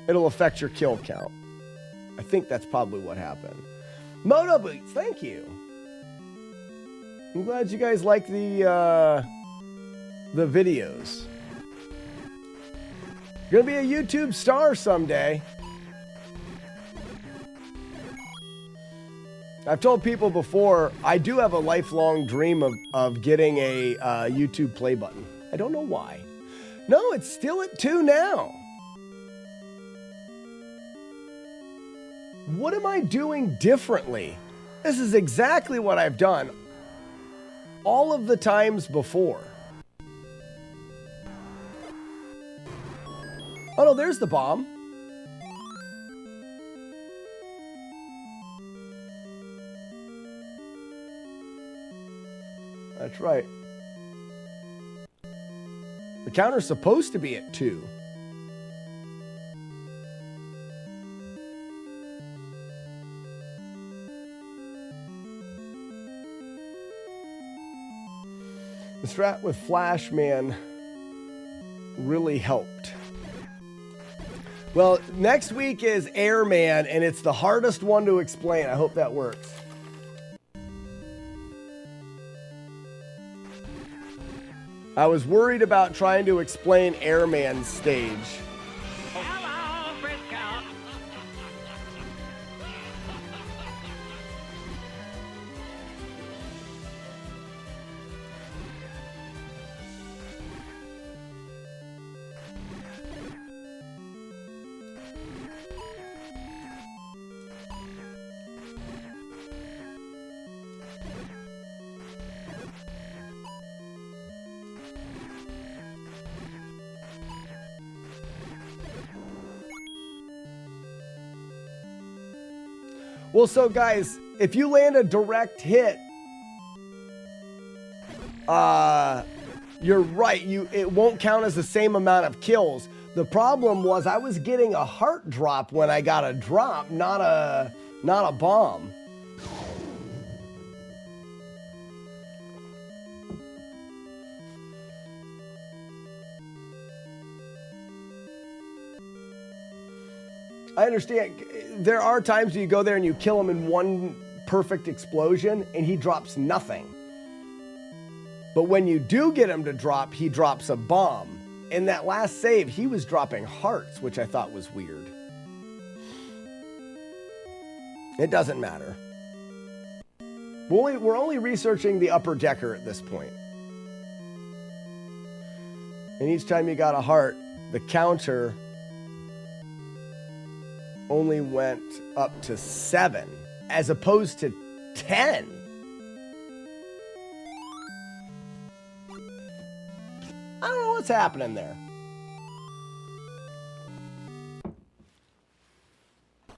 It'll affect your kill count. I think that's probably what happened. Moto Boots, thank you. I'm glad you guys like the videos. You're gonna be a YouTube star someday. I've told people before, I do have a lifelong dream of getting a YouTube play button. I don't know why. No, it's still at 2 now. What am I doing differently? This is exactly what I've done all of the times before. Oh no, there's the bomb. That's right. The counter's supposed to be at 2. The strat with Flashman really helped. Well, next week is Airman, and it's the hardest one to explain. I hope that works. I was worried about trying to explain Airman's stage. Hello, Frisco. Well, so guys, if you land a direct hit, You're right. It won't count as the same amount of kills. The problem was I was getting a heart drop when I got a drop, not a bomb. I understand. There are times you go there and you kill him in one perfect explosion and he drops nothing. But when you do get him to drop, he drops a bomb. In that last save, he was dropping hearts, which I thought was weird. It doesn't matter. We're only researching the upper decker at this point. And each time you got a heart, the counter only went up to 7 as opposed to 10. I don't know what's happening there.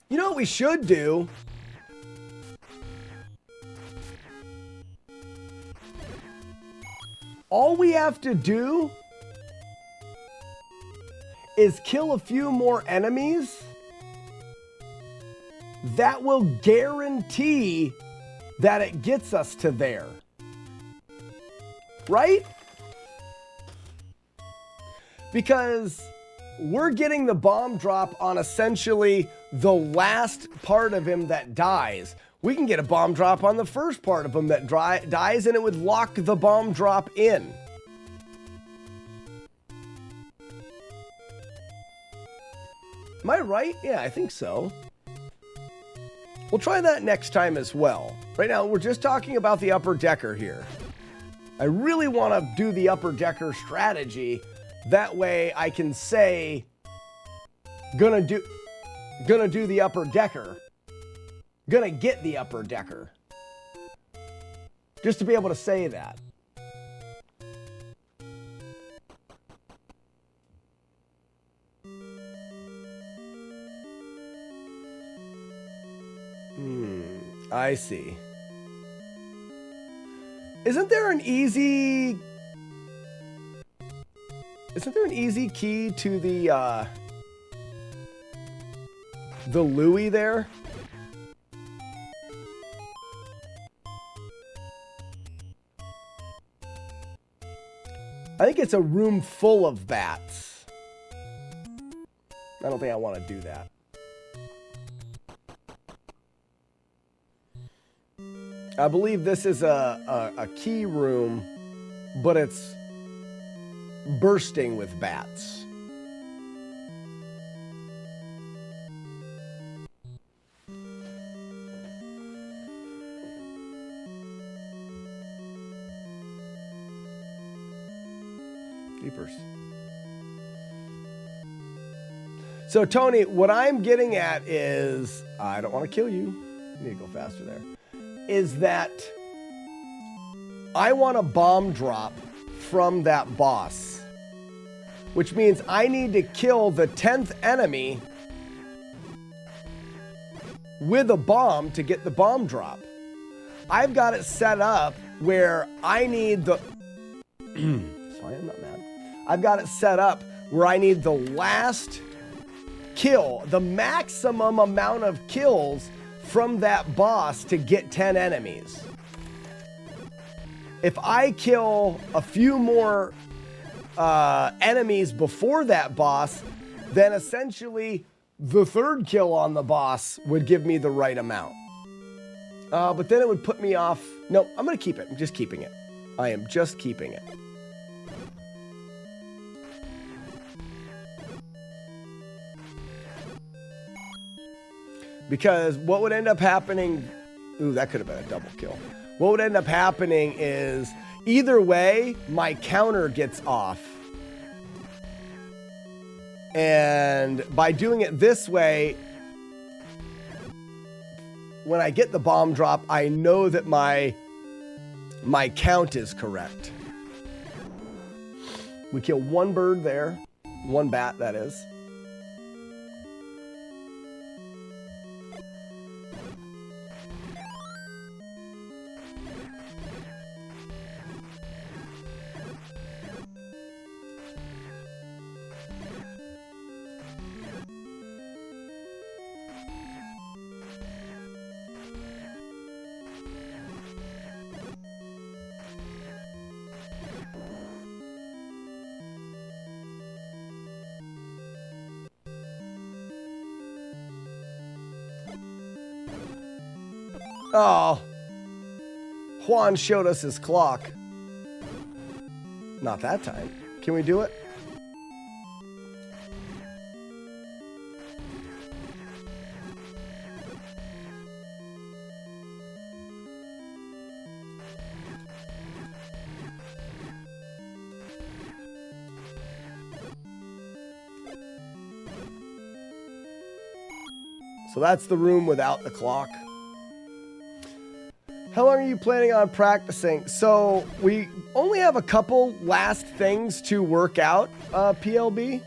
You know what we should do? All we have to do is kill a few more enemies. That will guarantee that it gets us to there. Right? Because we're getting the bomb drop on essentially the last part of him that dies. We can get a bomb drop on the first part of him that dies, and it would lock the bomb drop in. Am I right? Yeah, I think so. We'll try that next time as well. Right now, we're just talking about the upper decker here. I really want to do the upper decker strategy. That way I can say, gonna do the upper decker. Gonna get the upper decker. Just to be able to say that. I see. Isn't there an easy key to the Louis there? I think it's a room full of bats. I don't think I want to do that. I believe this is a key room, but it's bursting with bats. Keepers. So Tony, what I'm getting at is, I don't want to kill you. I need to go faster there. Is that I want a bomb drop from that boss, which means I need to kill the 10th enemy with a bomb to get the bomb drop. I've got it set up where I need the sorry, I'm not mad. I've got it set up where I need the last kill, the maximum amount of kills from that boss to get 10 enemies. If I kill a few more enemies before that boss, then essentially the third kill on the boss would give me the right amount. But then it would put me off. No, I'm going to keep it. I'm just keeping it. I am just keeping it. Because what would end up happening, ooh, that could have been a double kill. What would end up happening is either way, my counter gets off. And by doing it this way, when I get the bomb drop, I know that my count is correct. We kill one bird there, one bat, that is. Oh. Juan showed us his clock. Not that time. Can we do it? So that's the room without the clock. How long are you planning on practicing? So we only have a couple last things to work out, PLB.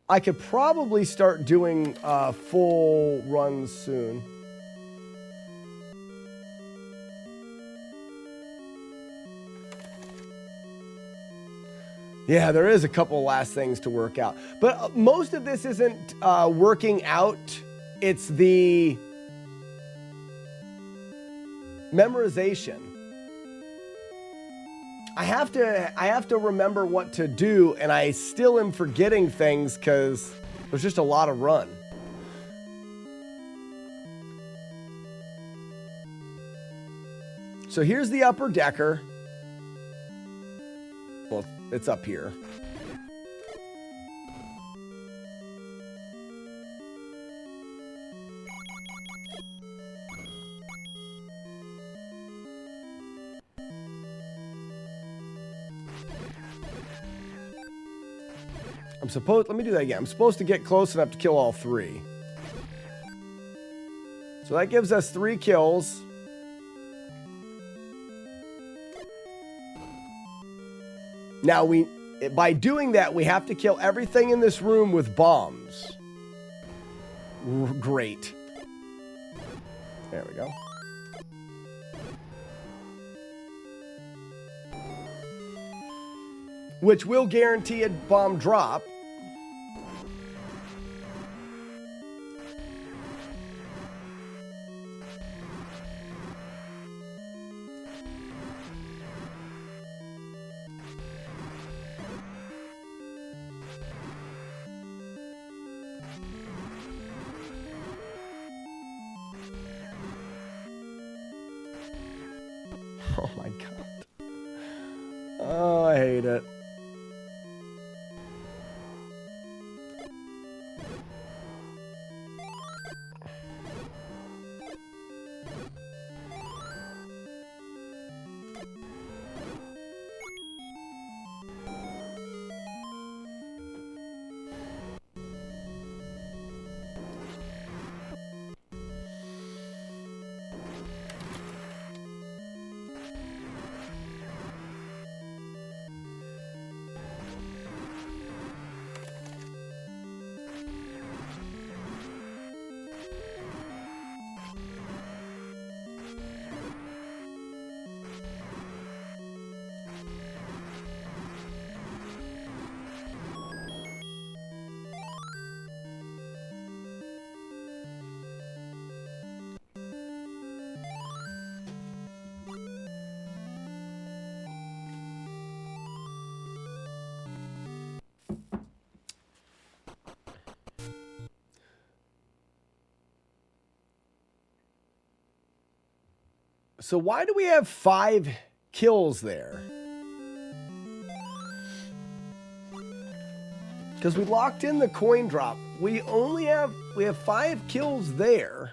I could probably start doing full runs soon. Yeah, there is a couple last things to work out. But most of this isn't working out. It's the memorization. I have to remember what to do, and I still am forgetting things because there's just a lot of run. So here's the upper decker. Well, it's up here. Let me do that again. I'm supposed to get close enough to kill all three. So that gives us 3 kills. Now by doing that, we have to kill everything in this room with bombs. Great. There we go. Which will guarantee a bomb drop. Oh my god. Oh, I hate it. So why do we have 5 kills there? Because we locked in the coin drop. We have 5 kills there.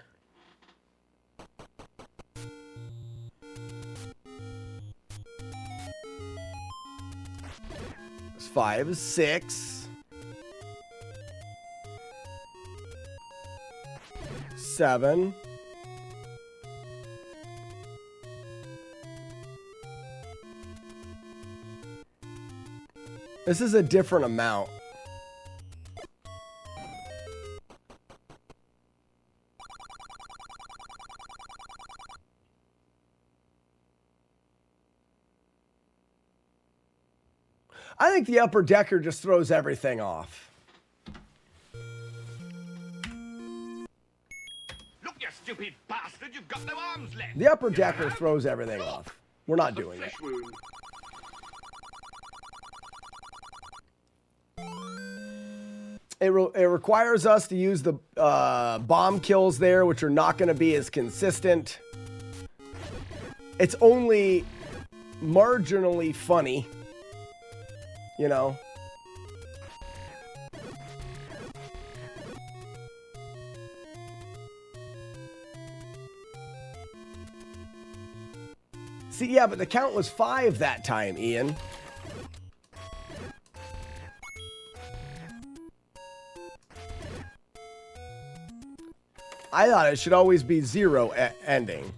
It's 5 is 6. 7. This is a different amount. I think the upper decker just throws everything off. Look, you stupid bastard, you've got no arms left. The upper decker throws everything off. We're not doing it. It requires us to use the bomb kills there, which are not going to be as consistent. It's only marginally funny, you know. See, yeah, but the count was 5 that time, Ian. I thought it should always be 0 ending.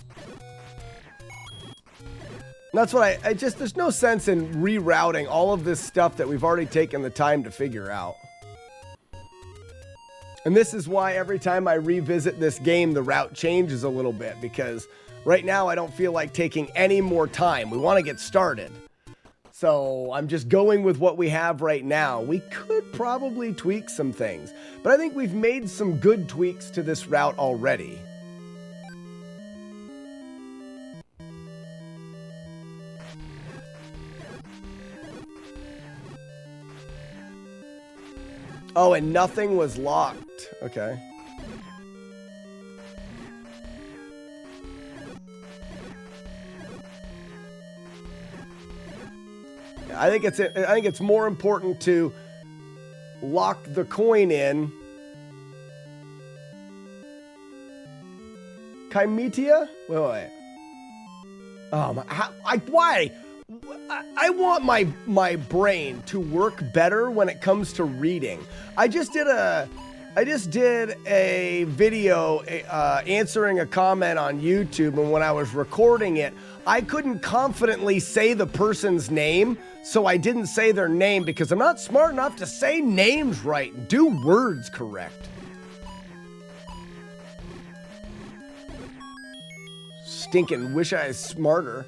That's what I just, there's no sense in rerouting all of this stuff that we've already taken the time to figure out. And this is why every time I revisit this game, the route changes a little bit, because right now I don't feel like taking any more time. We want to get started. So I'm just going with what we have right now. We could probably tweak some things, but I think we've made some good tweaks to this route already. Oh, and nothing was locked. Okay. I think it's more important to lock the coin in. Chimetia? Wait. Why? I want my brain to work better when it comes to reading. I just did a video answering a comment on YouTube, and when I was recording it, I couldn't confidently say the person's name, so I didn't say their name because I'm not smart enough to say names right and do words correct. Stinking wish I was smarter.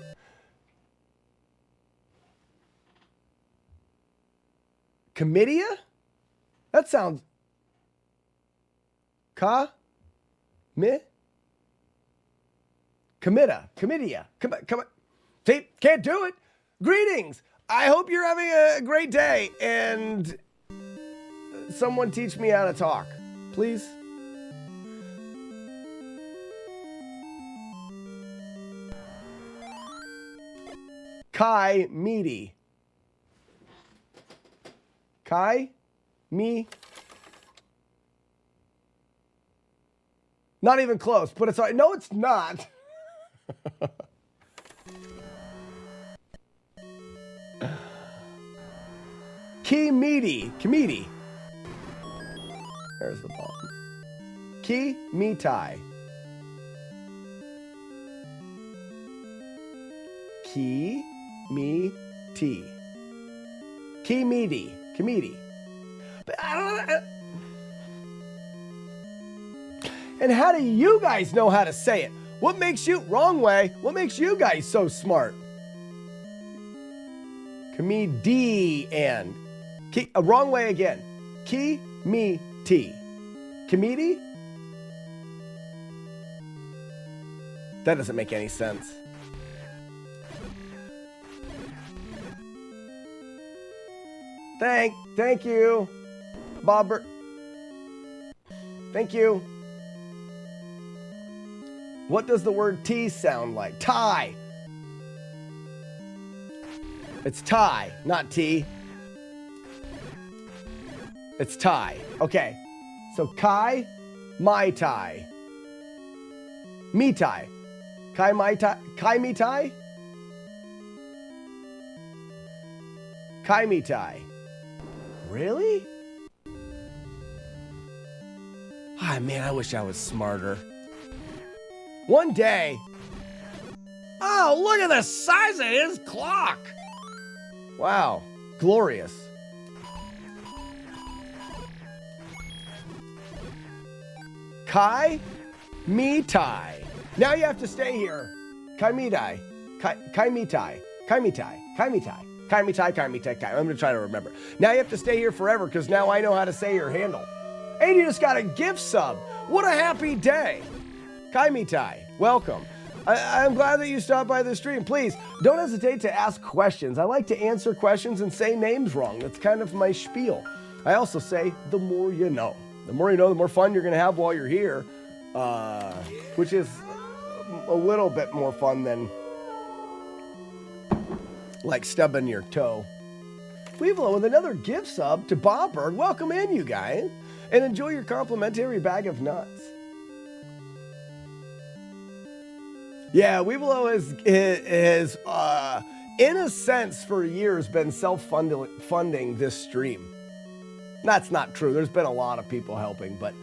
Comitia? That sounds... Comitia. Come on. See, can't do it. Greetings. I hope you're having a great day, and someone teach me how to talk, please. Kai Meaty. Kai me. Not even close, but it's all right. No, it's not. Kimiti. There's the bomb. Kimitai. Kimiti. But I don't know. And how do you guys know how to say it? What makes you, wrong way, what makes you guys so smart? Comedian. Wrong way again. Kimiti. Comedi? That doesn't make any sense. Thank you, Bobbert. Thank you. What does the word T sound like? Tie. It's tie, not T. It's tie. Okay. So Kai, Mai Tai. Me Tai. Kai Mai Tai. Kai Me Tai? Kai Me Tai. Really? Ah, man, I wish I was smarter. One day. Oh, look at the size of his clock. Wow, glorious. Kai Mi Tai. Now you have to stay here. Kai Mi Tai. Kai Mi Tai. Kai Mi Tai. Kai Mi Tai. Kai Mi Tai. Kai Mi Tai. I'm going to try to remember. Now you have to stay here forever because now I know how to say your handle. And you just got a gift sub. What a happy day. Kai Mi Tai, welcome. I'm glad that you stopped by the stream. Please, don't hesitate to ask questions. I like to answer questions and say names wrong. That's kind of my spiel. I also say the more you know. The more you know, the more fun you're going to have while you're here, which is a little bit more fun than like stubbing your toe. Weevil with another gift sub to Bobber. Welcome in, you guys, and enjoy your complimentary bag of nuts. Yeah, Weevil is in a sense for years been self-funding this stream. That's not true. There's been a lot of people helping, but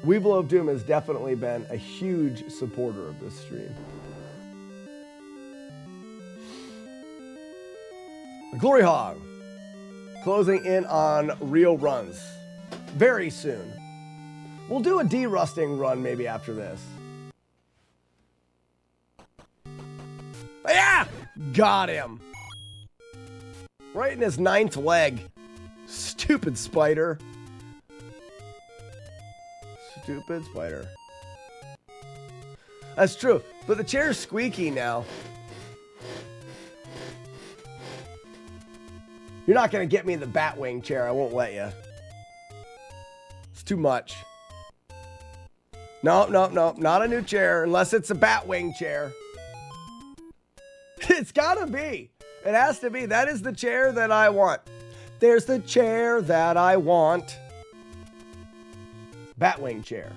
Weevil of Doom has definitely been a huge supporter of this stream. Glory Hog, closing in on real runs very soon. We'll do a derusting run maybe after this. Yeah! Got him. Right in his 9th leg. Stupid spider. Stupid spider. That's true, but the chair's squeaky now. You're not gonna get me the Batwing chair, I won't let you. It's too much. No, not a new chair, unless it's a Batwing chair. It's gotta be. It has to be. That is the chair that I want. There's the chair that I want. Batwing chair.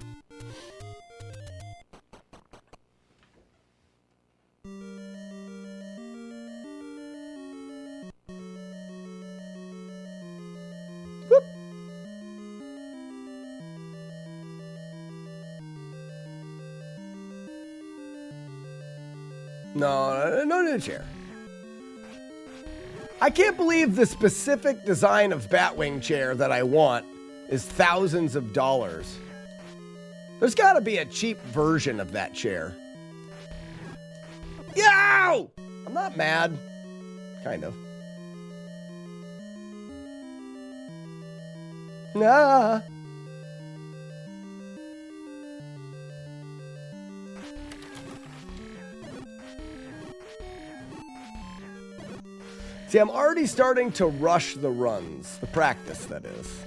Whoop. No new chair. I can't believe the specific design of Batwing chair that I want is thousands of dollars. There's got to be a cheap version of that chair. Yow! I'm not mad. Kind of. Nah. See, I'm already starting to rush the runs. The practice, that is.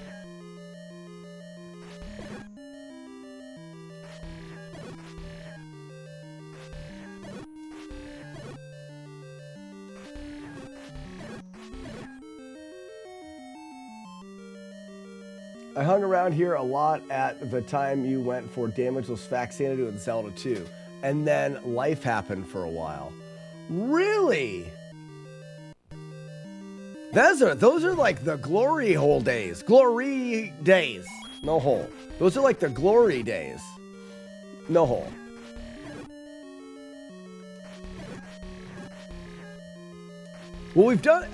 I hung around here a lot at the time you went for Damageless Facsanity with Zelda 2. And then life happened for a while. Really? Those are like the glory hole days. Glory days. No hole. Those are like the glory days. No hole. Well, we've done,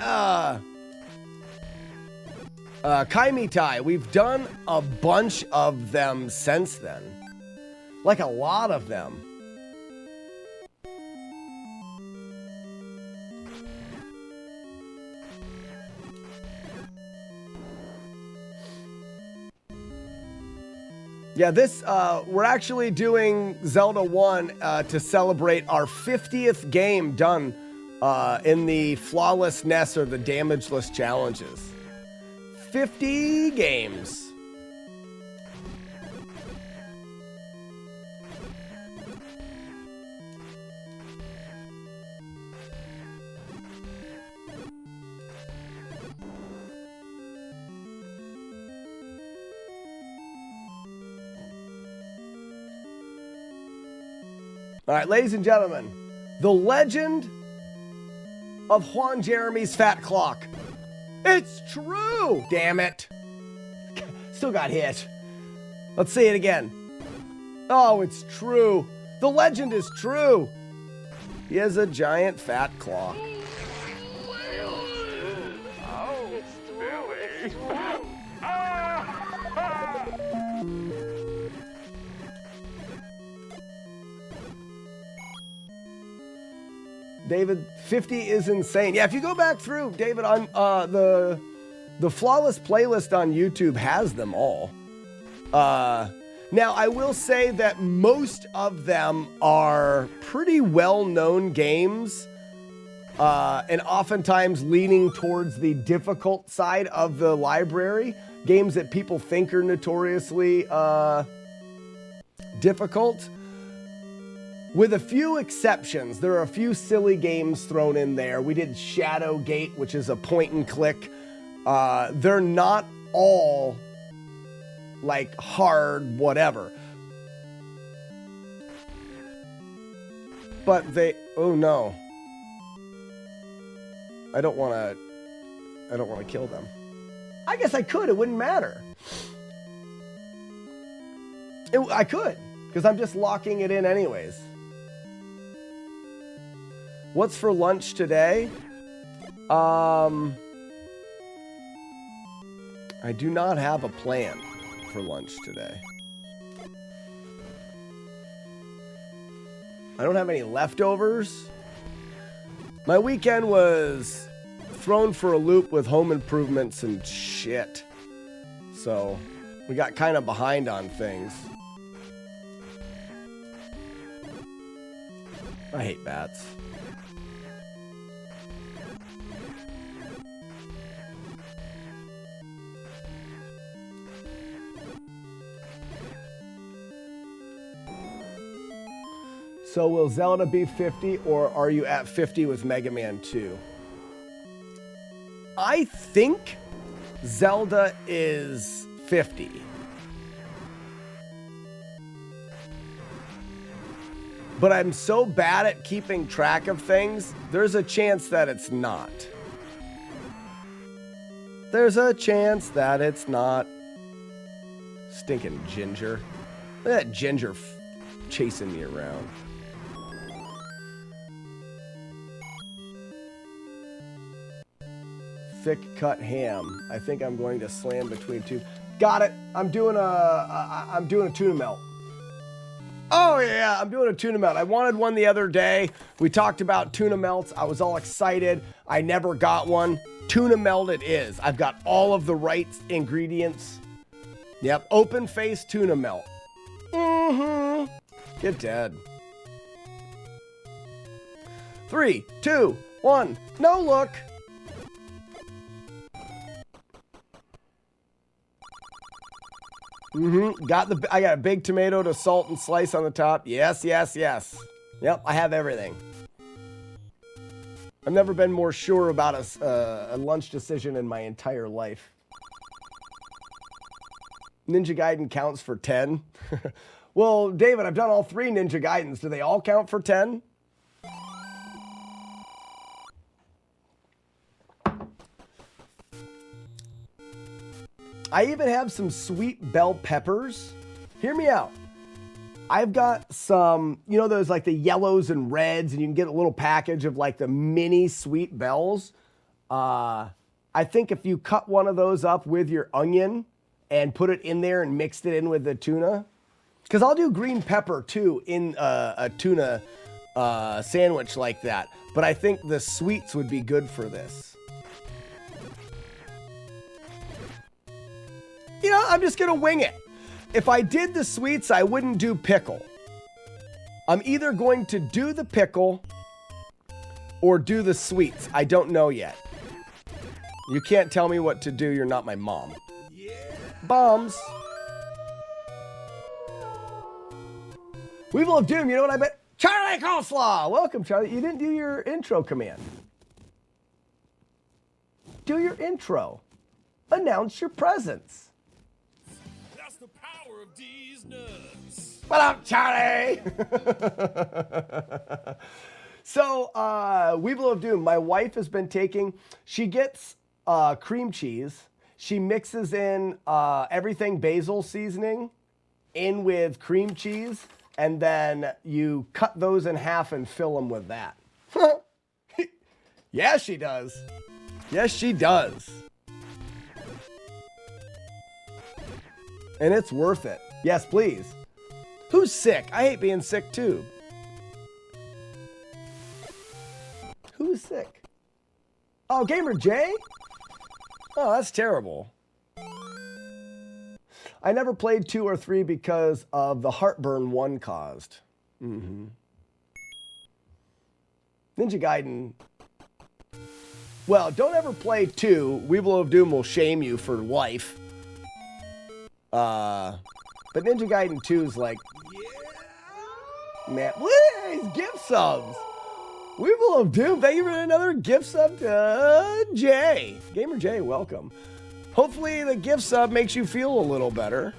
Kaimitai, we've done a bunch of them since then. Like a lot of them. Yeah, this, we're actually doing Zelda 1 to celebrate our 50th game done in the FlawlessNES or the Damageless challenges. 50 games. All right, ladies and gentlemen, the legend of Juan Jeremy's fat clock. It's true! Damn it. Still got hit. Let's see it again. Oh, it's true. The legend is true. He has a giant fat clock. Oh, Billy. David, 50 is insane. Yeah, if you go back through, David, on the Flawless playlist on YouTube has them all. Now, I will say that most of them are pretty well-known games and oftentimes leaning towards the difficult side of the library. Games that people think are notoriously difficult. With a few exceptions, there are a few silly games thrown in there. We did Shadowgate, which is a point and click. They're not all like hard, whatever. But they, oh no. I don't want to kill them. I guess I could, it wouldn't matter. I could, because I'm just locking it in anyways. What's for lunch today? I do not have a plan for lunch today. I don't have any leftovers. My weekend was thrown for a loop with home improvements and shit. So we got kind of behind on things. I hate bats. So will Zelda be 50, or are you at 50 with Mega Man 2? I think Zelda is 50. But I'm so bad at keeping track of things, there's a chance that it's not. There's a chance that it's not. Stinking Ginger. Look at that Ginger chasing me around. Thick cut ham. I think I'm going to slam between two. Got it. I'm doing a tuna melt. Oh yeah, I'm doing a tuna melt. I wanted one the other day. We talked about tuna melts. I was all excited. I never got one. Tuna melt it is. I've got all of the right ingredients. Yep, open face tuna melt. Mm-hmm. Get dead. 3, 2, 1. No look. I got a big tomato to salt and slice on the top. Yes, yes, yes. Yep, I have everything. I've never been more sure about a lunch decision in my entire life. Ninja Gaiden counts for 10. Well, David, I've done all 3 Ninja Gaidens. Do they all count for 10? I even have some sweet bell peppers. Hear me out. I've got some, you know, those like the yellows and reds, and you can get a little package of like the mini sweet bells. I think if you cut one of those up with your onion and put it in there and mixed it in with the tuna, because I'll do green pepper too in a tuna sandwich like that. But I think the sweets would be good for this. You know, I'm just going to wing it. If I did the sweets, I wouldn't do pickle. I'm either going to do the pickle or do the sweets. I don't know yet. You can't tell me what to do. You're not my mom. Yeah. Bombs. Weevil of Doom, you know what I bet? Charlie Coleslaw. Welcome, Charlie. You didn't do your intro command. Do your intro. Announce your presence. The power of these nuts. What up, Charlie? So, Weevil of Doom, my wife has been taking, she gets cream cheese. She mixes in everything basil seasoning in with cream cheese, and then you cut those in half and fill them with that. Yes, she does. Yes, she does. And it's worth it. Yes, please. Who's sick? I hate being sick too. Who's sick? Oh, Gamer J? Oh, that's terrible. I never played 2 or 3 because of the heartburn 1 caused. Ninja Gaiden Well, don't ever play 2. Weevil of Doom will shame you for life. But Ninja Gaiden 2 is like, man, these gift subs. Weevil of Doom, thank you for another gift sub to Jay. Gamer Jay, welcome. Hopefully the gift sub makes you feel a little better.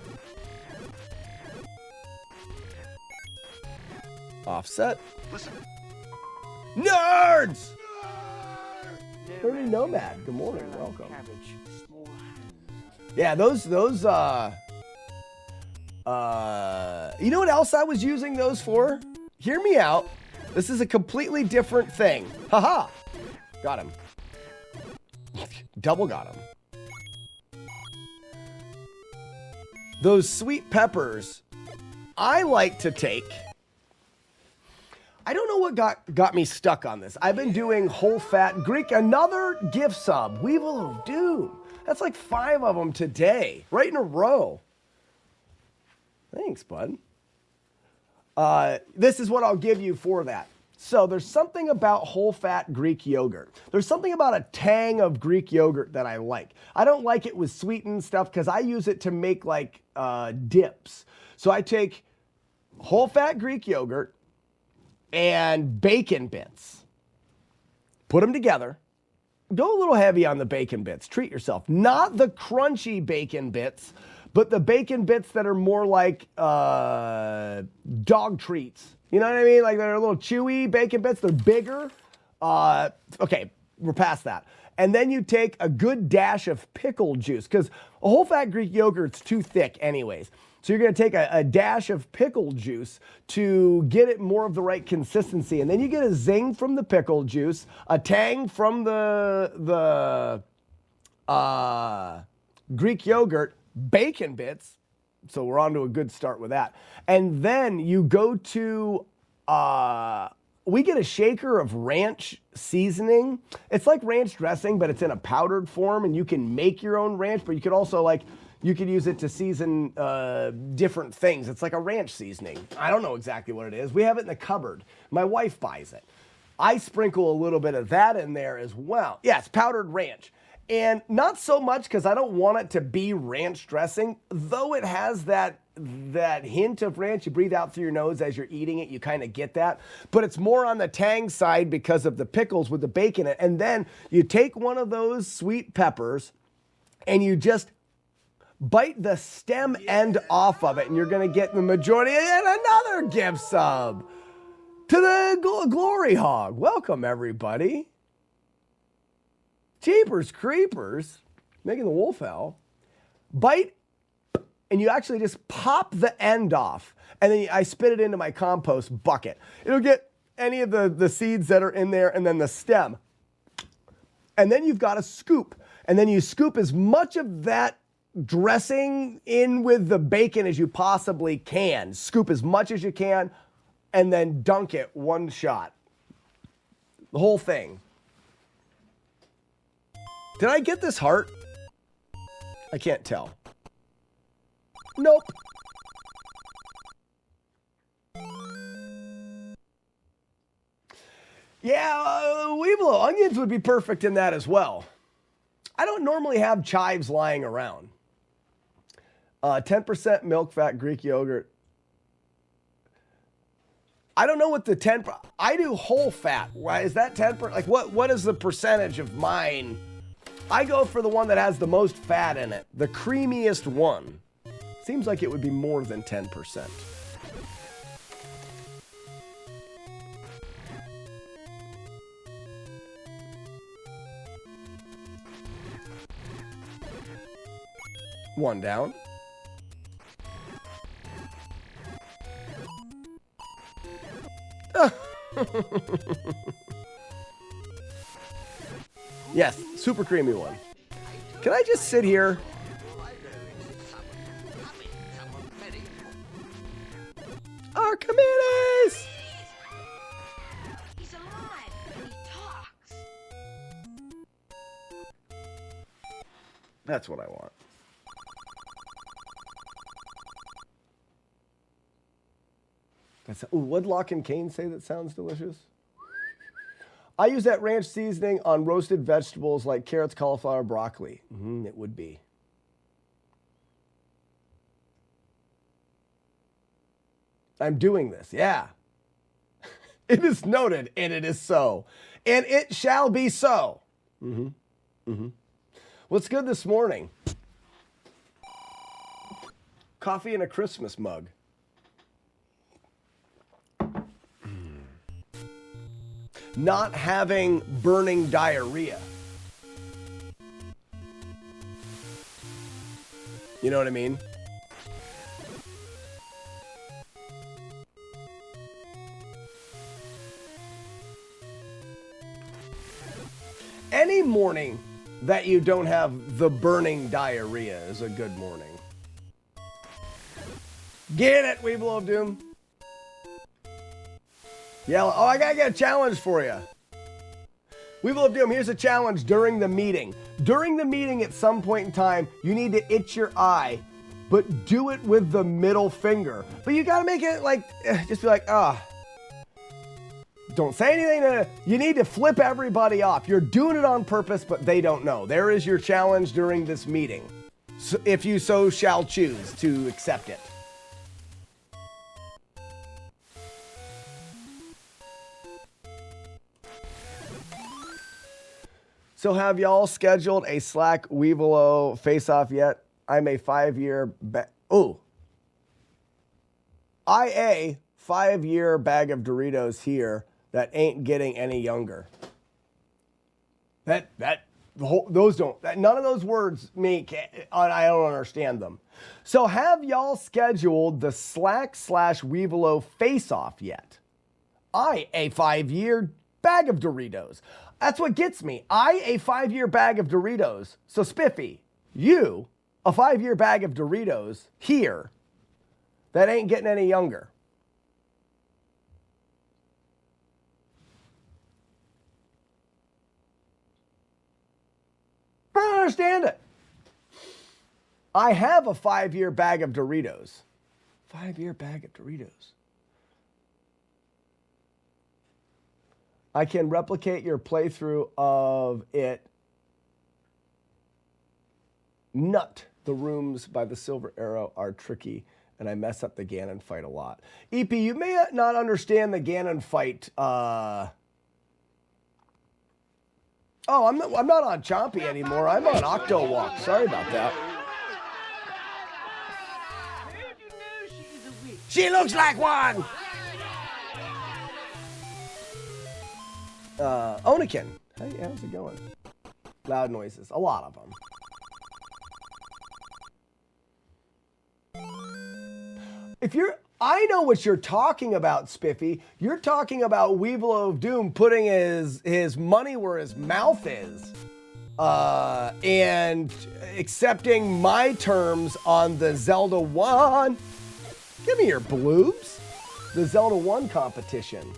Offset. Listen. Nerds! Dirty Nomad, good morning, welcome. Yeah, those, you know what else I was using those for? Hear me out. This is a completely different thing. Haha! Got him. Double got him. Those sweet peppers, I like to take. I don't know what got me stuck on this. I've been doing whole fat Greek, another gift sub, Weevil of Doom. That's like 5 of them today, right in a row. Thanks, bud. This is what I'll give you for that. So there's something about whole fat Greek yogurt. There's something about a tang of Greek yogurt that I like. I don't like it with sweetened stuff because I use it to make like dips. So I take whole fat Greek yogurt and bacon bits. Put them together. Go a little heavy on the bacon bits. Treat yourself. Not the crunchy bacon bits, but the bacon bits that are more like dog treats. You know what I mean? Like they're a little chewy bacon bits. They're bigger. Okay, we're past that. And then you take a good dash of pickle juice because a whole fat Greek yogurt's too thick anyways. So you're going to take a dash of pickle juice to get it more of the right consistency. And then you get a zing from the pickle juice, a tang from the Greek yogurt, bacon bits. So we're on to a good start with that. And then you go to, we get a shaker of ranch seasoning. It's like ranch dressing, but it's in a powdered form. And you can make your own ranch, but you could also you could use it to season different things. It's like a ranch seasoning. I don't know exactly what it is. We have it in the cupboard. My wife buys it. I sprinkle a little bit of that in there as well. Yes, powdered ranch. And not so much because I don't want it to be ranch dressing, though it has that hint of ranch. You breathe out through your nose as you're eating it. You kind of get that. But it's more on the tang side because of the pickles with the bacon in it. And then you take one of those sweet peppers and you just bite the stem end off of it, and you're going to get the majority. And another gift sub to the Glory Hog. Welcome, everybody. Jeepers Creepers, making the wolf howl. Bite, and you actually just pop the end off, and then I spit it into my compost bucket. It'll get any of the seeds that are in there, and then the stem. And then you've got a scoop, and then you scoop as much of that dressing in with the bacon as you possibly can. Scoop as much as you can and then dunk it one shot. The whole thing. Did I get this heart? I can't tell. Nope. Yeah, Weevil onions would be perfect in that as well. I don't normally have chives lying around. 10% milk fat Greek yogurt. I don't know what the 10. I do whole fat. Why is that 10%? Like what is the percentage of mine? I go for the one that has the most fat in it, the creamiest one. Seems like it would be more than 10%. One down. Yes, super creamy one. Can I just sit here? Archimedes! He's alive and he talks. That's what I want. What did Lock and Kane say that sounds delicious? I use that ranch seasoning on roasted vegetables like carrots, cauliflower, broccoli. It would be. I'm doing this, yeah. It is noted, and it is so. And it shall be so. What's good this morning? Coffee in a Christmas mug. Not having burning diarrhea. You know what I mean? Any morning that you don't have the burning diarrhea is a good morning. Get it, Weeble of Doom. Yeah, oh, I gotta get a challenge for you. Weeble of Doom, here's a challenge during the meeting. During the meeting at some point in time, you need to itch your eye, but do it with the middle finger. But you gotta make it like, just be like, don't say anything. You need to flip everybody off. You're doing it on purpose, but they don't know. There is your challenge during this meeting. So if you so shall choose to accept it. So have y'all scheduled a Slack Weevilo face-off yet? I'm a 5-year IA 5-year bag of Doritos here that ain't getting any younger. None of those words make, I don't understand them. So have y'all scheduled the Slack/Weevilo face-off yet? A 5-year bag of Doritos. That's what gets me. A 5-year bag of Doritos. So Spiffy, you, a 5-year bag of Doritos here that ain't getting any younger. I don't understand it. I have a 5-year bag of Doritos. 5-year bag of Doritos. I can replicate your playthrough of it. Nut. The rooms by the Silver Arrow are tricky, and I mess up the Ganon fight a lot. EP, you may not understand the Ganon fight. Oh, I'm not on Chompy anymore. I'm on Octowalk. Sorry about that. She looks like one. Onikin. Hey, how's it going? Loud noises. A lot of them. I know what you're talking about, Spiffy. You're talking about Weevil of Doom putting his money where his mouth is. And accepting my terms on the Zelda 1. Give me your bloobs. The Zelda 1 competition.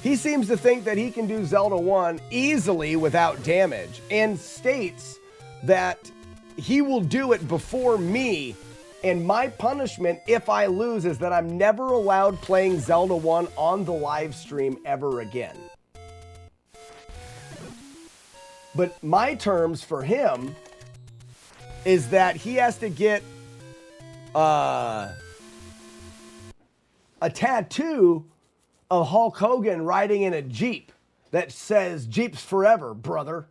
He seems to think that he can do Zelda 1 easily without damage and states that he will do it before me. And my punishment if I lose is that I'm never allowed playing Zelda 1 on the live stream ever again. But my terms for him is that he has to get a tattoo of Hulk Hogan riding in a Jeep that says Jeeps forever, brother.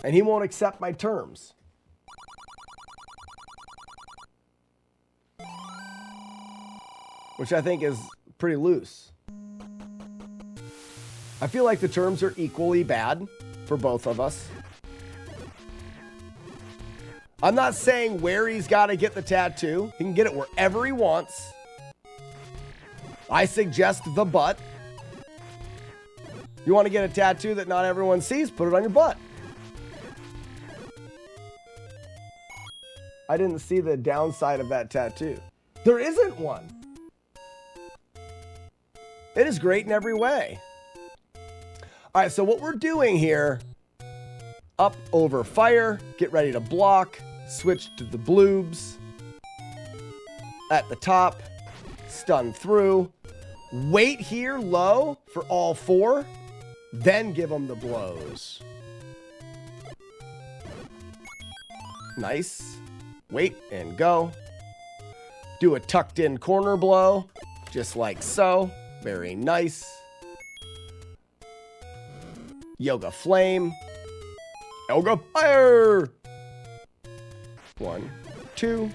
And he won't accept my terms. Which I think is pretty loose. I feel like the terms are equally bad for both of us. I'm not saying where he's got to get the tattoo. He can get it wherever he wants. I suggest the butt. You want to get a tattoo that not everyone sees? Put it on your butt. I didn't see the downside of that tattoo. There isn't one. It is great in every way. All right, so what we're doing here, up over fire, get ready to block, switch to the bloobs. At the top, stun through. Wait here low for all 4, then give them the blows. Nice. Wait and go. Do a tucked in corner blow, just like so. Very nice. Yoga flame. Yoga fire. 1, 2,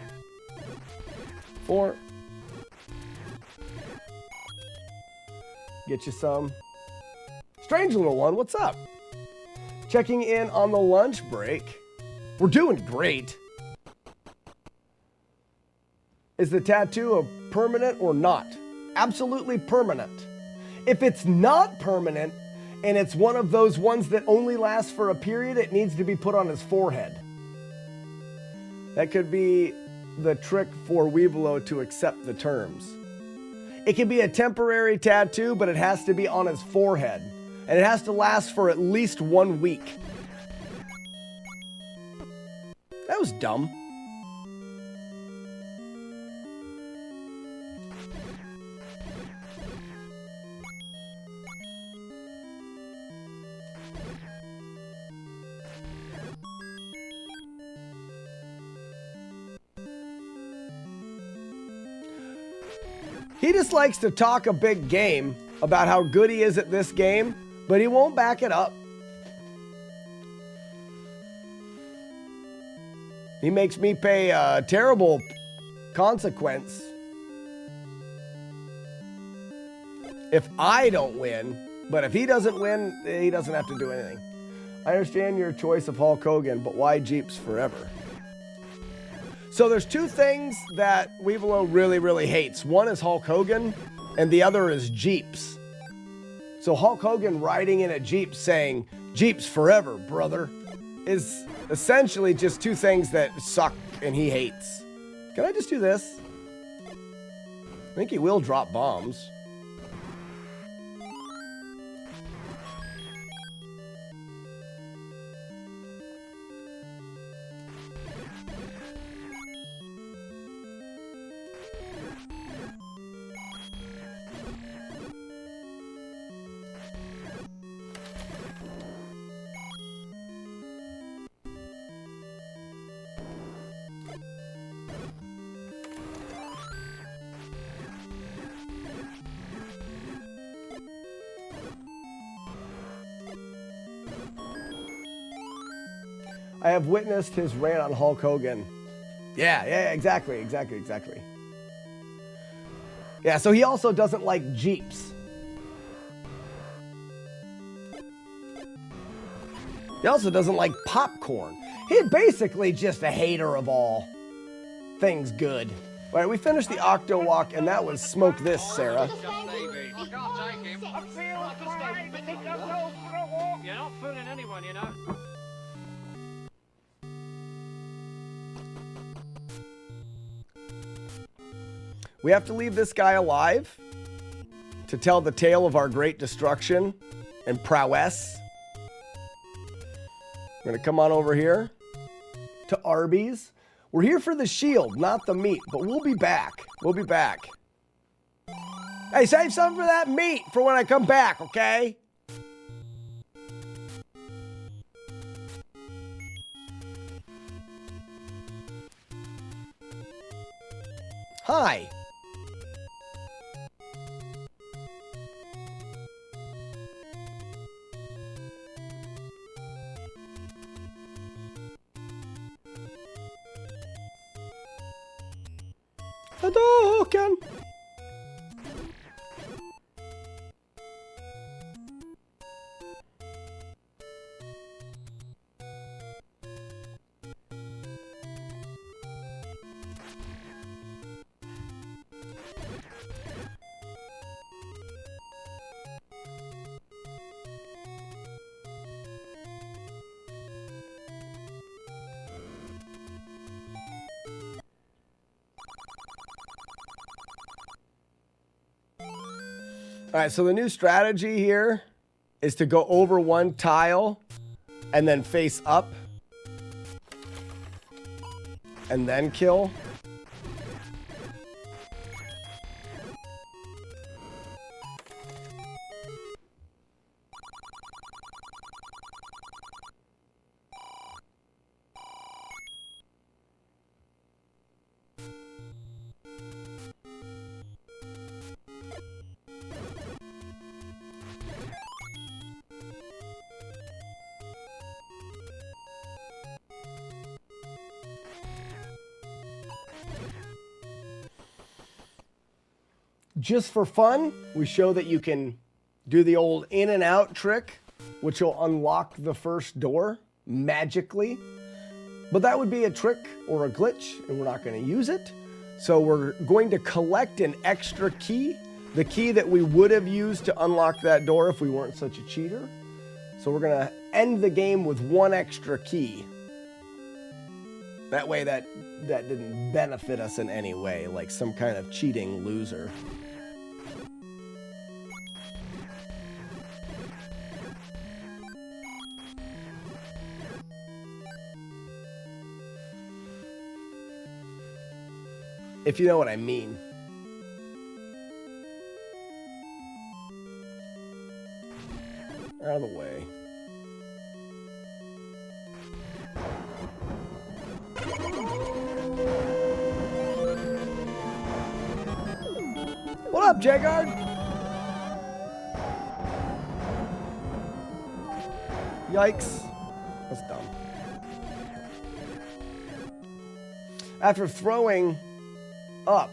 4. Get you some. Strange little one, what's up? Checking in on the lunch break. We're doing great. Is the tattoo a permanent or not? Absolutely permanent. If it's not permanent and it's one of those ones that only lasts for a period, it needs to be put on his forehead. That could be the trick for Weevilo to accept the terms. It can be a temporary tattoo, but it has to be on his forehead. And it has to last for at least 1 week. That was dumb. He just likes to talk a big game about how good he is at this game, but he won't back it up. He makes me pay a terrible consequence if I don't win, but if he doesn't win, he doesn't have to do anything. I understand your choice of Hulk Hogan, but why Jeeps forever? So there's 2 things that Weevilo really, really hates. One is Hulk Hogan, and the other is Jeeps. So Hulk Hogan riding in a Jeep saying, Jeeps forever, brother, is essentially just 2 things that suck and he hates. Can I just do this? I think he will drop bombs. I have witnessed his rant on Hulk Hogan. Yeah, exactly. Yeah, so he also doesn't like Jeeps. He also doesn't like popcorn. He's basically just a hater of all things good. All right, we finished the Octo Walk, and that was Smoke This, Sarah. You're not fooling anyone, you know. We have to leave this guy alive to tell the tale of our great destruction and prowess. We're gonna come on over here to Arby's. We're here for the shield, not the meat, but we'll be back. We'll be back. Hey, save some for that meat for when I come back, okay? Hi. Hadouken! All right, so the new strategy here is to go over one tile and then face up and then kill. just for fun, we show that you can do the old in and out trick, which will unlock the first door magically. But that would be a trick or a glitch, and we're not going to use it. So we're going to collect an extra key, the key that we would have used to unlock that door if we weren't such a cheater. So we're going to end the game with one extra key. That way that didn't benefit us in any way, like some kind of cheating loser. If you know what I mean. Out of the way. What up, Jagard? Yikes. That's dumb. After throwing up,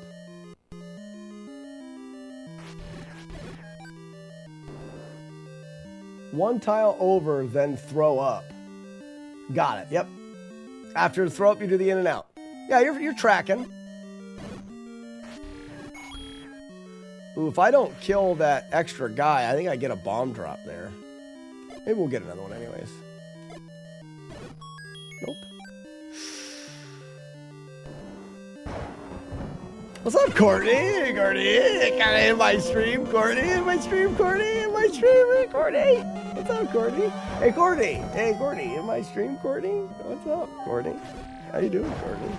one tile over, then throw up. Got it. Yep. After throw up, you do the in and out. Yeah, you're tracking. Ooh, if I don't kill that extra guy, I think I get a bomb drop there. Maybe we'll get another one anyways. Nope. What's up, Courtney? Courtney, in my stream, Courtney, in my stream, Courtney, in my stream, Courtney. What's up, Courtney? Hey, Courtney. Hey, Courtney, in my stream, Courtney. What's up, Courtney? How you doing, Courtney?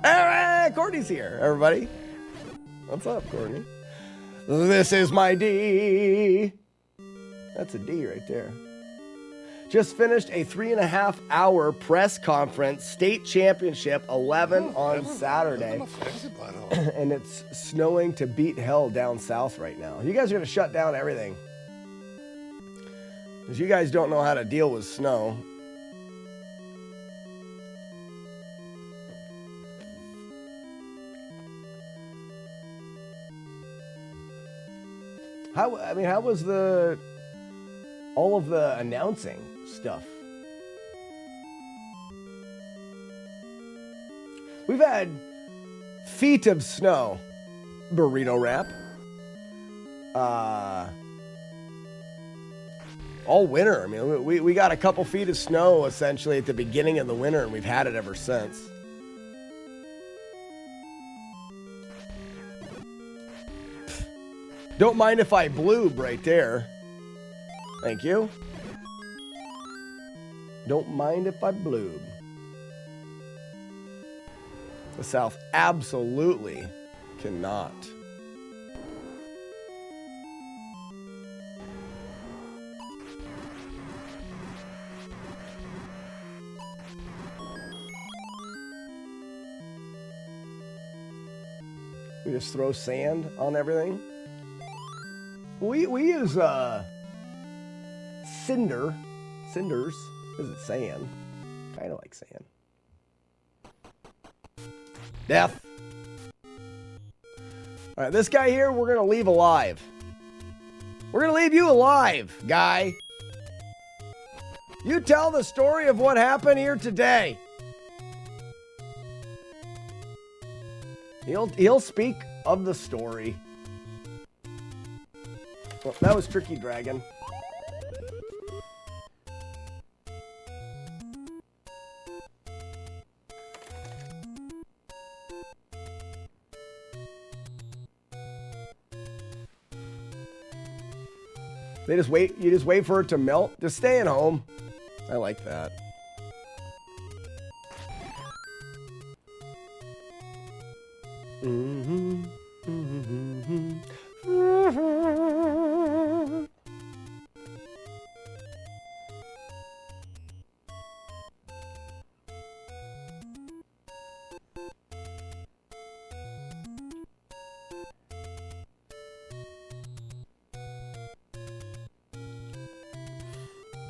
Hey, Courtney's here, everybody. What's up, Courtney? This is my D. That's a D right there. Just finished a 3.5-hour press conference, state championship 11 on Saturday. And it's snowing to beat hell down south right now. You guys are going to shut down everything. Because you guys don't know how to deal with snow. How was all of the announcing stuff? We've had feet of snow, burrito wrap, all winter. I mean, we got a couple feet of snow essentially at the beginning of the winter, and we've had it ever since. Don't mind if I bloob right there. Thank you. Don't mind if I bloob. The South absolutely cannot. We just throw sand on everything. We use cinders. Is it sand? Kind of like sand. Death. All right, this guy here, we're gonna leave alive. We're gonna leave you alive, guy. You tell the story of what happened here today. He'll speak of the story. Well, that was Tricky Dragon. They just wait. You just wait for it to melt. Just staying home. I like that.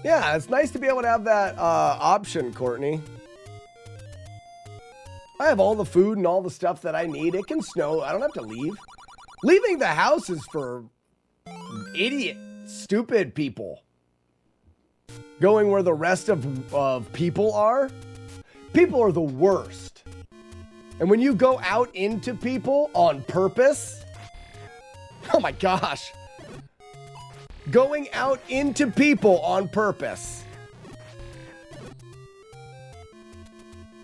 Yeah, it's nice to be able to have that option, Courtney. I have all the food and all the stuff that I need. It can snow. I don't have to leave. Leaving the house is for idiot, stupid people. Going where the rest of people are? People are the worst. And when you go out into people on purpose, oh my gosh. Going out into people on purpose.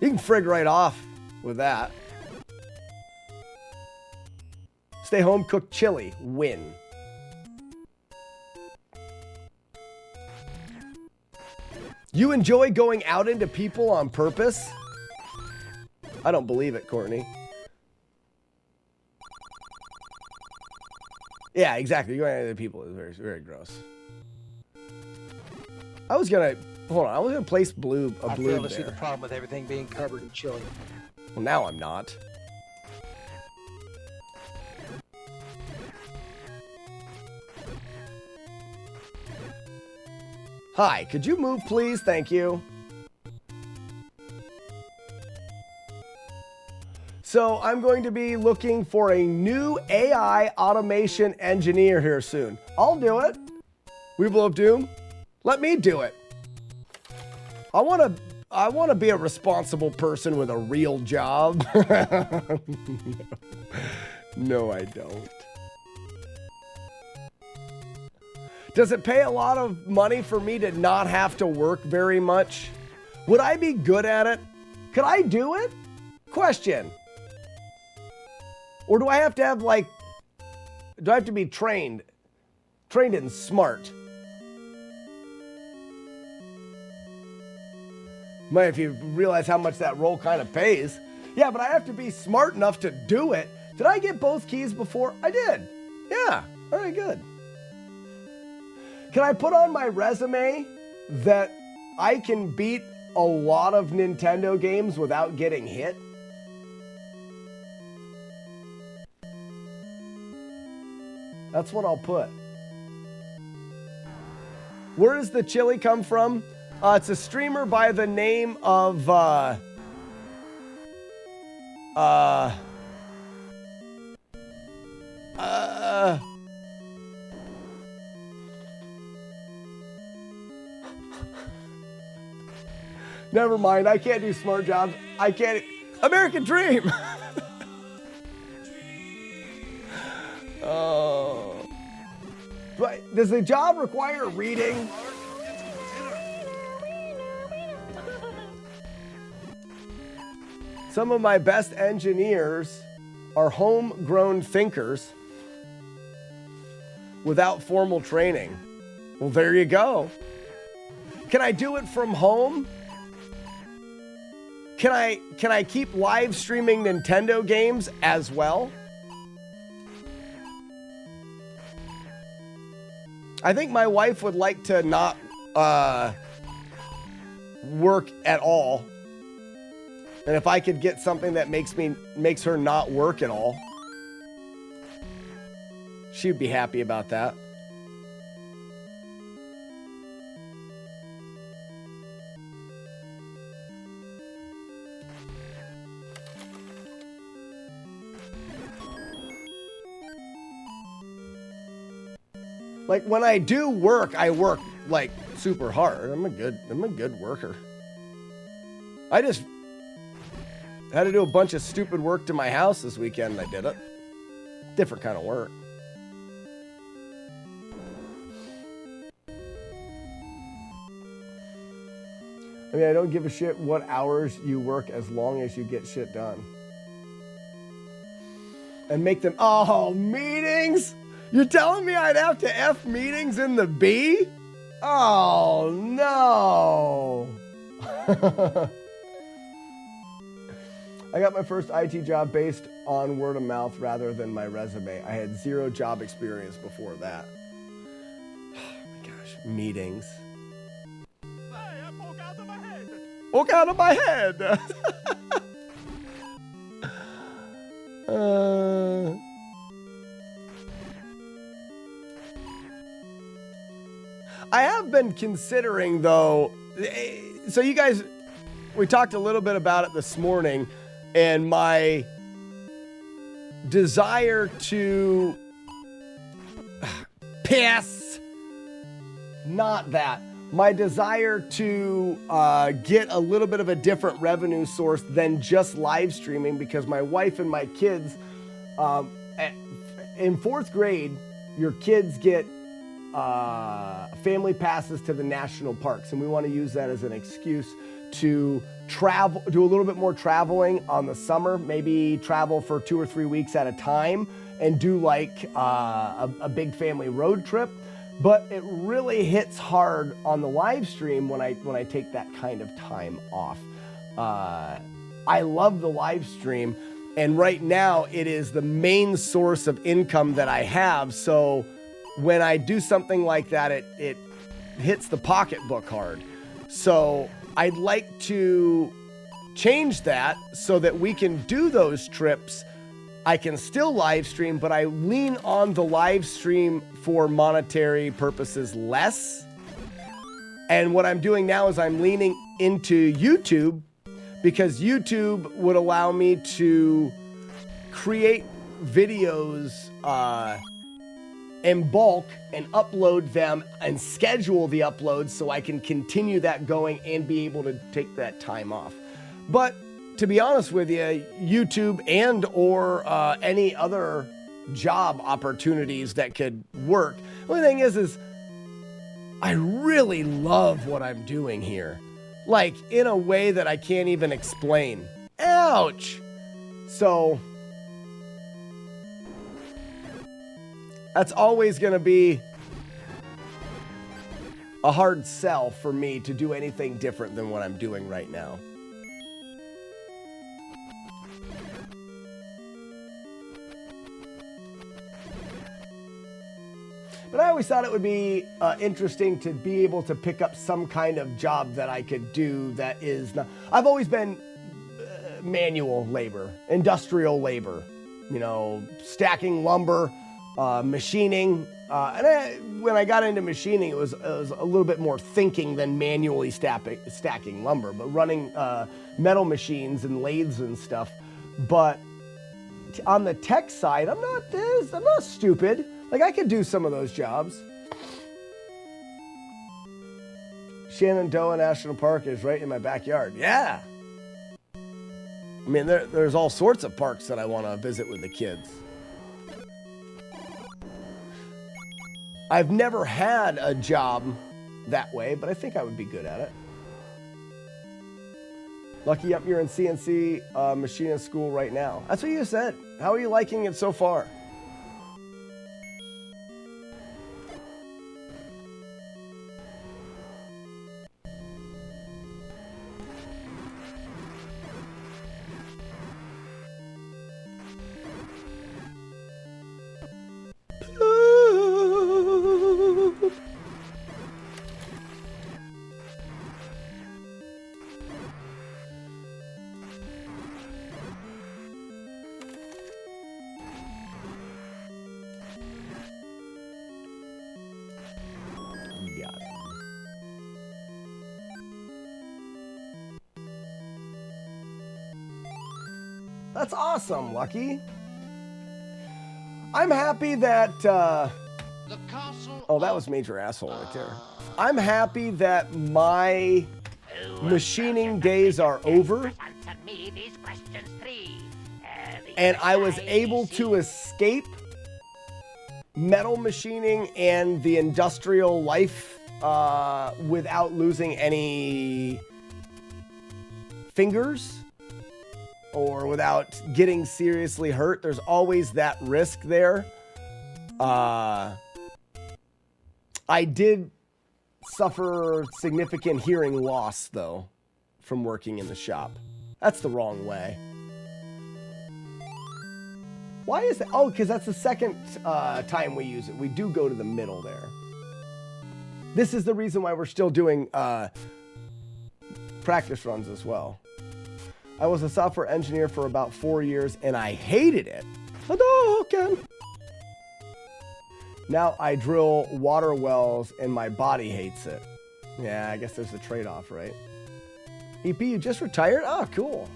You can frig right off with that. Stay home, cook chili, win. You enjoy going out into people on purpose? I don't believe it, Courtney. Yeah, exactly. Going out into people is very, very gross. I was gonna place a blue I fail to see there. the problem with everything being covered in chili. Well, now I'm not. Hi, could you move, please? Thank you. So I'm going to be looking for a new AI automation engineer here soon. I'll do it. Weeble of Doom, let me do it. I want to be a responsible person with a real job. No, I don't. Does it pay a lot of money for me to not have to work very much? Would I be good at it? Could I do it? Question. Or do I have to have do I have to be trained and smart? Might if you realize how much that role kind of pays. Yeah, but I have to be smart enough to do it. Did I get both keys before? I did. Yeah, all right, good. Can I put on my resume that I can beat a lot of Nintendo games without getting hit? That's what I'll put. Where does the chili come from? It's a streamer by the name of never mind, I can't do smart jobs. I can't. American Dream! Oh. Does the job require reading? Some of my best engineers are homegrown thinkers without formal training. Well, there you go. Can I do it from home? Can I keep live streaming Nintendo games as well? I think my wife would like to not work at all. And if I could get something that makes her not work at all, she'd be happy about that. Like when I do work, I work like super hard. I'm a good worker. I just had to do a bunch of stupid work to my house this weekend and I did it. Different kind of work. I mean, I don't give a shit what hours you work as long as you get shit done. And make them, oh, meetings? You're telling me I'd have to F meetings in the B? Oh, no. I got my first IT job based on word of mouth rather than my resume. I had 0 job experience before that. Oh my gosh, meetings. Hey, I poke out of my head. Poke out of my head. I have been considering though, so you guys, we talked a little bit about it this morning, and my desire to piss. Not that. My desire to get a little bit of a different revenue source than just live streaming, because my wife and my kids, in 4th grade, your kids get family passes to the national parks, and we want to use that as an excuse to travel, do a little bit more traveling on the summer, maybe travel for 2 or 3 weeks at a time and do like a big family road trip. But it really hits hard on the live stream when I take that kind of time off. I love the live stream, and right now it is the main source of income that I have. So when I do something like that, it hits the pocketbook hard. So I'd like to change that so that we can do those trips. I can still live stream, but I lean on the live stream for monetary purposes less. And what I'm doing now is I'm leaning into YouTube, because YouTube would allow me to create videos in bulk and upload them and schedule the uploads so I can continue that going and be able to take that time off. But to be honest with you, YouTube and or any other job opportunities that could work. The only thing is I really love what I'm doing here. Like, in a way that I can't even explain. Ouch! So that's always going to be a hard sell for me to do anything different than what I'm doing right now. But I always thought it would be interesting to be able to pick up some kind of job that I could do that is not... I've always been manual labor, industrial labor, you know, stacking lumber, machining. When I got into machining, it was a little bit more thinking than manually stacking lumber, but running metal machines and lathes and stuff. But on the tech side, I'm not stupid. Like, I could do some of those jobs. Shenandoah National Park is right in my backyard. Yeah. I mean, there's all sorts of parks that I want to visit with the kids. I've never had a job that way, but I think I would be good at it. Lucky, yep, you're in CNC machinist school right now. That's what you said. How are you liking it so far? That's awesome, Lucky. I'm happy that, oh, that was Major Asshole right there. I'm happy that my machining days are over. And I was able to escape metal machining and the industrial life without losing any fingers or without getting seriously hurt. There's always that risk there. I did suffer significant hearing loss, though, from working in the shop. That's the wrong way. Why is that? Oh, because that's the second time we use it. We do go to the middle there. This is the reason why we're still doing practice runs as well. I was a software engineer for about 4 years, and I hated it. Hadouken! Now I drill water wells, and my body hates it. Yeah, I guess there's a trade-off, right? EP, you just retired? Oh, cool.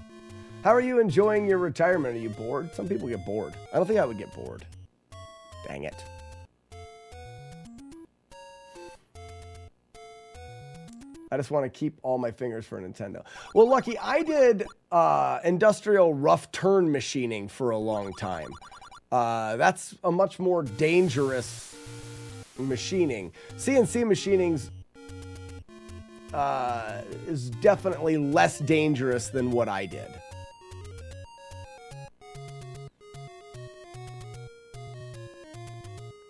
How are you enjoying your retirement? Are you bored? Some people get bored. I don't think I would get bored. Dang it. I just want to keep all my fingers for Nintendo. Well, Lucky, I did industrial rough turn machining for a long time. That's a much more dangerous machining. CNC machining's is definitely less dangerous than what I did.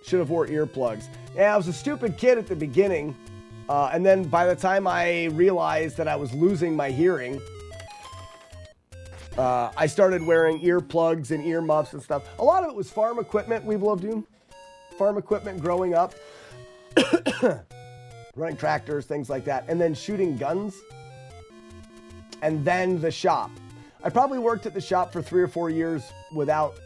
Should have wore earplugs. Yeah, I was a stupid kid at the beginning. And then by the time I realized that I was losing my hearing, I started wearing earplugs and earmuffs and stuff. A lot of it was farm equipment. We've loved you. Farm equipment growing up. Running tractors, things like that. And then shooting guns. And then the shop. I probably worked at the shop for 3 or 4 years without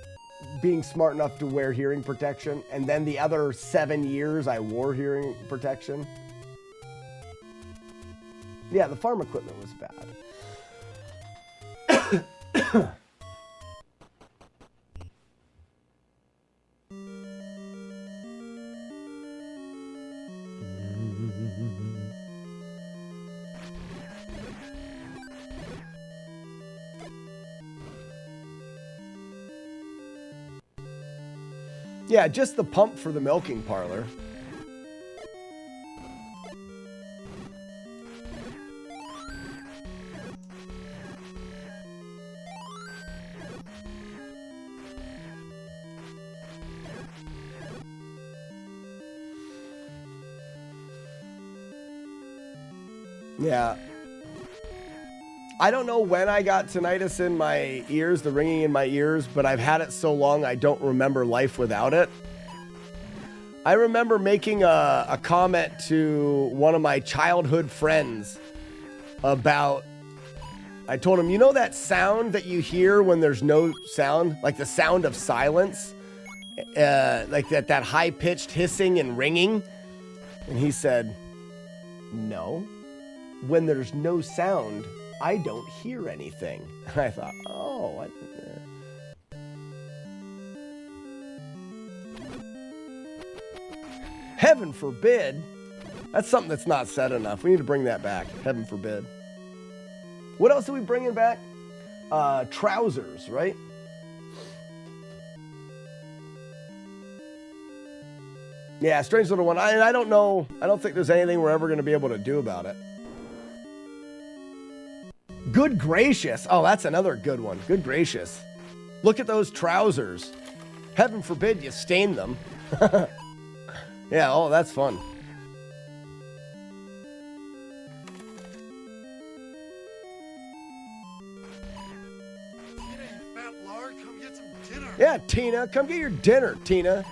being smart enough to wear hearing protection. And then the other 7 years I wore hearing protection. Yeah, the farm equipment was bad. Yeah, just the pump for the milking parlor. Yeah. I don't know when I got tinnitus in my ears, the ringing in my ears, but I've had it so long I don't remember life without it. I remember making a comment to one of my childhood friends about, I told him, you know that sound that you hear when there's no sound? Like the sound of silence? Like that high-pitched hissing and ringing? And he said, no. When there's no sound, I don't hear anything. I thought, oh, I didn't. Heaven forbid. That's something that's not said enough. We need to bring that back. Heaven forbid. What else are we bringing back? Trousers, right? Yeah, strange little one. I don't know. I don't think there's anything we're ever going to be able to do about it. Good gracious. Oh, that's another good one. Good gracious. Look at those trousers. Heaven forbid you stain them. Yeah, oh, that's fun. Tina, you fat lard, come get some dinner. Yeah, Tina, come get your dinner, Tina.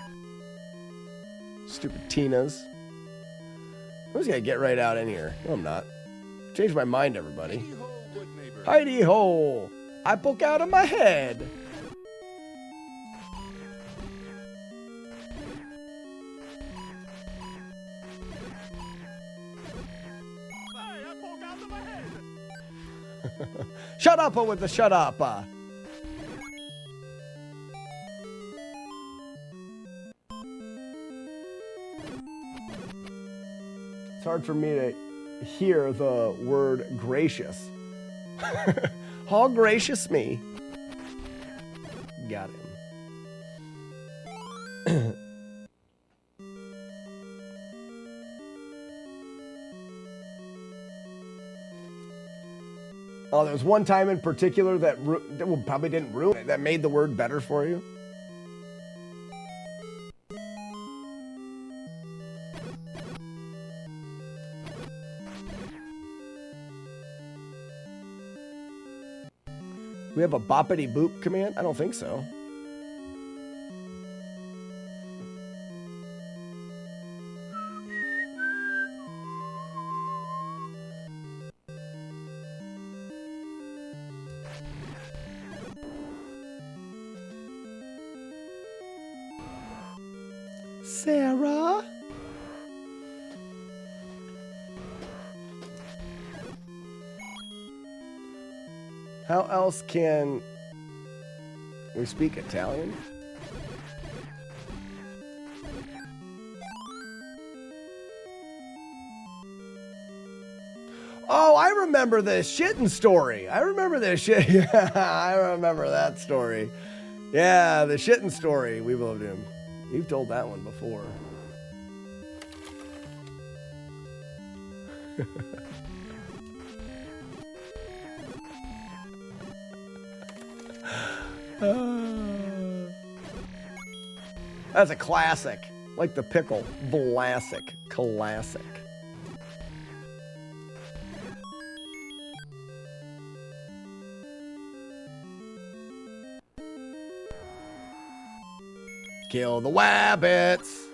Stupid Tinas. I'm just gonna get right out in here. No, I'm not. Changed my mind, everybody. Heidi ho! I poke out of my head. Hey, I poke out of my head. Shut up with the shut up. It's hard for me to hear the word gracious. How gracious me. Got him. Oh, there was one time in particular that probably didn't ruin it, that made the word better for you. We have a boppity boop command? I don't think so. Sarah? How else can we speak Italian? Oh, I remember this shitting story. I remember this shit. Yeah, I remember that story. Yeah, the shitting story. We've loved him. You've told that one before. That's a classic. Like the pickle. Vlasic. Classic. Kill the wabbits.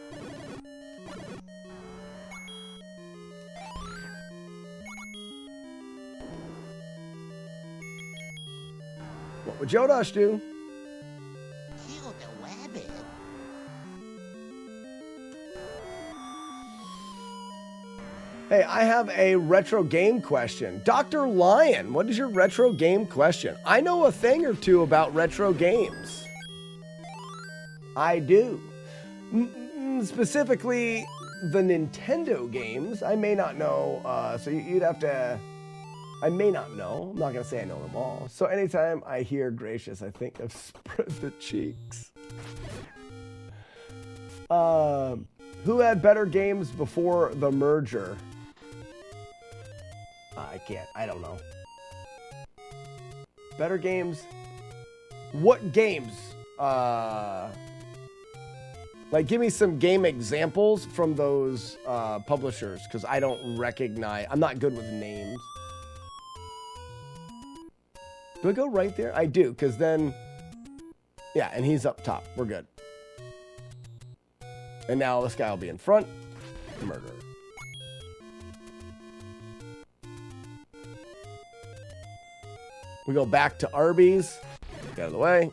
What would Jodosh do? Kill the wabbit. Hey, I have a retro game question. Dr. Lion, what is your retro game question? I know a thing or two about retro games. I do. Specifically, the Nintendo games. I may not know, so you'd have to... I may not know. I'm not going to say I know them all. So anytime I hear gracious, I think of spread the cheeks. Who had better games before the merger? I can't. I don't know. Better games? What games? Like, give me some game examples from those publishers, because I don't recognize... I'm not good with names. Do I go right there? I do, because then... Yeah, and he's up top. We're good. And now this guy will be in front. Murder. We go back to Arby's. Get out of the way.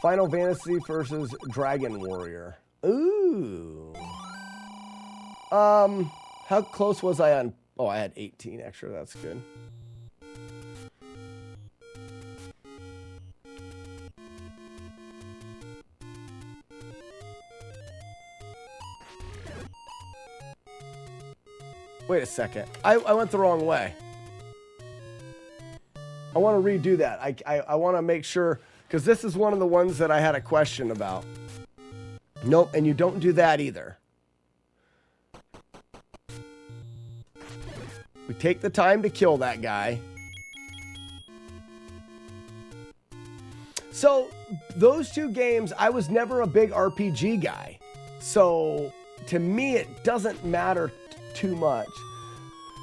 Final Fantasy versus Dragon Warrior. Ooh. How close was I on... Oh, I had 18 extra. That's good. Wait a second. I went the wrong way. I want to redo that. I want to make sure, because this is one of the ones that I had a question about. Nope, and you don't do that either. We take the time to kill that guy. So, those two games, I was never a big RPG guy. So, to me, it doesn't matter too much.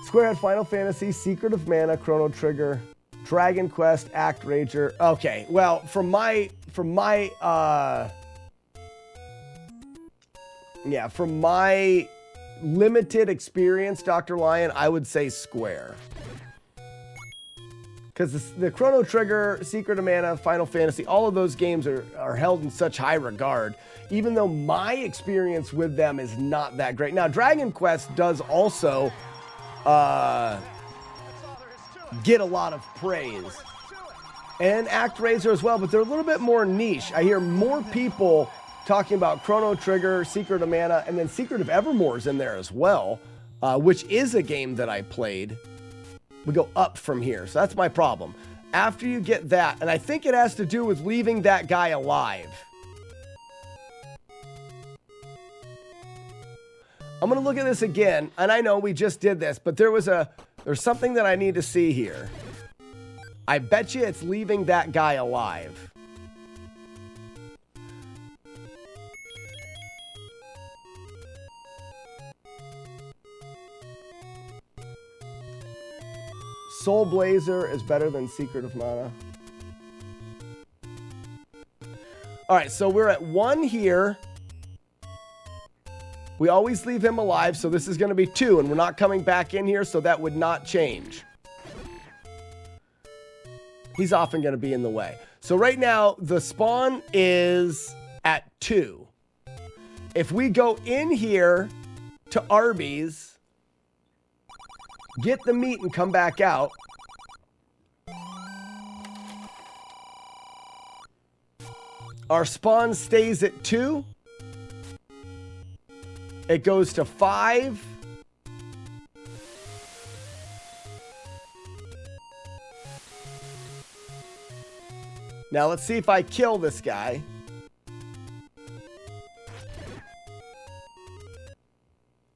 Square had Final Fantasy, Secret of Mana, Chrono Trigger, Dragon Quest, Act Rager. Okay, well, from my limited experience, Dr. Lion, I would say Square. Because the Chrono Trigger, Secret of Mana, Final Fantasy, all of those games are held in such high regard, even though my experience with them is not that great. Now, Dragon Quest does also get a lot of praise. And ActRaiser as well, but they're a little bit more niche. I hear more people talking about Chrono Trigger, Secret of Mana, and then Secret of Evermore's in there as well, which is a game that I played. We go up from here, so that's my problem. After you get that, and I think it has to do with leaving that guy alive. I'm gonna look at this again, and I know we just did this, but there's something that I need to see here. I bet you it's leaving that guy alive. Soul Blazer is better than Secret of Mana. All right, so we're at 1 here. We always leave him alive, so this is going to be 2, and we're not coming back in here, so that would not change. He's often going to be in the way. So right now, the spawn is at 2. If we go in here to Arby's, get the meat and come back out, Our spawn stays at 2. It goes to 5. Now let's see if I kill this guy.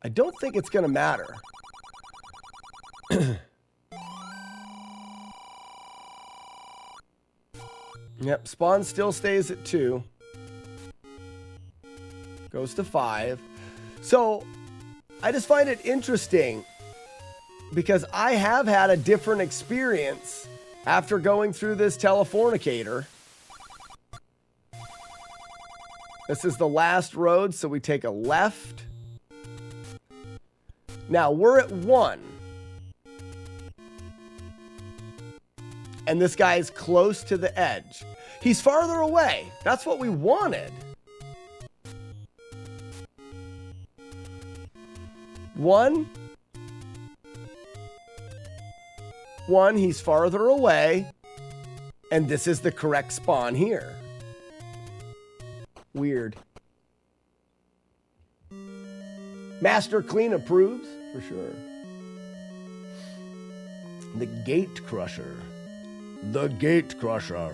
I don't think it's gonna matter. Yep, spawn still stays at 2. Goes to 5. So, I just find it interesting because I have had a different experience after going through this telefornicator. This is the last road, so we take a left. Now, we're at 1. And this guy is close to the edge. He's farther away. That's what we wanted. 1. 1, he's farther away. And this is the correct spawn here. Weird. Master Clean approves, for sure. The Gate Crusher. The Gate Crusher. All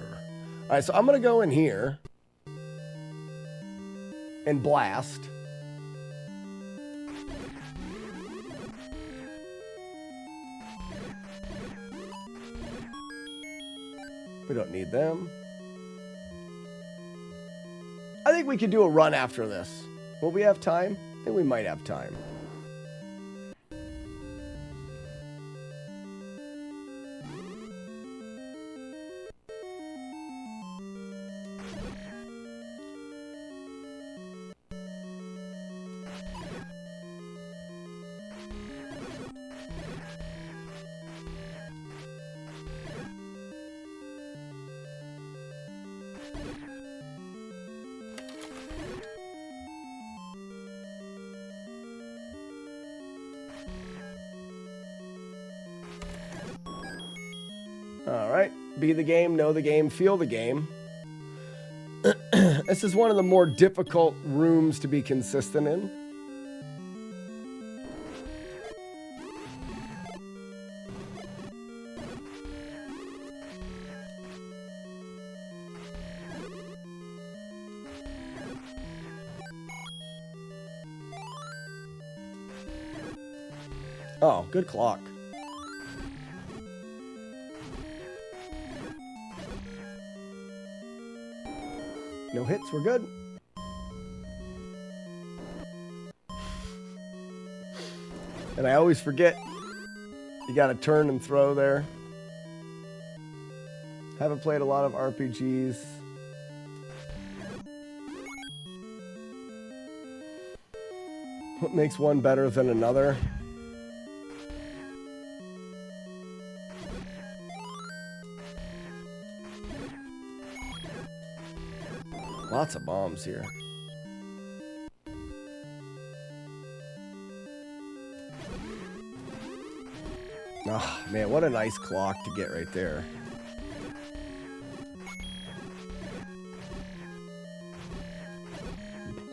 right, so I'm going to go in here and blast. We don't need them. I think we could do a run after this. Will we have time? I think we might have time. All right, be the game, know the game, feel the game. This is one of the more difficult rooms to be consistent in. Oh, good clock. No hits, we're good. And I always forget, you gotta turn and throw there. Haven't played a lot of RPGs. What makes one better than another? Lots of bombs here. Oh, man, what a nice clock to get right there.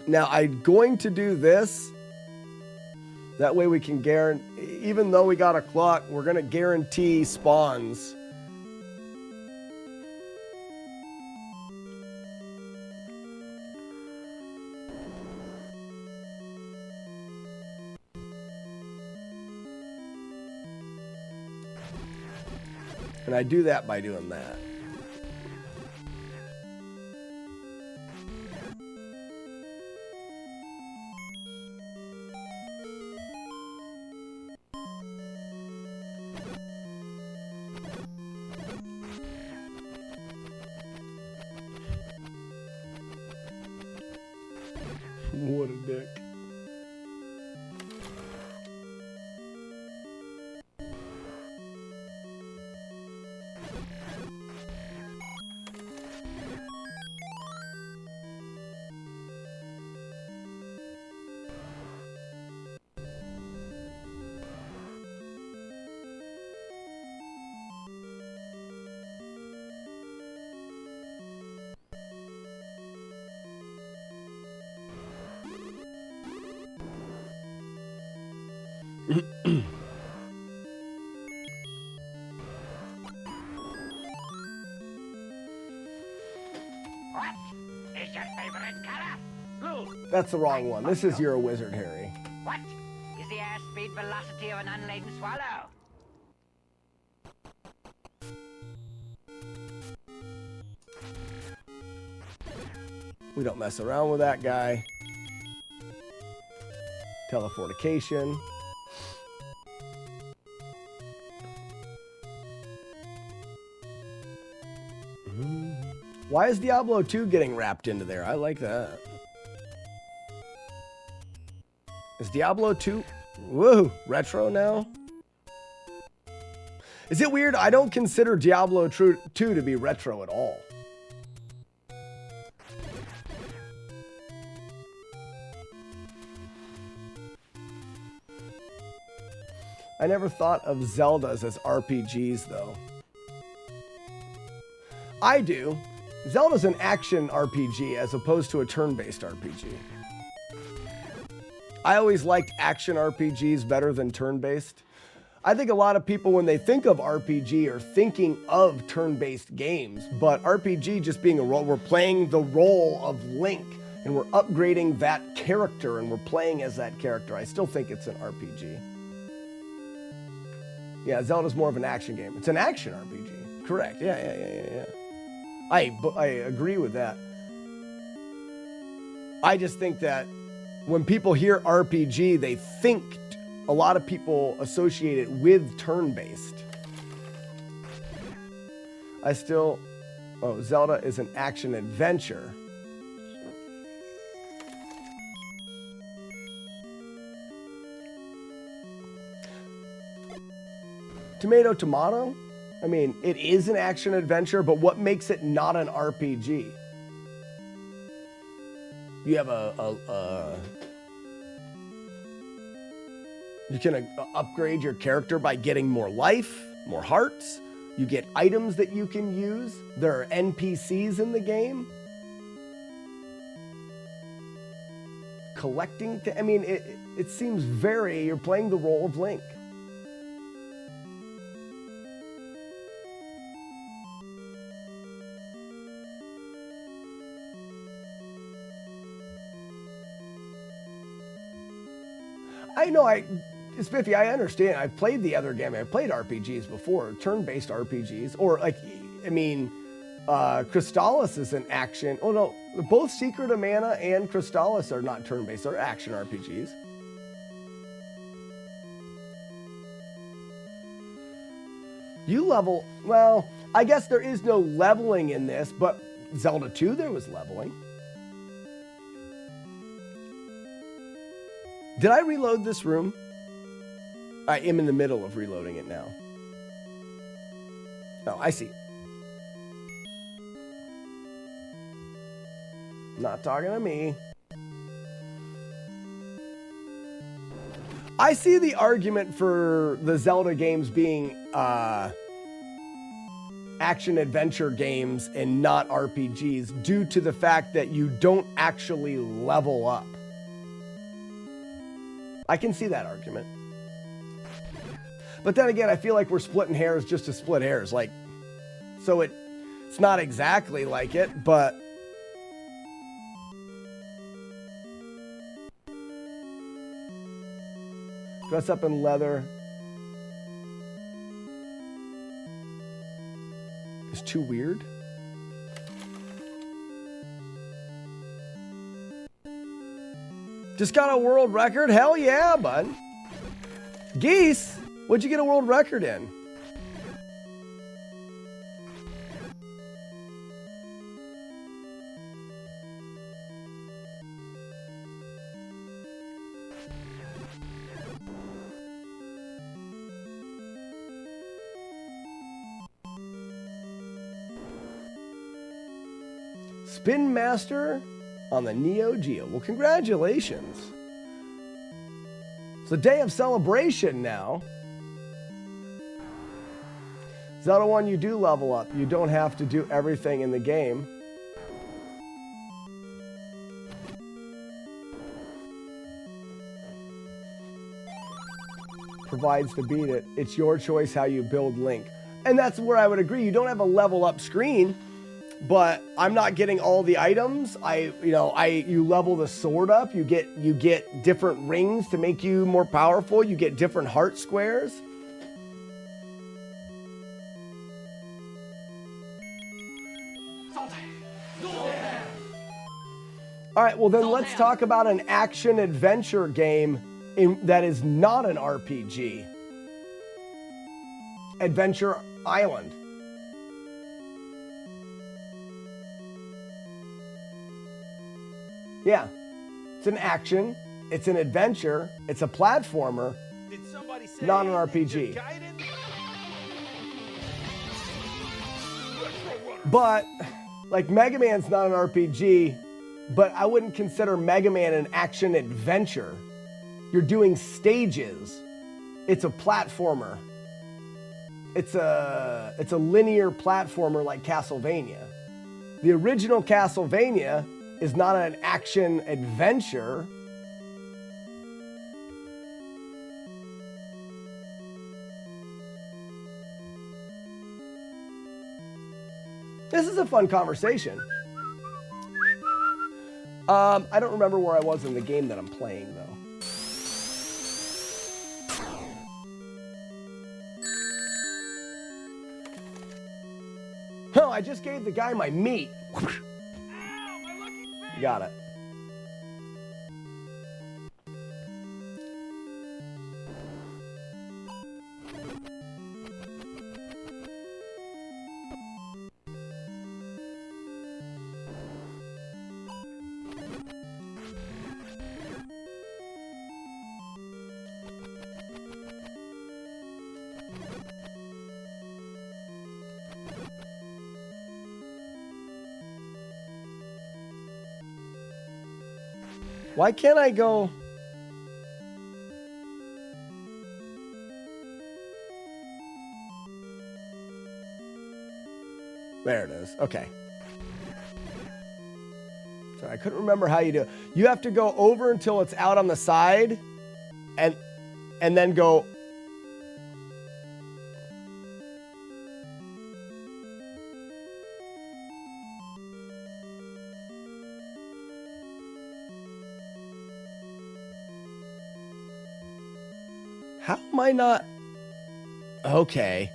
Now, I'm going to do this. That way we can guarantee, even though we got a clock, we're going to guarantee spawns. And I do that by doing that. What a dick. What is your favorite color? Blue. That's the wrong one. This is You're a Wizard, Harry. What is the airspeed velocity of an unladen swallow? We don't mess around with that guy. Teleportation. Why is Diablo 2 getting wrapped into there? I like that. Is Diablo 2... Woo! Retro now? Is it weird? I don't consider Diablo 2 to be retro at all. I never thought of Zeldas as RPGs, though. I do. Zelda's an action RPG as opposed to a turn-based RPG. I always liked action RPGs better than turn-based. I think a lot of people, when they think of RPG, are thinking of turn-based games, but RPG just being a role, we're playing the role of Link, and we're upgrading that character, and we're playing as that character. I still think it's an RPG. Yeah, Zelda's more of an action game. It's an action RPG. Correct. Yeah. I agree with that. I just think that when people hear RPG, they think a lot of people associate it with turn-based. Zelda is an action adventure. Tomato, tomato? I mean, it is an action adventure, but what makes it not an RPG? You have you can upgrade your character by getting more life, more hearts. You get items that you can use. There are NPCs in the game. Collecting, I mean, it seems very, you're playing the role of Link. I know, Spiffy, I understand. I've played the other game. I've played RPGs before, turn-based RPGs, or like, I mean, Crystallis is an action. Oh no, both Secret of Mana and Crystallis are not turn-based. They're action RPGs. You level, well, I guess there is no leveling in this, but Zelda 2, there was leveling. Did I reload this room? I am in the middle of reloading it now. Oh, I see. Not talking to me. I see the argument for the Zelda games being action-adventure games and not RPGs due to the fact that you don't actually level up. I can see that argument. But then again, I feel like we're splitting hairs just to split hairs. Like, so it's not exactly like it, but dress up in leather is too weird. Just got a world record? Hell yeah, bud. Geese, what'd you get a world record in? Spin Master on the Neo Geo. Well, congratulations. It's a day of celebration now. Zelda 1, you do level up. You don't have to do everything in the game. provides to beat it. It's your choice how you build Link. And that's where I would agree. You don't have a level up screen, but I'm not getting all the items. You level the sword up. You get different rings to make you more powerful. You get different heart squares. All right, well then let's talk about an action-adventure game that is not an RPG. Adventure Island. Yeah, it's an action, it's an adventure, it's a platformer, not an RPG. But, like, Mega Man's not an RPG, but I wouldn't consider Mega Man an action adventure. You're doing stages. It's a platformer. It's a linear platformer like Castlevania. The original Castlevania is not an action adventure. This is a fun conversation. I don't remember where I was in the game that I'm playing, though. Oh, I just gave the guy my meat. Got it. Why can't I go? There it is. Okay. Sorry, I couldn't remember how you do it. You have to go over until it's out on the side and then go. How am I not? Okay.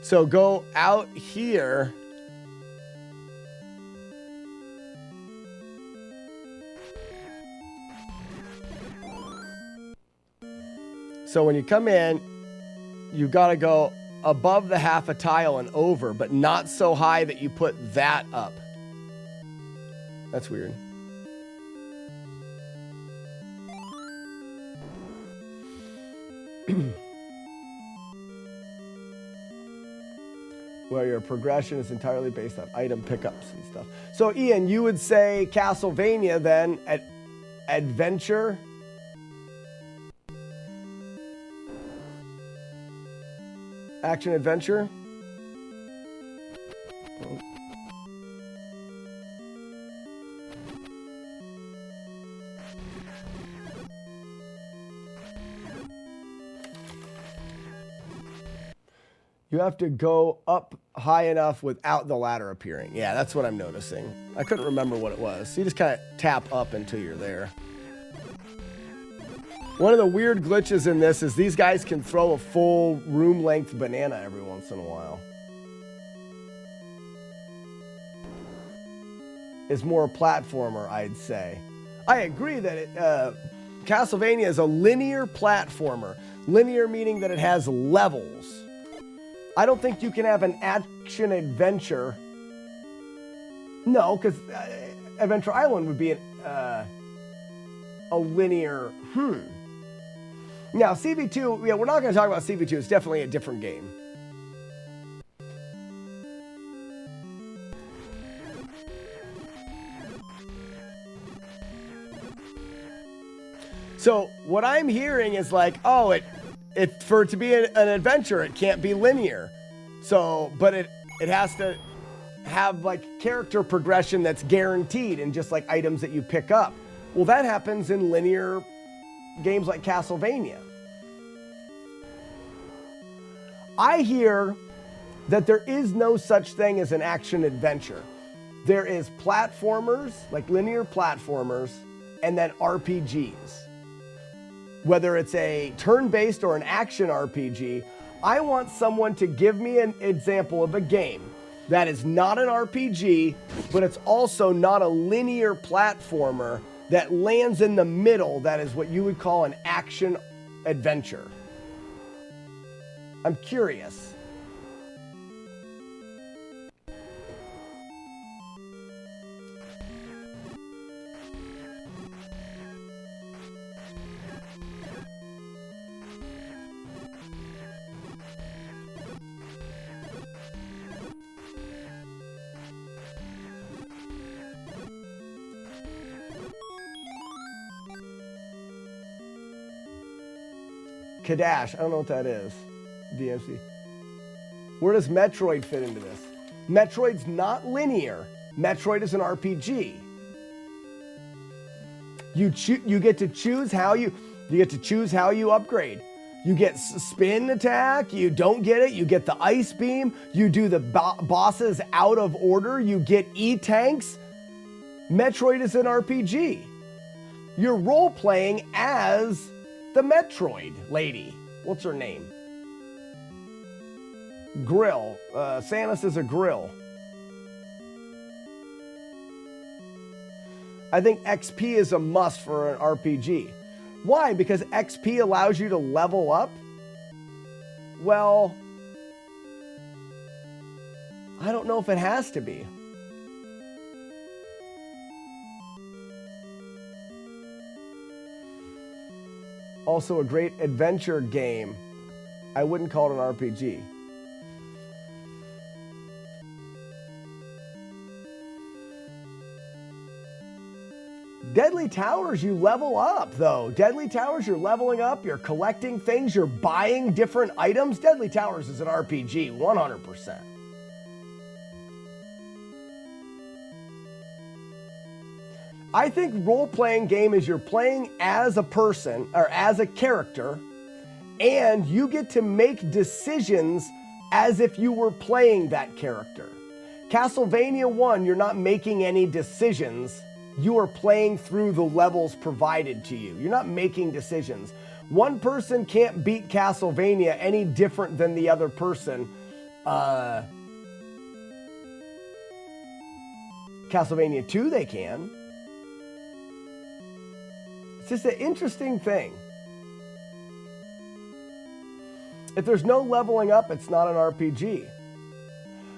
So go out here. So when you come in, you got to go above the half a tile and over, but not so high that you put that up. That's weird. Where your progression is entirely based on item pickups and stuff. So Ian, you would say Castlevania then at adventure. Action adventure. You have to go up high enough without the ladder appearing. Yeah, that's what I'm noticing. I couldn't remember what it was. So you just kind of tap up until you're there. One of the weird glitches in this is these guys can throw a full room-length banana every once in a while. It's more a platformer, I'd say. I agree that Castlevania is a linear platformer. Linear meaning that it has levels. I don't think you can have an action adventure. No, because Adventure Island would be a linear. Now, CV2, yeah, we're not going to talk about CV2. It's definitely a different game. So what I'm hearing is like, oh, for it to be an adventure, it can't be linear. So, but it has to have like character progression that's guaranteed and just like items that you pick up. Well, that happens in linear games like Castlevania. I hear that there is no such thing as an action adventure. There is platformers, like linear platformers, and then RPGs. Whether it's a turn-based or an action RPG, I want someone to give me an example of a game that is not an RPG, but it's also not a linear platformer that lands in the middle, that is what you would call an action adventure. I'm curious. Kadash, I don't know what that is. DMC. Where does Metroid fit into this? Metroid's not linear. Metroid is an RPG. You get to choose how you upgrade. You get spin attack, you don't get it, you get the ice beam, you do the bosses out of order, you get E-tanks. Metroid is an RPG. You're role-playing as the Metroid lady. What's her name? Grill. Samus is a grill. I think XP is a must for an RPG. Why? Because XP allows you to level up? Well, I don't know if it has to be. Also a great adventure game. I wouldn't call it an RPG. Deadly Towers, you level up though. Deadly Towers, you're leveling up, you're collecting things, you're buying different items. Deadly Towers is an RPG, 100%. I think role-playing game is you're playing as a person or as a character, and you get to make decisions as if you were playing that character. Castlevania 1, you're not making any decisions. You are playing through the levels provided to you. You're not making decisions. One person can't beat Castlevania any different than the other person. Castlevania 2, they can. It's just an interesting thing. If there's no leveling up, it's not an RPG.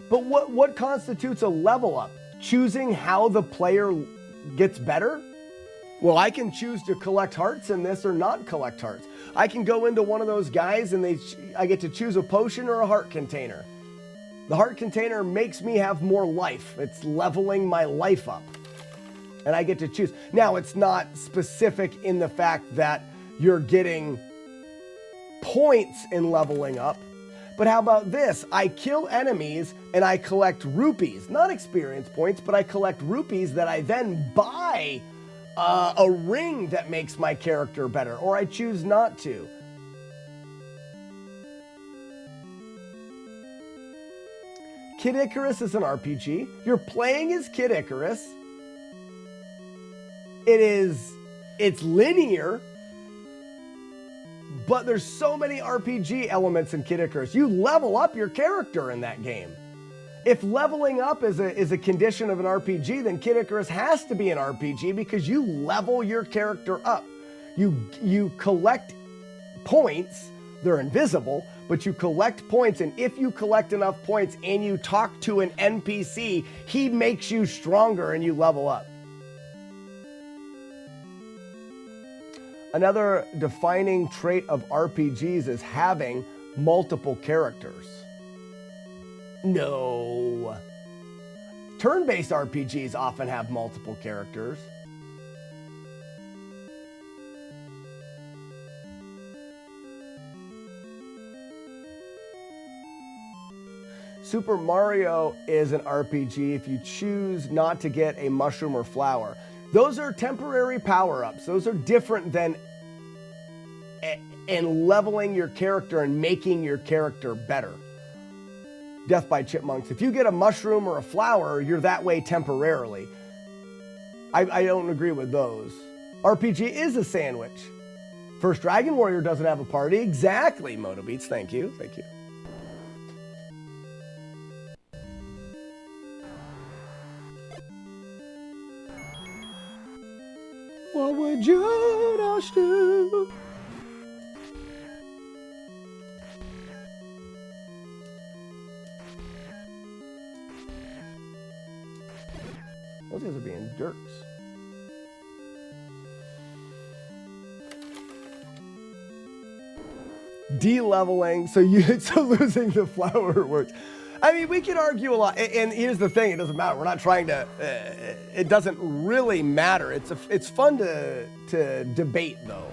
But what constitutes a level up? Choosing how the player gets better? Well, I can choose to collect hearts in this or not collect hearts. I can go into one of those guys and I get to choose a potion or a heart container. The heart container makes me have more life. It's leveling my life up. And I get to choose. Now, it's not specific in the fact that you're getting points in leveling up. But how about this? I kill enemies and I collect rupees. Not experience points, but I collect rupees that I then buy a ring that makes my character better, or I choose not to. Kid Icarus is an RPG. You're playing as Kid Icarus. It's linear, but there's so many RPG elements in Kid Icarus. You level up your character in that game. If leveling up is a condition of an RPG, then Kid Icarus has to be an RPG because you level your character up. You collect points. They're invisible, but you collect points, and if you collect enough points and you talk to an NPC, he makes you stronger and you level up. Another defining trait of RPGs is having multiple characters. No. Turn-based RPGs often have multiple characters. Super Mario is an RPG if you choose not to get a mushroom or flower. Those are temporary power-ups. Those are different than and leveling your character and making your character better. Death by Chipmunks. If you get a mushroom or a flower, you're that way temporarily. I don't agree with those. RPG is a sandwich. First Dragon Warrior doesn't have a party. Exactly, Motobeats. Thank you. Thank you. What would Judas do? Those guys are being jerks. De-leveling, so losing the flower works. I mean, we could argue a lot, and here's the thing: it doesn't matter. We're not trying to. It doesn't really matter. It's fun to debate, though.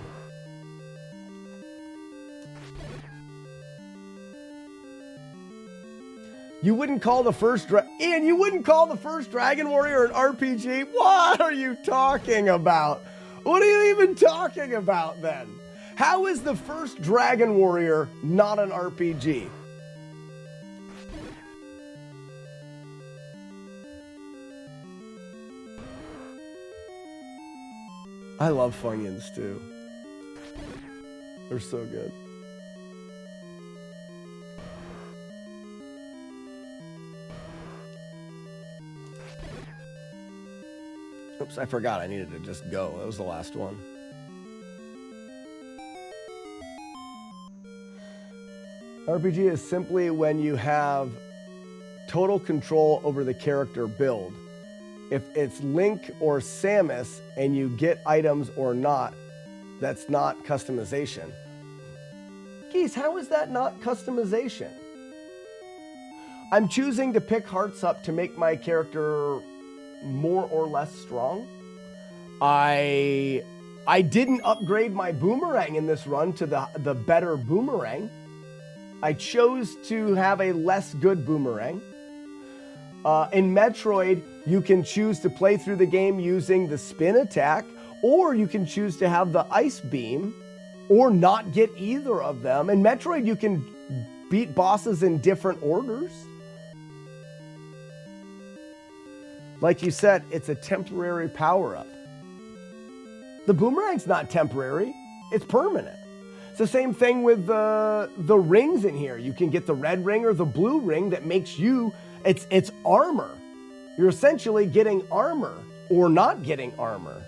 You wouldn't call the first Ian, you wouldn't call the first Dragon Warrior an RPG? What are you talking about? What are you even talking about then? How is the first Dragon Warrior not an RPG? I love Funyuns too. They're so good. Oops, I forgot I needed to just go. That was the last one. RPG is simply when you have total control over the character build. If it's Link or Samus and you get items or not, that's not customization. Geese, how is that not customization? I'm choosing to pick hearts up to make my character more or less strong. I didn't upgrade my boomerang in this run to the better boomerang. I chose to have a less good boomerang. In Metroid, you can choose to play through the game using the spin attack, or you can choose to have the ice beam, or not get either of them. In Metroid, you can beat bosses in different orders. Like you said, it's a temporary power-up. The boomerang's not temporary, it's permanent. It's the same thing with the rings in here. You can get the red ring or the blue ring that makes you, it's armor. You're essentially getting armor or not getting armor.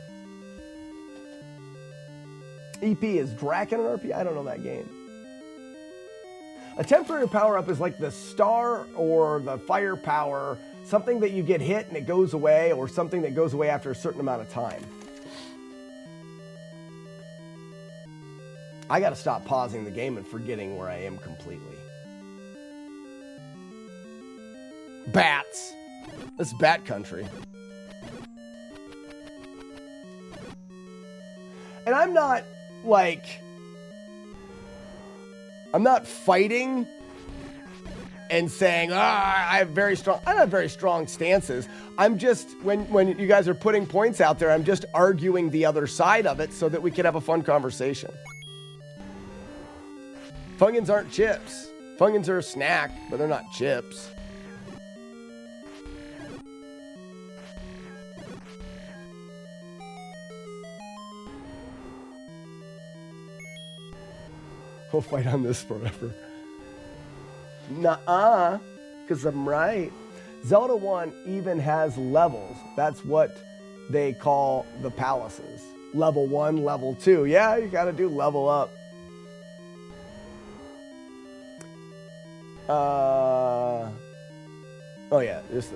EP, is Draken an RP? I don't know that game. A temporary power-up is like the star or the firepower, something that you get hit and it goes away, or something that goes away after a certain amount of time. I gotta stop pausing the game and forgetting where I am completely. Bats. This is bat country. And I'm not fighting and saying, I don't have very strong stances. I'm just, when you guys are putting points out there, I'm just arguing the other side of it so that we can have a fun conversation. Funyuns aren't chips. Funyuns are a snack, but they're not chips. We'll fight on this forever. Nuh-uh, because I'm right. Zelda 1 even has levels. That's what they call the palaces. Level 1, level 2. Yeah, you gotta do level up. Oh yeah, just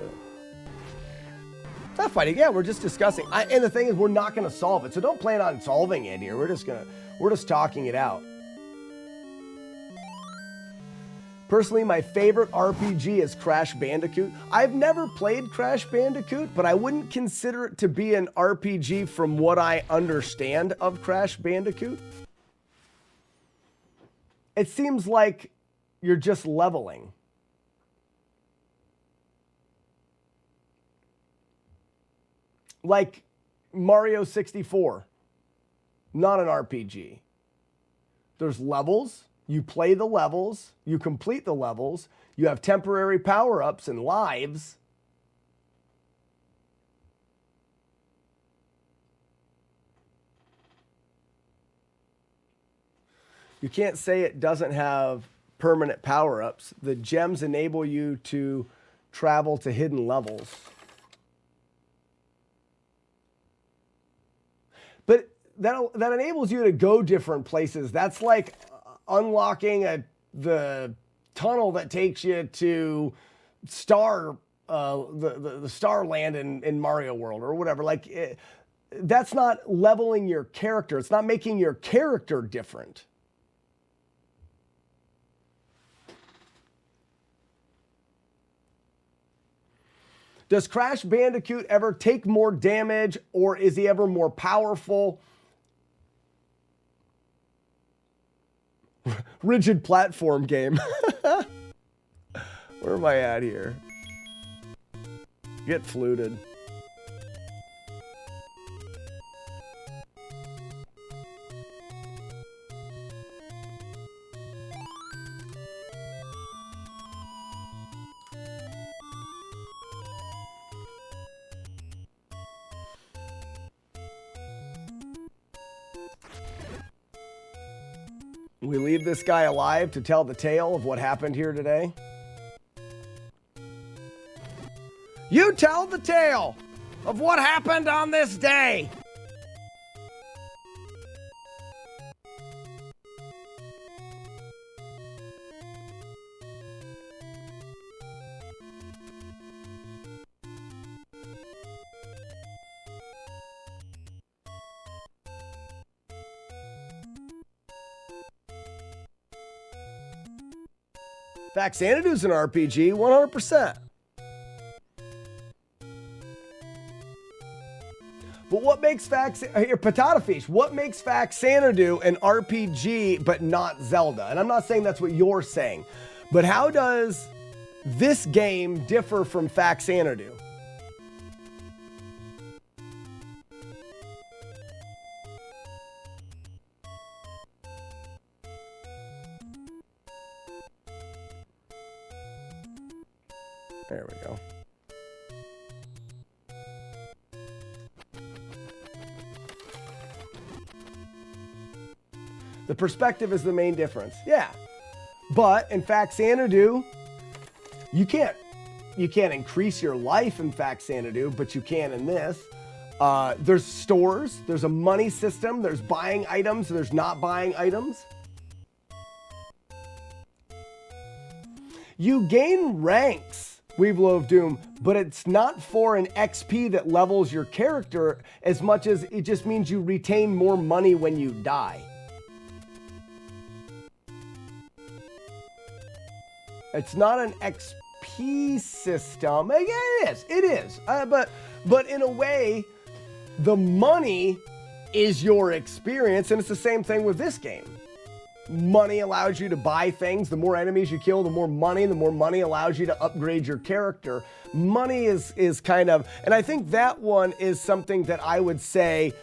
not fighting. Yeah, we're just discussing. And the thing is, we're not gonna solve it. So don't plan on solving it here. We're just talking it out. Personally, my favorite RPG is Crash Bandicoot. I've never played Crash Bandicoot, but I wouldn't consider it to be an RPG from what I understand of Crash Bandicoot. It seems like you're just leveling. Like Mario 64, not an RPG. There's levels. You play the levels. You complete the levels. You have temporary power-ups and lives. You can't say it doesn't have permanent power-ups. The gems enable you to travel to hidden levels. But that enables you to go different places. That's like unlocking the tunnel that takes you to the Star Land in Mario World or whatever. Like that's not leveling your character. It's not making your character different. Does Crash Bandicoot ever take more damage, or is he ever more powerful? Rigid platform game. Where am I at here? Get fluted. We leave this guy alive to tell the tale of what happened here today. You tell the tale of what happened on this day. Xanadu's an RPG, 100%. But what makes Patata Fish, what makes Xanadu an RPG but not Zelda? And I'm not saying that's what you're saying, but how does this game differ from Xanadu? There we go. The perspective is the main difference. Yeah. But in Xanadu, you can't increase your life in Xanadu, but you can in this. There's stores, there's a money system, there's buying items, there's not buying items. You gain ranks, Weevil of Doom, but it's not for an XP that levels your character as much as it just means you retain more money when you die. It's not an XP system. It is. But in a way, the money is your experience, and it's the same thing with this game. Money allows you to buy things. The more enemies you kill, the more money allows you to upgrade your character. Money is kind of, and I think that one is something that I would say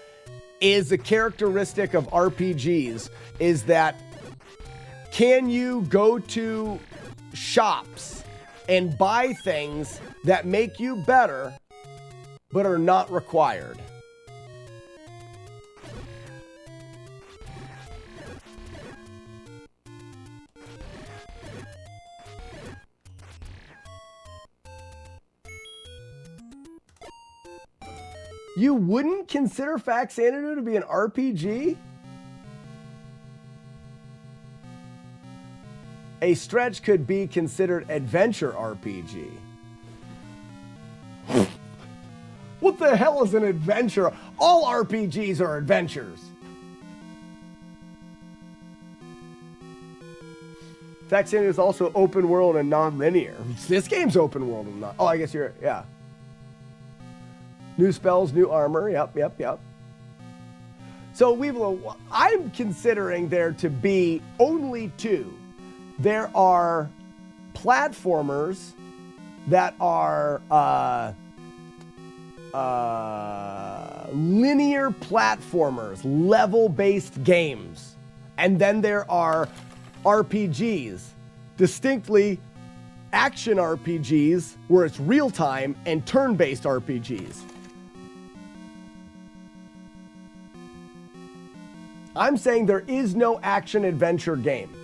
is a characteristic of RPGs, is that can you go to shops and buy things that make you better but are not required? You wouldn't consider Xanadu to be an RPG? A stretch could be considered adventure RPG. What the hell is an adventure? All RPGs are adventures. Xanadu is also open world and non-linear. This game's open world and not. Oh, I guess you're, yeah. New spells, new armor. Yep. So Weevil, I'm considering there to be only two. There are platformers that are linear platformers, level-based games. And then there are RPGs, distinctly action RPGs where it's real time and turn-based RPGs. I'm saying there is no action adventure game.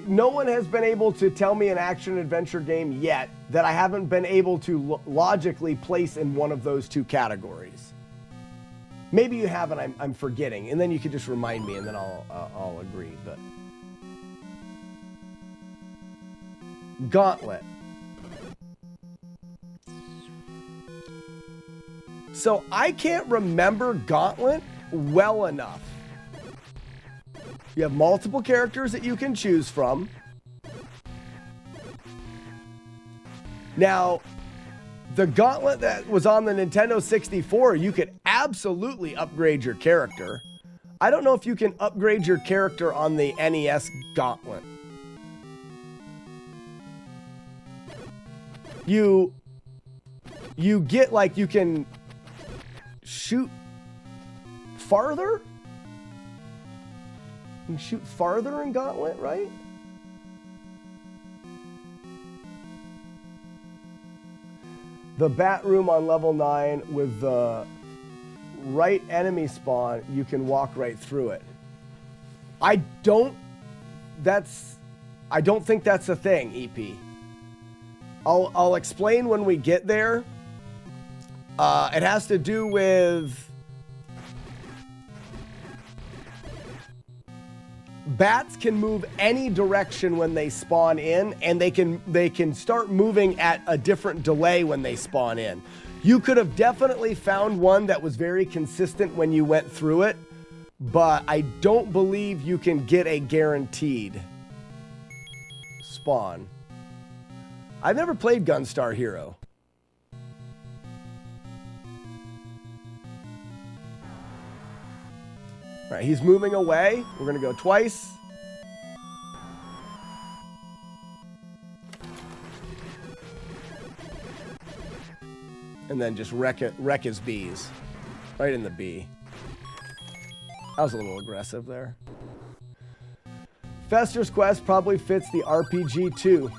No one has been able to tell me an action adventure game yet that I haven't been able to logically place in one of those two categories. Maybe you have and I'm forgetting, and then you could just remind me and then I'll agree. But Gauntlet. So I can't remember Gauntlet well enough. You have multiple characters that you can choose from. Now, the Gauntlet that was on the Nintendo 64, you could absolutely upgrade your character. I don't know if you can upgrade your character on the NES Gauntlet. You get, like, you can shoot farther? You can shoot farther in Gauntlet, right? The bat room on level 9 with the right enemy spawn, you can walk right through it. I don't think that's a thing, EP. I'll explain when we get there. It has to do with bats can move any direction when they spawn in, and they can start moving at a different delay when they spawn in. You could have definitely found one that was very consistent when you went through it, but I don't believe you can get a guaranteed spawn. I've never played Gunstar Hero. All right, he's moving away. We're going to go twice. And then just wreck his bees. Right in the bee. That was a little aggressive there. Fester's Quest probably fits the RPG too.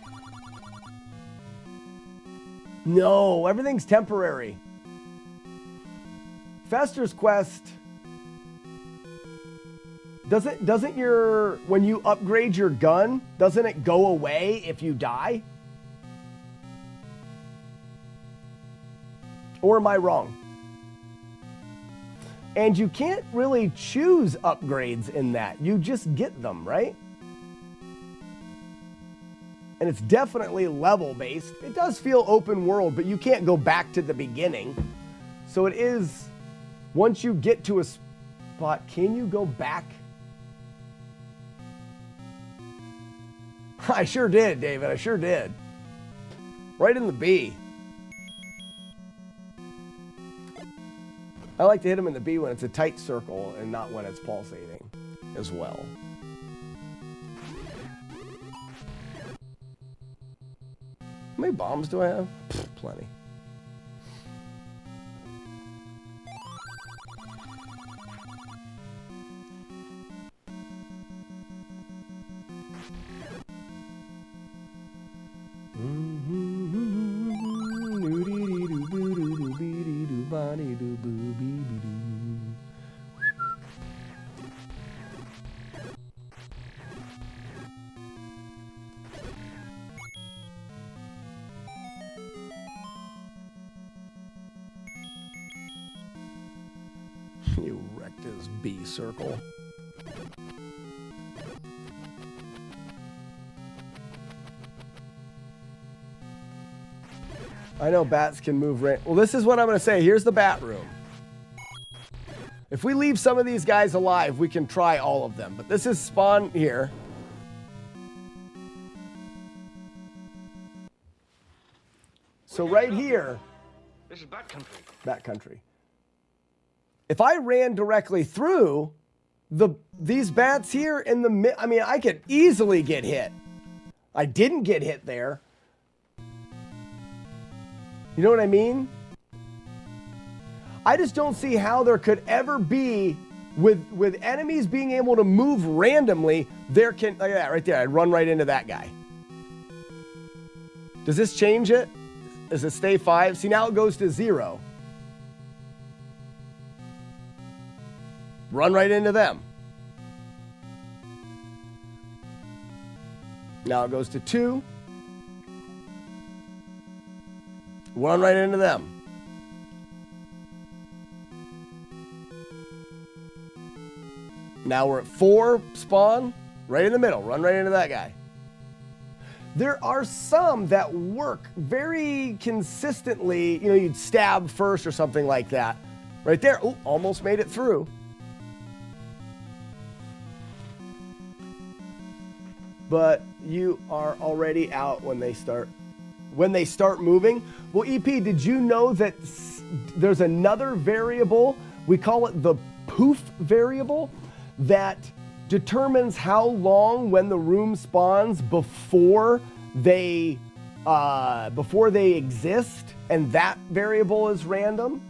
No, everything's temporary. Fester's Quest... Doesn't your, when you upgrade your gun, doesn't it go away if you die? Or am I wrong? And you can't really choose upgrades in that. You just get them, right? And it's definitely level based. It does feel open world, but you can't go back to the beginning. So it is, once you get to a spot, can you go back? I sure did, David. I sure did. Right in the B. I like to hit him in the B when it's a tight circle and not when it's pulsating as well. How many bombs do I have? Pfft, plenty. You wrecked his B circle. I know bats can move right. Well, this is what I'm going to say. Here's the bat room. If we leave some of these guys alive, we can try all of them. But this is spawn here. So right here. This is Bat Country. Bat Country. If I ran directly through these bats here in the I mean, I could easily get hit. I didn't get hit there. You know what I mean? I just don't see how there could ever be With enemies being able to move randomly, there can, look at that right there, I'd run right into that guy. Does this change it? Does it stay 5? See, now it goes to 0. Run right into them. Now it goes to 2. Run right into them. Now we're at 4, spawn, right in the middle. Run right into that guy. There are some that work very consistently. You know, you'd stab first or something like that. Right there. Oh, almost made it through. But you are already out when they start moving. Well, EP, did you know that there's another variable? We call it the poof variable that determines how long when the room spawns before they exist, and that variable is random.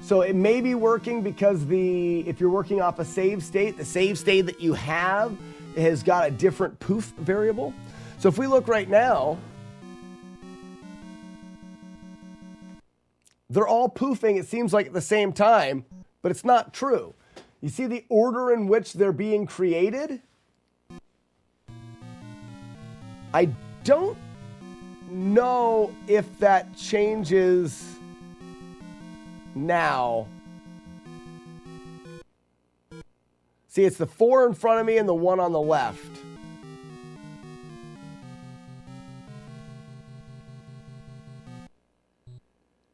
So it may be working because if you're working off a save state, the save state that you have has got a different poof variable. So if we look right now, they're all poofing, it seems like at the same time, but it's not true. You see the order in which they're being created? I don't know if that changes now. See, it's the 4 in front of me and the 1 on the left.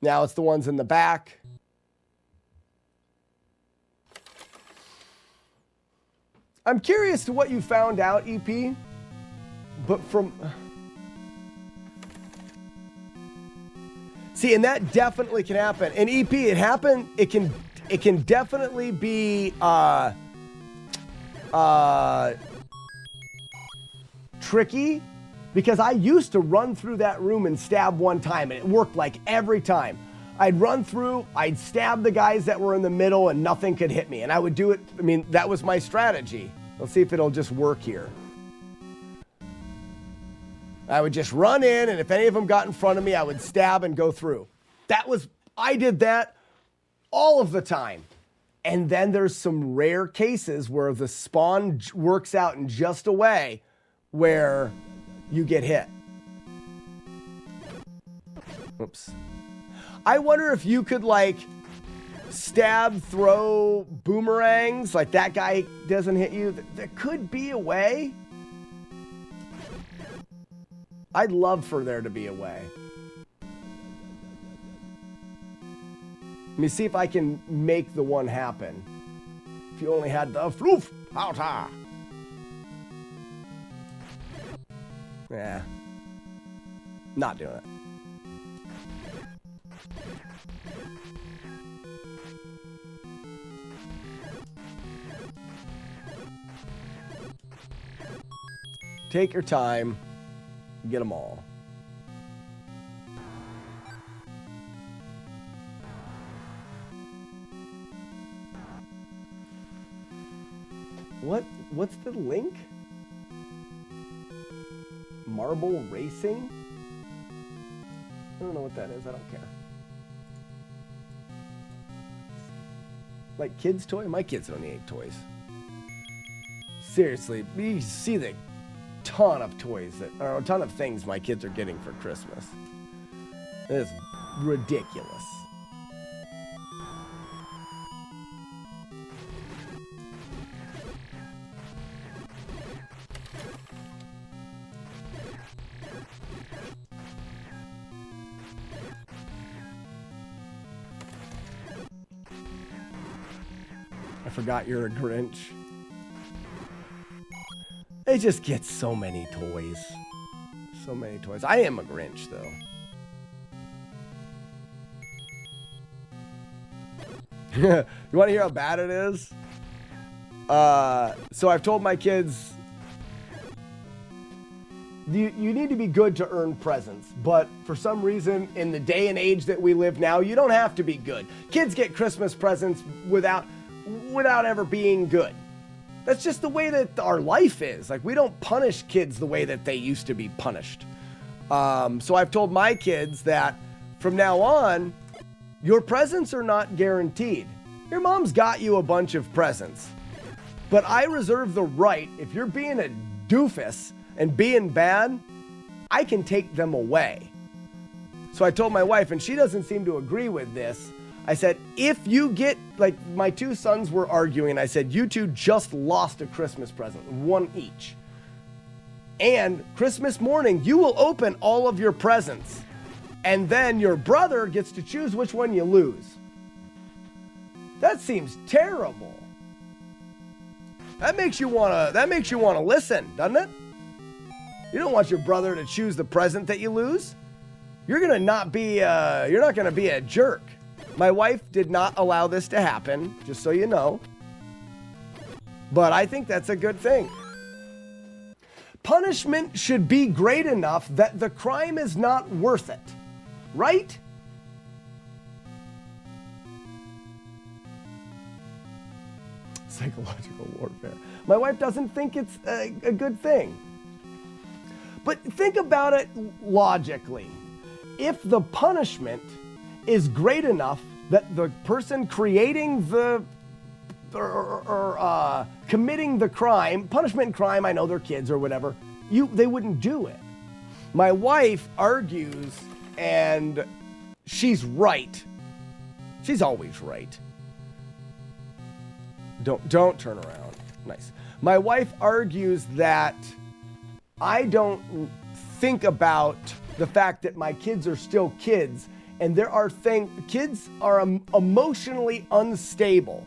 Now it's the ones in the back. I'm curious to what you found out, EP, but see, and that definitely can happen. And EP, it can definitely be tricky, because I used to run through that room and stab one time, and it worked like every time. I'd run through, I'd stab the guys that were in the middle, and nothing could hit me. And I would do it, I mean, that was my strategy. Let's see if it'll just work here. I would just run in, and if any of them got in front of me, I would stab and go through. I did that all of the time. And then there's some rare cases where the spawn works out in just a way where you get hit. Oops. I wonder if you could, like, stab, throw boomerangs, like that guy doesn't hit you. There could be a way. I'd love for there to be a way. Let me see if I can make the one happen. If you only had the floof powder. Yeah. Not doing it. Take your time. Get them all. What's the link? Marble racing? I don't know what that is. I don't care. Like kids' toy? My kids don't need toys. Seriously, you see the ton of toys or a ton of things my kids are getting for Christmas. It's ridiculous. I forgot you're a Grinch. They just get so many toys. So many toys. I am a Grinch, though. You want to hear how bad it is? So I've told my kids, you need to be good to earn presents. But for some reason, in the day and age that we live now, you don't have to be good. Kids get Christmas presents without... without ever being good. That's just the way that our life is. Like, we don't punish kids the way that they used to be punished. So I've told my kids that from now on, your presents are not guaranteed. Your mom's got you a bunch of presents, but I reserve the right, if you're being a doofus and being bad, I can take them away. So I told my wife, and she doesn't seem to agree with this. I said, if you get, like, my two sons were arguing, and I said, you two just lost a Christmas present, one each. And Christmas morning, you will open all of your presents. And then your brother gets to choose which one you lose. That seems terrible. That makes you wanna listen, doesn't it? You don't want your brother to choose the present that you lose. You're not gonna be a jerk. My wife did not allow this to happen, just so you know. But I think that's a good thing. Punishment should be great enough that the crime is not worth it, right? Psychological warfare. My wife doesn't think it's a good thing. But think about it logically. If the punishment is great enough that the person creating committing the crime, punishment and crime, I know they're kids or whatever, they wouldn't do it. My wife argues, and she's right. She's always right. Don't turn around. Nice. My wife argues that I don't think about the fact that my kids are still kids, and kids are emotionally unstable.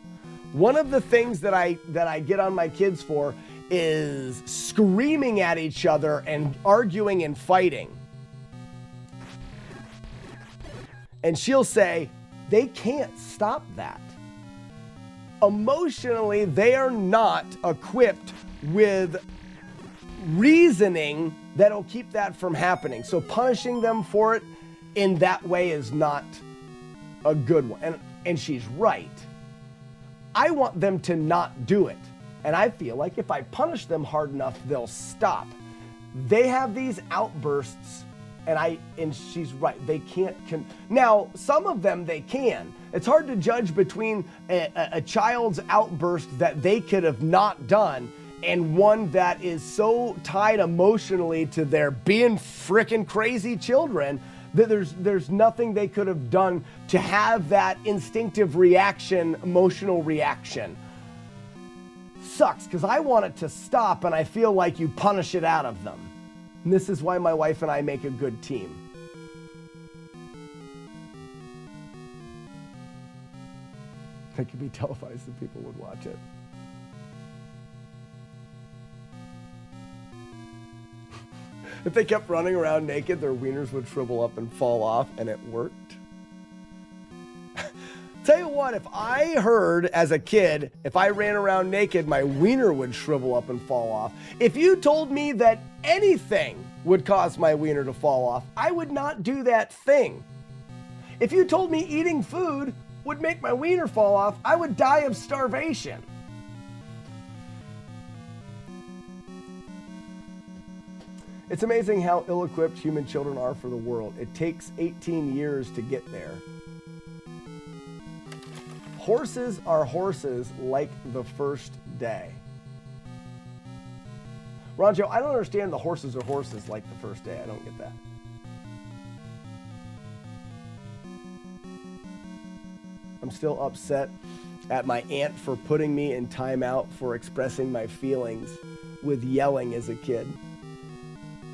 One of the things that I get on my kids for is screaming at each other and arguing and fighting. And she'll say, they can't stop that. Emotionally, they are not equipped with reasoning that'll keep that from happening. So punishing them for it in that way is not a good one. And she's right. I want them to not do it. And I feel like if I punish them hard enough, they'll stop. They have these outbursts, and she's right. They can't. Now, some of them they can. It's hard to judge between a child's outburst that they could have not done and one that is so tied emotionally to their being frickin' crazy children that there's nothing they could have done to have that instinctive reaction, emotional reaction. Sucks, because I want it to stop, and I feel like you punish it out of them. And this is why my wife and I make a good team. It could be televised and people would watch it. If they kept running around naked, their wieners would shrivel up and fall off, and it worked. Tell you what, if I heard as a kid, if I ran around naked, my wiener would shrivel up and fall off. If you told me that anything would cause my wiener to fall off, I would not do that thing. If you told me eating food would make my wiener fall off, I would die of starvation. It's amazing how ill-equipped human children are for the world. It takes 18 years to get there. Horses are horses like the first day. Ronjo, I don't understand the horses are horses like the first day. I don't get that. I'm still upset at my aunt for putting me in timeout for expressing my feelings with yelling as a kid.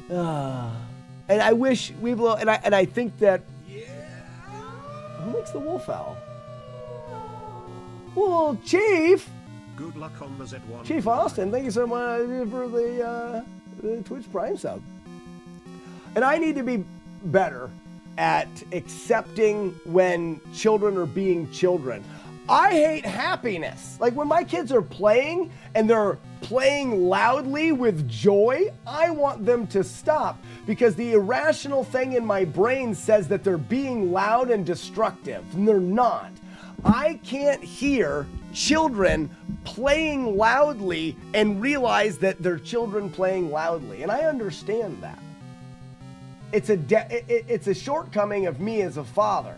And I wish we blow, and I think that, who makes the wolf owl? Well, Chief. Good luck on the Z1. Chief Austin, thank you so much for the Twitch Prime sub. And I need to be better at accepting when children are being children. I hate happiness. Like when my kids are playing and they're playing loudly with joy, I want them to stop because the irrational thing in my brain says that they're being loud and destructive, and they're not. I can't hear children playing loudly and realize that they're children playing loudly. And I understand that. It's a shortcoming of me as a father.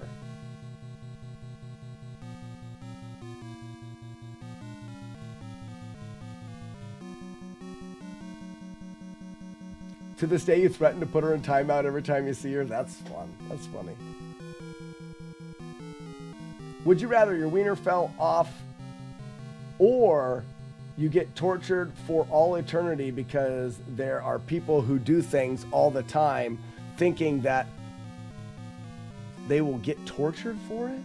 To this day, you threaten to put her in timeout every time you see her. That's fun. That's funny. Would you rather your wiener fell off or you get tortured for all eternity because there are people who do things all the time thinking that they will get tortured for it?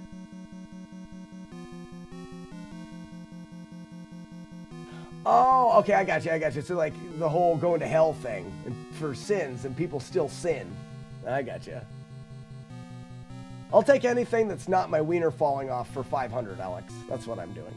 Oh, okay, I got you. So like the whole going to hell thing and for sins and people still sin. I got you. I'll take anything that's not my wiener falling off for 500, Alex. That's what I'm doing.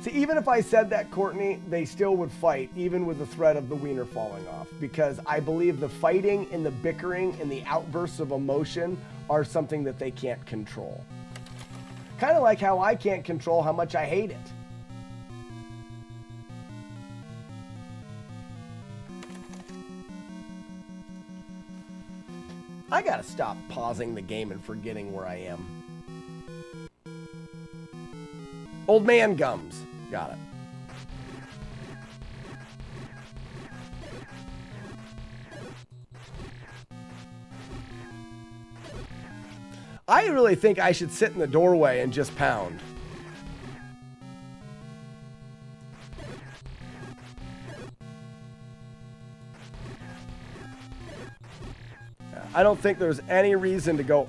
See, even if I said that, Courtney, they still would fight, even with the threat of the wiener falling off, because I believe the fighting and the bickering and the outbursts of emotion are something that they can't control. Kind of like how I can't control how much I hate it. I gotta stop pausing the game and forgetting where I am. Old man gums. Got it. I really think I should sit in the doorway and just pound. I don't think there's any reason to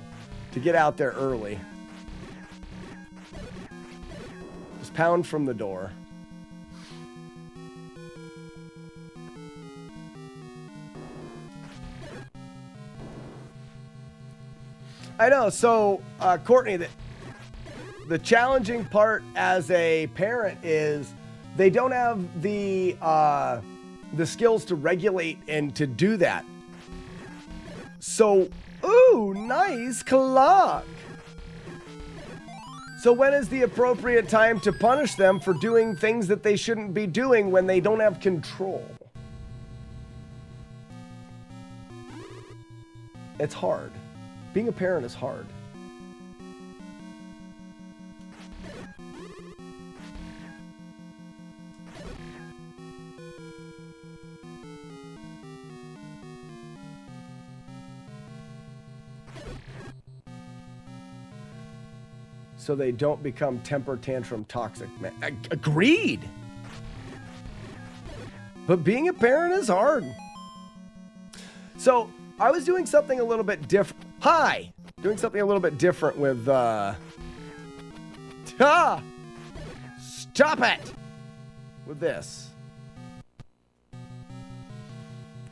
get out there early. Just pound from the door. I know. So, Courtney, the challenging part as a parent is they don't have the skills to regulate and to do that. So, ooh, nice clock. So when is the appropriate time to punish them for doing things that they shouldn't be doing when they don't have control? It's hard. Being a parent is hard. So they don't become temper tantrum toxic. Man, agreed. But being a parent is hard. So I was doing something a little bit different. Doing something a little bit different with, stop it! With this.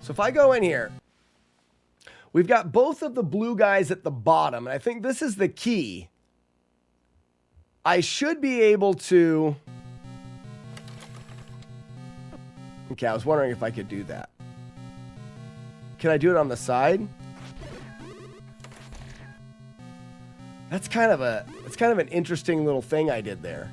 So if I go in here, we've got both of the blue guys at the bottom, and I think this is the key. I should be able to... Okay, I was wondering if I could do that. Can I do it on the side? That's kind of an interesting little thing I did there.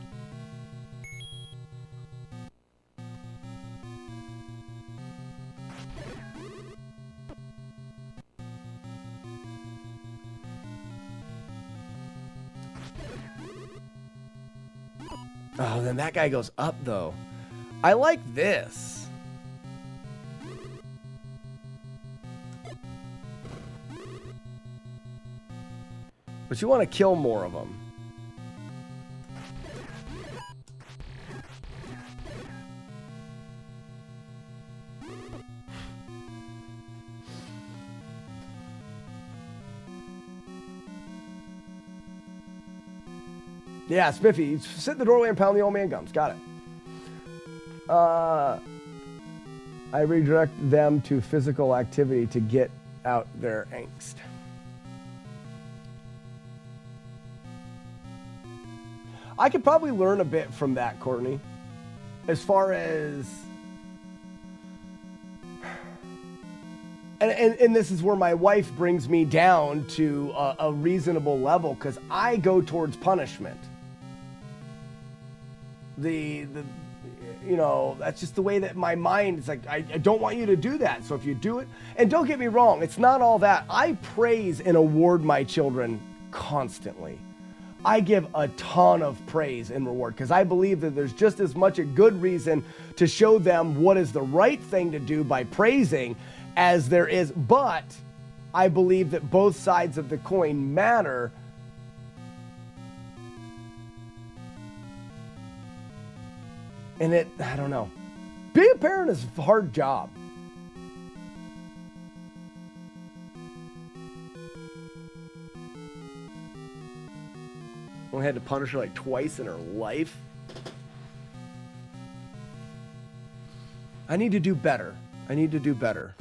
Oh, then that guy goes up though. I like this. But you want to kill more of them. Yeah, Spiffy, sit in the doorway and pound the old man gums. Got it. I redirect them to physical activity to get out their angst. I could probably learn a bit from that, Courtney. As far as... And this is where my wife brings me down to a reasonable level because I go towards punishment. You know, that's just the way that my mind is like, I don't want you to do that. So if you do it, and don't get me wrong, it's not all that. I praise and award my children constantly. I give a ton of praise and reward because I believe that there's just as much a good reason to show them what is the right thing to do by praising as there is. But I believe that both sides of the coin matter. And I don't know. Being a parent is a hard job. Only had to punish her like twice in her life. I need to do better. I need to do better.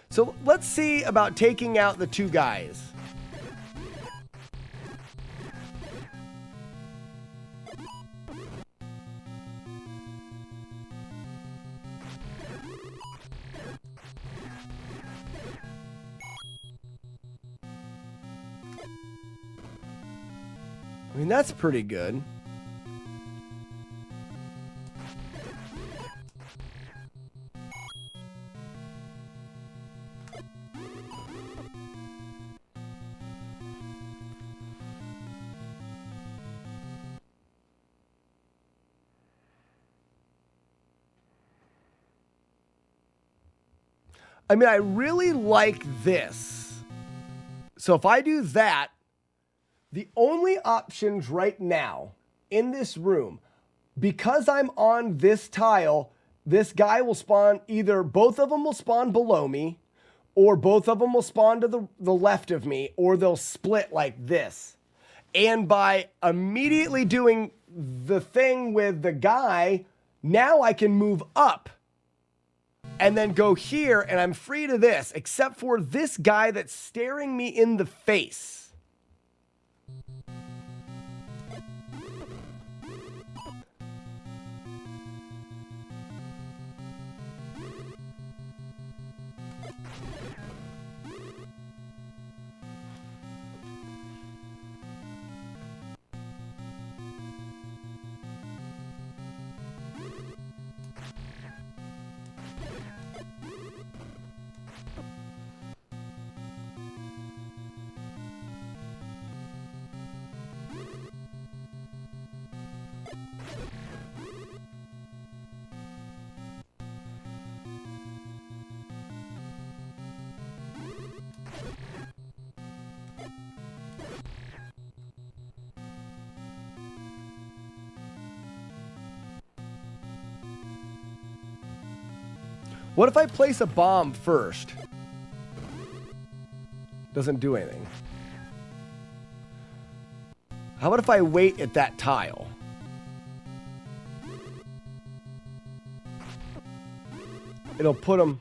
So let's see about taking out the two guys. I mean, that's pretty good. I mean, I really like this. So if I do that, the only options right now in this room, because I'm on this tile, this guy will spawn, either both of them will spawn below me, or both of them will spawn to the left of me, or they'll split like this. And by immediately doing the thing with the guy, now I can move up and then go here, and I'm free to this, except for this guy that's staring me in the face. What if I place a bomb first? Doesn't do anything. How about if I wait at that tile? It'll put them...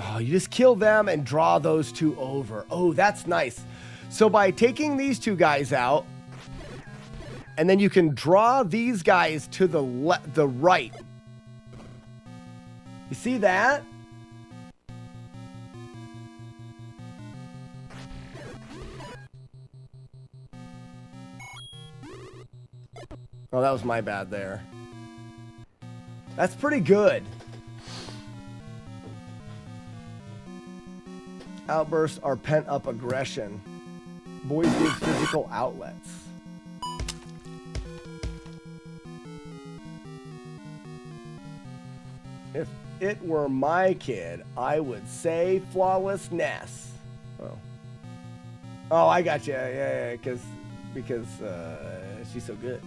Oh, you just kill them and draw those two over. Oh, that's nice. So by taking these two guys out, and then you can draw these guys to the right. You see that? Oh, that was my bad there. That's pretty good. Outbursts are pent-up aggression. Boys need physical outlets. If it were my kid, I would say FlawlessNES. Oh. Oh, I got you. Yeah, because she's so good.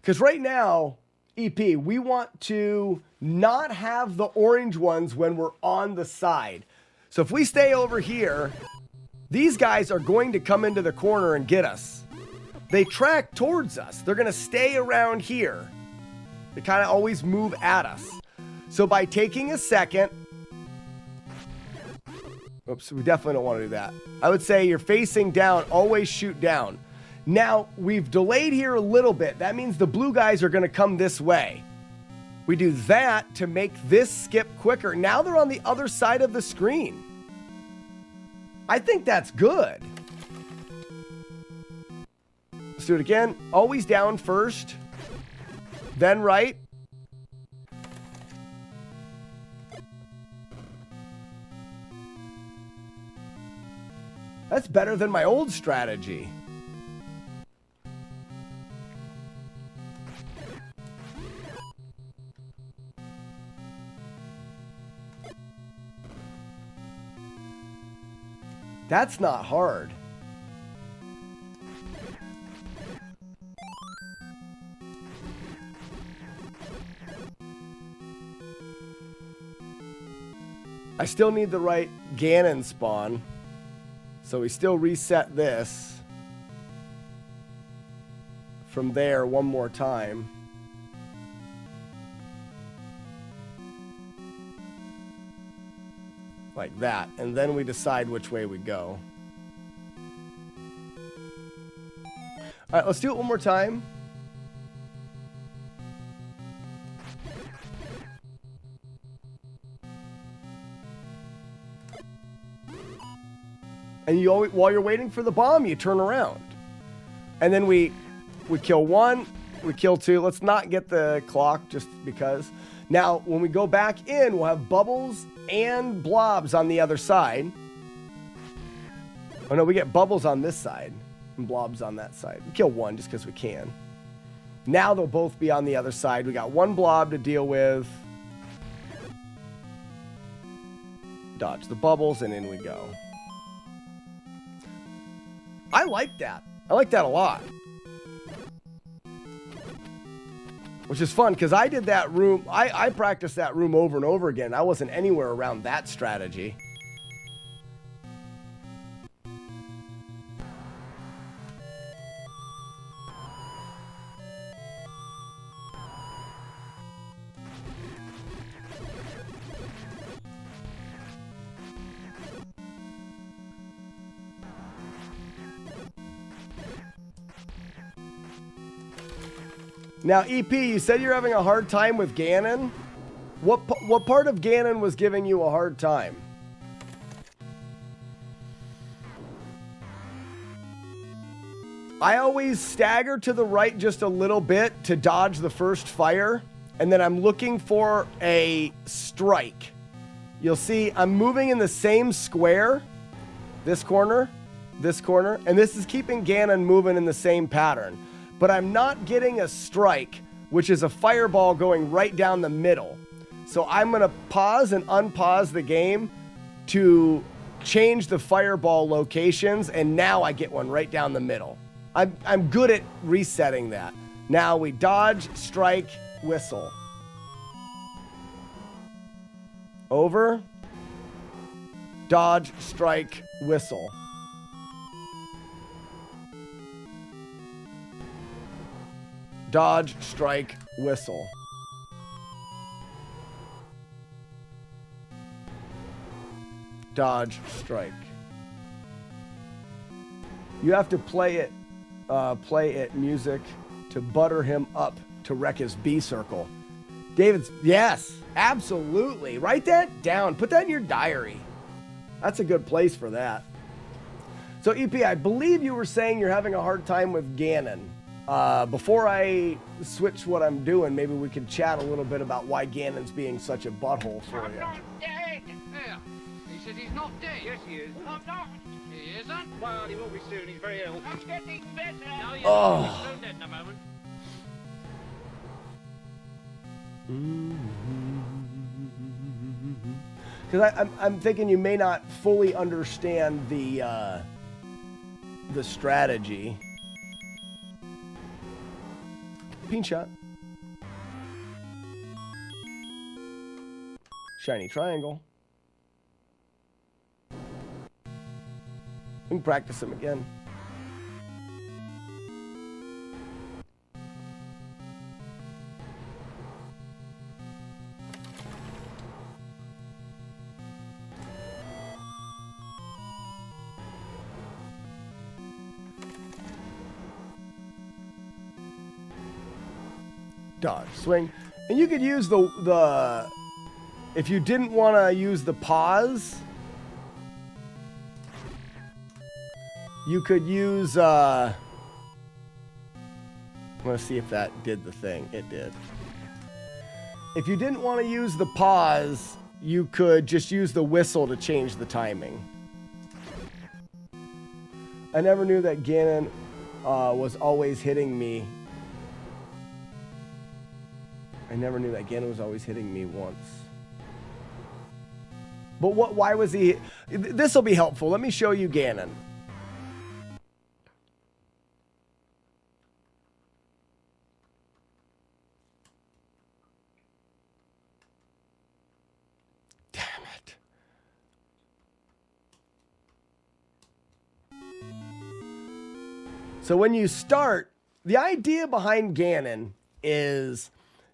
Because right now, EP, we want to not have the orange ones when we're on the side. So if we stay over here, these guys are going to come into the corner and get us. They track towards us. They're going to stay around here. They kind of always move at us. So by taking a second, oops, we definitely don't want to do that. I would say you're facing down, always shoot down. Now, we've delayed here a little bit. That means the blue guys are going to come this way. We do that to make this skip quicker. Now they're on the other side of the screen. I think that's good. Let's do it again. Always down first, then right. That's better than my old strategy. That's not hard. I still need the right Ganon spawn. So we still reset this from there one more time. Like that. And then we decide which way we go. All right, let's do it one more time. And you always, while you're waiting for the bomb, you turn around. And then we kill one, we kill two. Let's not get the clock just because. Now, when we go back in, we'll have bubbles and blobs on the other side. Oh no, we get bubbles on this side and blobs on that side. We kill one just because we can. Now they'll both be on the other side. We got one blob to deal with. Dodge the bubbles and in we go. I like that. I like that a lot. Which is fun, because I did that room, I practiced that room over and over again. I wasn't anywhere around that strategy. Now, EP, you said you're having a hard time with Ganon. What part of Ganon was giving you a hard time? I always stagger to the right just a little bit to dodge the first fire, and then I'm looking for a strike. You'll see I'm moving in the same square, this corner, and this is keeping Ganon moving in the same pattern. But I'm not getting a strike, which is a fireball going right down the middle. So I'm going to pause and unpause the game to change the fireball locations, and now I get one right down the middle. I'm good at resetting that. Now we dodge, strike, whistle. Over. Dodge, strike, whistle. Dodge, strike, whistle. Dodge, strike. You have to play it music to butter him up to wreck his B circle. David's, yes, absolutely. Write that down. Put that in your diary. That's a good place for that. So EP, I believe you were saying you're having a hard time with Ganon. Before I switch what I'm doing, maybe we could chat a little bit about why Ganon's being such a butthole for I'm you. not dead! Yeah, he said he's not dead. Yes, he is. I'm not. He isn't? Well, he will be soon. He's very ill. I'm getting better. No, you're not. He's so dead in a moment. Because I'm thinking you may not fully understand the strategy. Peen shot. Shiny triangle. We can practice them again. Dodge, swing. And you could use the if you didn't want to use the pause, you could use I'm going to see if that did the thing. It did. If you didn't want to use the pause, you could just use the whistle to change the timing. I never knew that Ganon was always hitting me. I never knew that Ganon was always hitting me once. But why was he... This will be helpful. Let me show you Ganon. Damn it. So when you start, the idea behind Ganon is...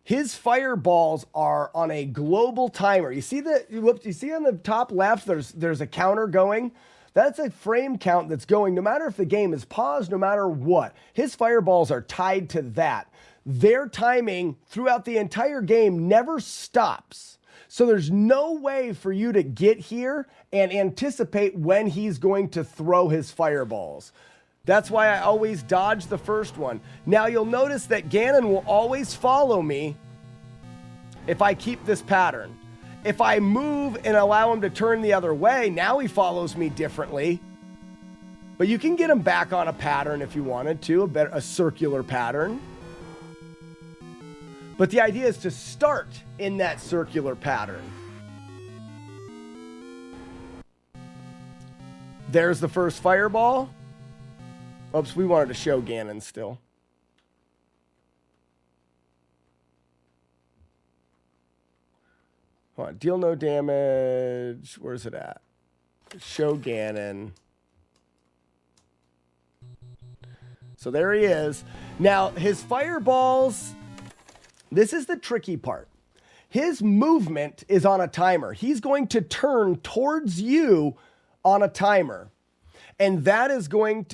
His fireballs are on a global timer. You see you see on the top left, there's a counter going. That's a frame count that's going no matter if the game is paused, no matter what. His fireballs are tied to that. Their timing throughout the entire game never stops. So there's no way for you to get here and anticipate when he's going to throw his fireballs. That's why I always dodge the first one. Now you'll notice that Ganon will always follow me if I keep this pattern. If I move and allow him to turn the other way, now he follows me differently. But you can get him back on a pattern if you wanted to, a circular pattern. But the idea is to start in that circular pattern. There's the first fireball. Oops, we wanted to show Ganon still. Hold on, deal no damage. Where's it at? Show Ganon. So there he is. Now, his fireballs, this is the tricky part. His movement is on a timer. He's going to turn towards you on a timer. And that is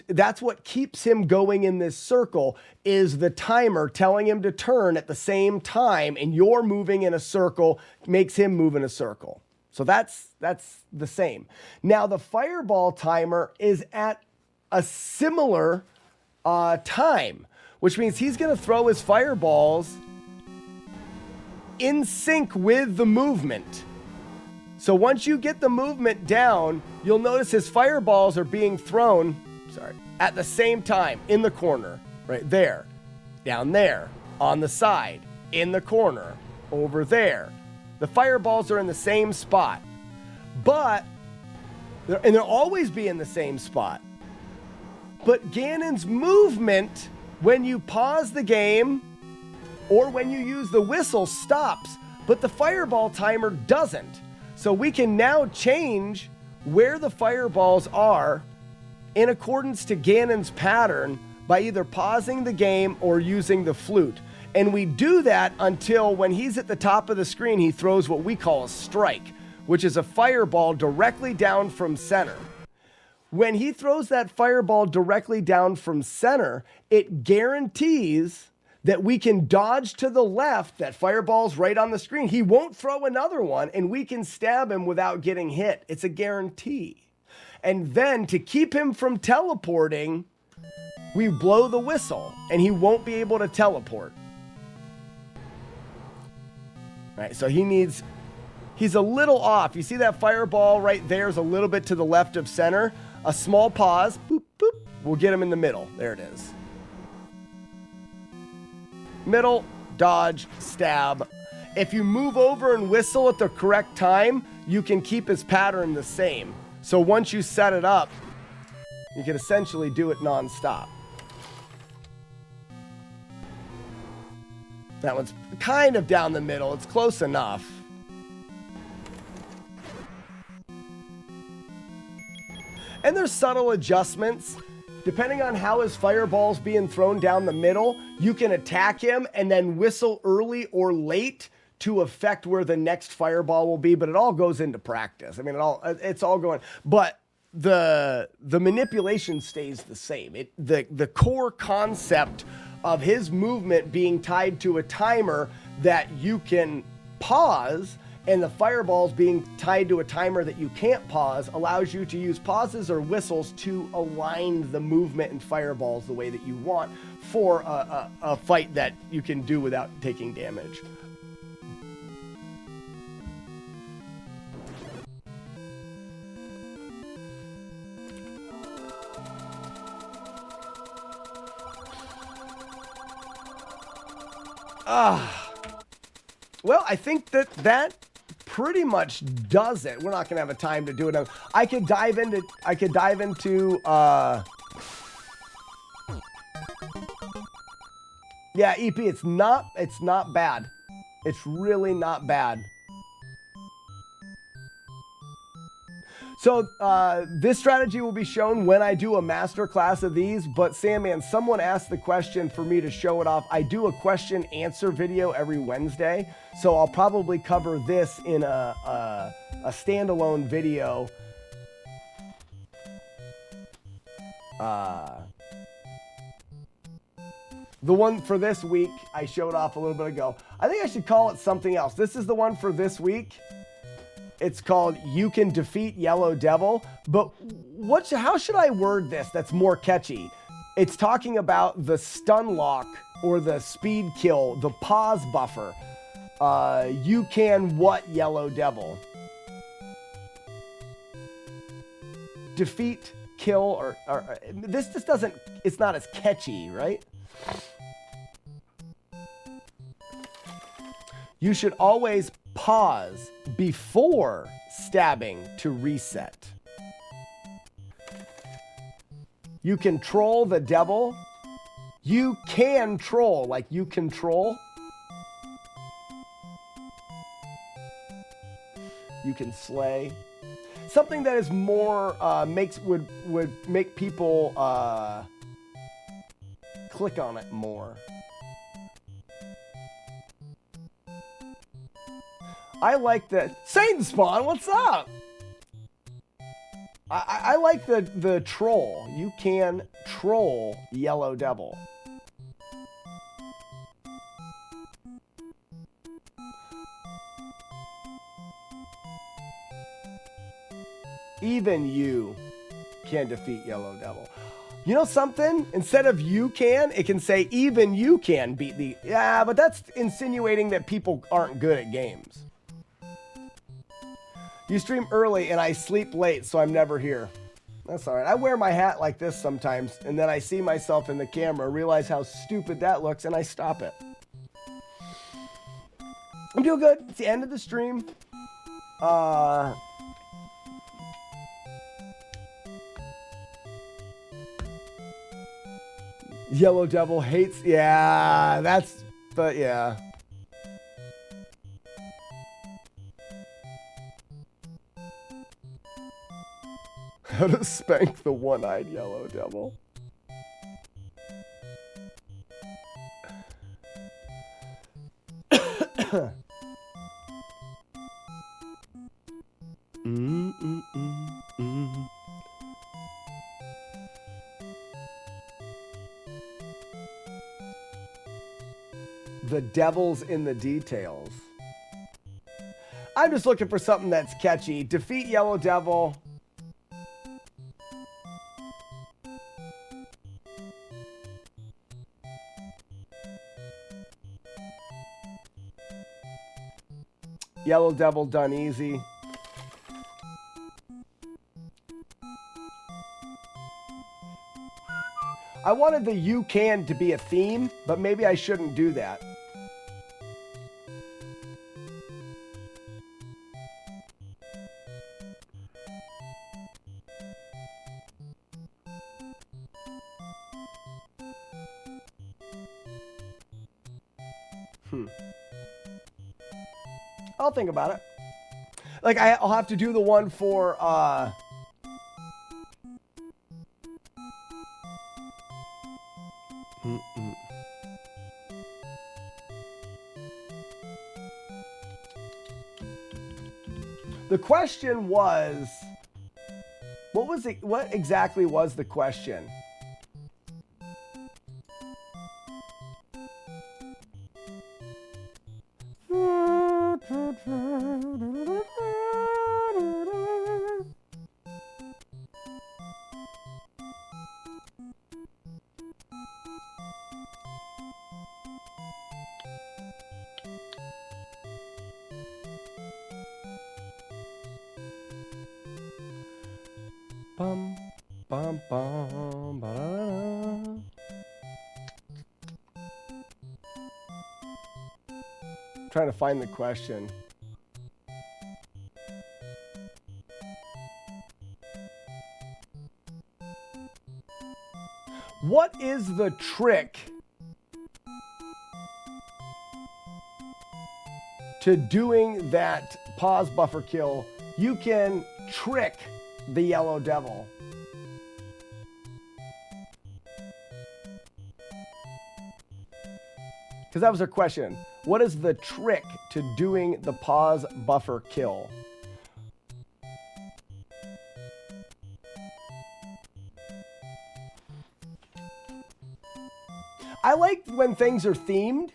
that's what keeps him going in this circle, is the timer telling him to turn at the same time, and you're moving in a circle, makes him move in a circle. So that's the same. Now the fireball timer is at a similar time, which means he's going to throw his fireballs in sync with the movement. So once you get the movement down, you'll notice his fireballs are being thrown, at the same time in the corner, right there, down there, on the side, in the corner, over there. The fireballs are in the same spot, but they'll always be in the same spot. But Ganon's movement, when you pause the game or when you use the whistle, stops, but the fireball timer doesn't. So we can now change where the fireballs are in accordance to Ganon's pattern by either pausing the game or using the flute. And we do that until when he's at the top of the screen, he throws what we call a strike, which is a fireball directly down from center. When he throws that fireball directly down from center, it guarantees that we can dodge to the left. That fireball's right on the screen. He won't throw another one, and we can stab him without getting hit. It's a guarantee. And then to keep him from teleporting, we blow the whistle, and he won't be able to teleport. All right, so he's a little off. You see that fireball right there is a little bit to the left of center. A small pause, boop, boop, we'll get him in the middle. There it is. Middle, dodge, stab. If you move over and whistle at the correct time, you can keep his pattern the same. So once you set it up, you can essentially do it non-stop. That one's kind of down the middle. It's close enough. And there's subtle adjustments. Depending on how his fireball's being thrown down the middle, you can attack him and then whistle early or late to affect where the next fireball will be, but it all goes into practice. I mean, it's all going, but the manipulation stays the same. The core concept of his movement being tied to a timer that you can pause and the fireballs being tied to a timer that you can't pause allows you to use pauses or whistles to align the movement and fireballs the way that you want for a fight that you can do without taking damage. Well, I think that pretty much does it. We're not gonna have a time to do it. I could dive into yeah, EP, it's not bad. It's really not bad. So this strategy will be shown when I do a master class of these, but Sandman, someone asked the question for me to show it off. I do a question answer video every Wednesday, so I'll probably cover this in a standalone video. The one for this week, I showed off a little bit ago. I think I should call it something else. This is the one for this week. It's called You Can Defeat Yellow Devil. But how should I word this that's more catchy? It's talking about the stun lock or the speed kill, the pause buffer. You can what Yellow Devil? Defeat, kill, or this just doesn't, it's not as catchy, right? You should always pause before stabbing to reset. You control the devil. You can troll, like you control. You can slay. Something that is more would make people click on it more. I like the Satan Spawn. What's up? I like the troll. You can troll Yellow Devil. Even you can defeat Yellow Devil. You know something? Instead of you can, it can say even you can beat the... Yeah, but that's insinuating that people aren't good at games. You stream early and I sleep late, so I'm never here. That's all right. I wear my hat like this sometimes, and then I see myself in the camera, realize how stupid that looks, and I stop it. I'm doing good. It's the end of the stream. Yellow Devil hates... Yeah, that's... But yeah. How to spank the one-eyed Yellow Devil. The devil's in the details. I'm just looking for something that's catchy. Defeat Yellow Devil. Yellow Devil done easy. I wanted the you can to be a theme, but maybe I shouldn't do that. I'll think about it. Like I'll have to do the one for The question was, what exactly was the question? Bum, bum, bum, ba-da-da. Trying to find the question. What is the trick to doing that pause buffer kill? You can trick the yellow devil. Because that was her question. What is the trick to doing the pause buffer kill? I like when things are themed.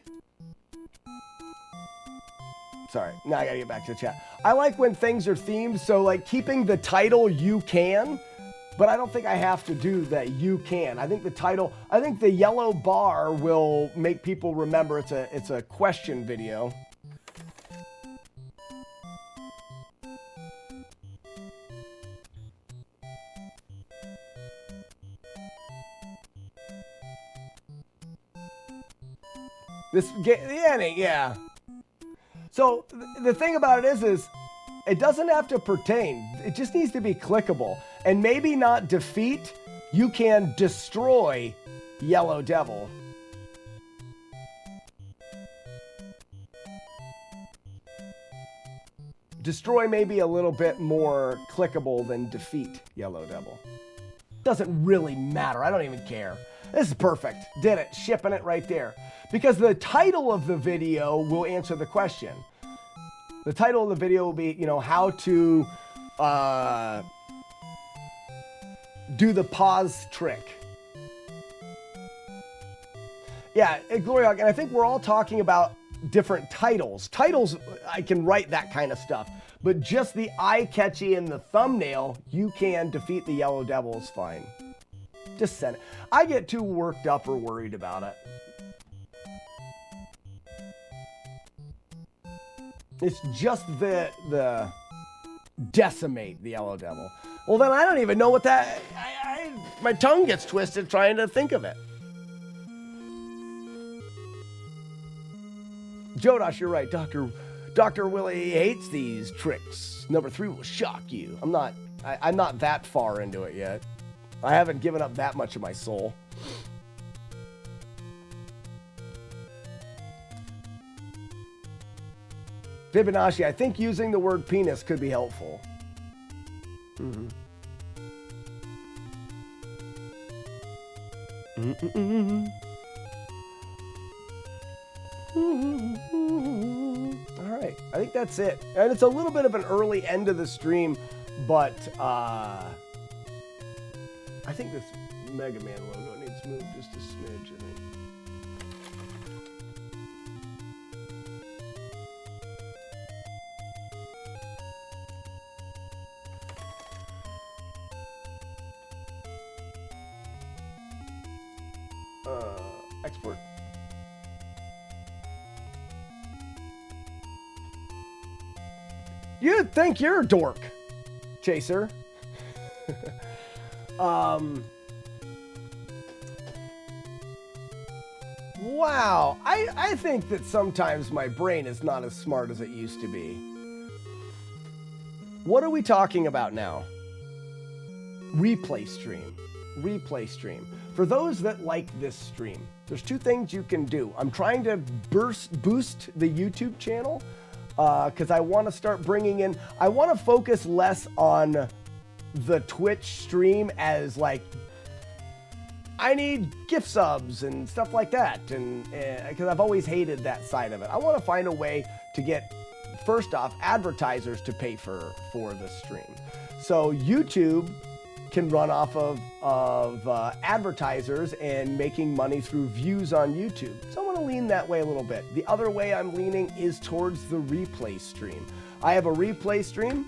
Sorry, now I gotta get back to the chat. I like when things are themed, so like keeping the title "You Can," but I don't think I have to do that "You Can." I think the title, I think the yellow bar will make people remember it's a question video. This yeah. So the thing about it is it doesn't have to pertain. It just needs to be clickable. And maybe not defeat. You can destroy Yellow Devil. Destroy may be a little bit more clickable than defeat Yellow Devil. Doesn't really matter. I don't even care. This is perfect. Did it. Shipping it right there. Because the title of the video will answer the question. The title of the video will be, how to do the pause trick. Yeah, Gloryhawk, and I think we're all talking about different titles. Titles, I can write that kind of stuff. But just the eye-catchy in the thumbnail, you can defeat the Yellow Devil is fine. Just send it. I get too worked up or worried about it. It's just the decimate the Yellow Devil. Well, then I don't even know what that... my tongue gets twisted trying to think of it. Jodosh, you're right. Dr. Willie hates these tricks. Number 3 will shock you. I'm not that far into it yet. I haven't given up that much of my soul. Fibonacci, I think using the word penis could be helpful. Mm-hmm. All right, I think that's it. And it's a little bit of an early end of the stream, but I think this Mega Man logo needs moved just a smidge, I think. Export. You'd think you're a dork, Chaser. Wow. I think that sometimes my brain is not as smart as it used to be. What are we talking about now? Replay stream. Replay stream. For those that like this stream, there's 2 things you can do. I'm trying to boost the YouTube channel because I want to start bringing in, I want to focus less on the Twitch stream as like, I need gift subs and stuff like that. And because I've always hated that side of it. I want to find a way to get first off, advertisers to pay for the stream. So YouTube can run off of advertisers and making money through views on YouTube. So I want to lean that way a little bit. The other way I'm leaning is towards the replay stream. I have a replay stream.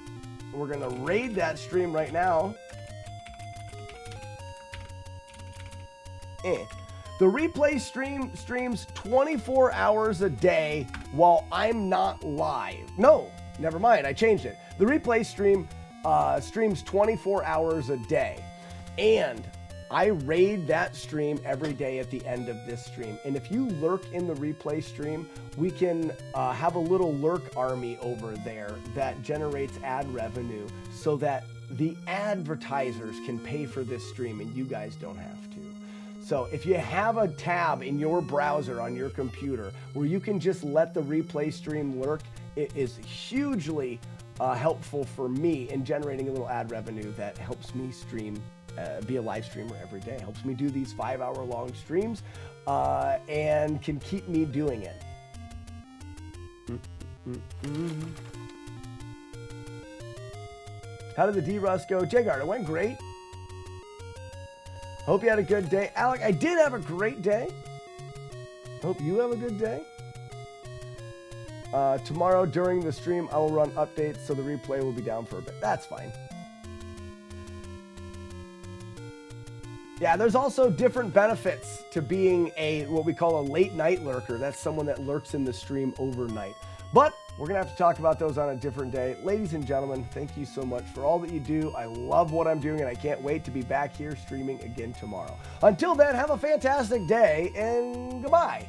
We're going to raid that stream right now. The replay stream streams 24 hours a day while I'm not live. No, never mind, I changed it. The replay stream streams 24 hours a day. And I raid that stream every day at the end of this stream. And if you lurk in the replay stream, we can have a little lurk army over there that generates ad revenue so that the advertisers can pay for this stream and you guys don't have to. So if you have a tab in your browser on your computer where you can just let the replay stream lurk, it is hugely helpful for me in generating a little ad revenue that helps me stream, be a live streamer every day. Helps me do these 5-hour-long streams and can keep me doing it. How did the D-Rust go? Jagard, it went great. Hope you had a good day. Alec, I did have a great day. Hope you have a good day. Tomorrow during the stream, I will run updates so the replay will be down for a bit. That's fine. Yeah, there's also different benefits to being what we call a late night lurker. That's someone that lurks in the stream overnight. But we're going to have to talk about those on a different day. Ladies and gentlemen, thank you so much for all that you do. I love what I'm doing, and I can't wait to be back here streaming again tomorrow. Until then, have a fantastic day, and goodbye.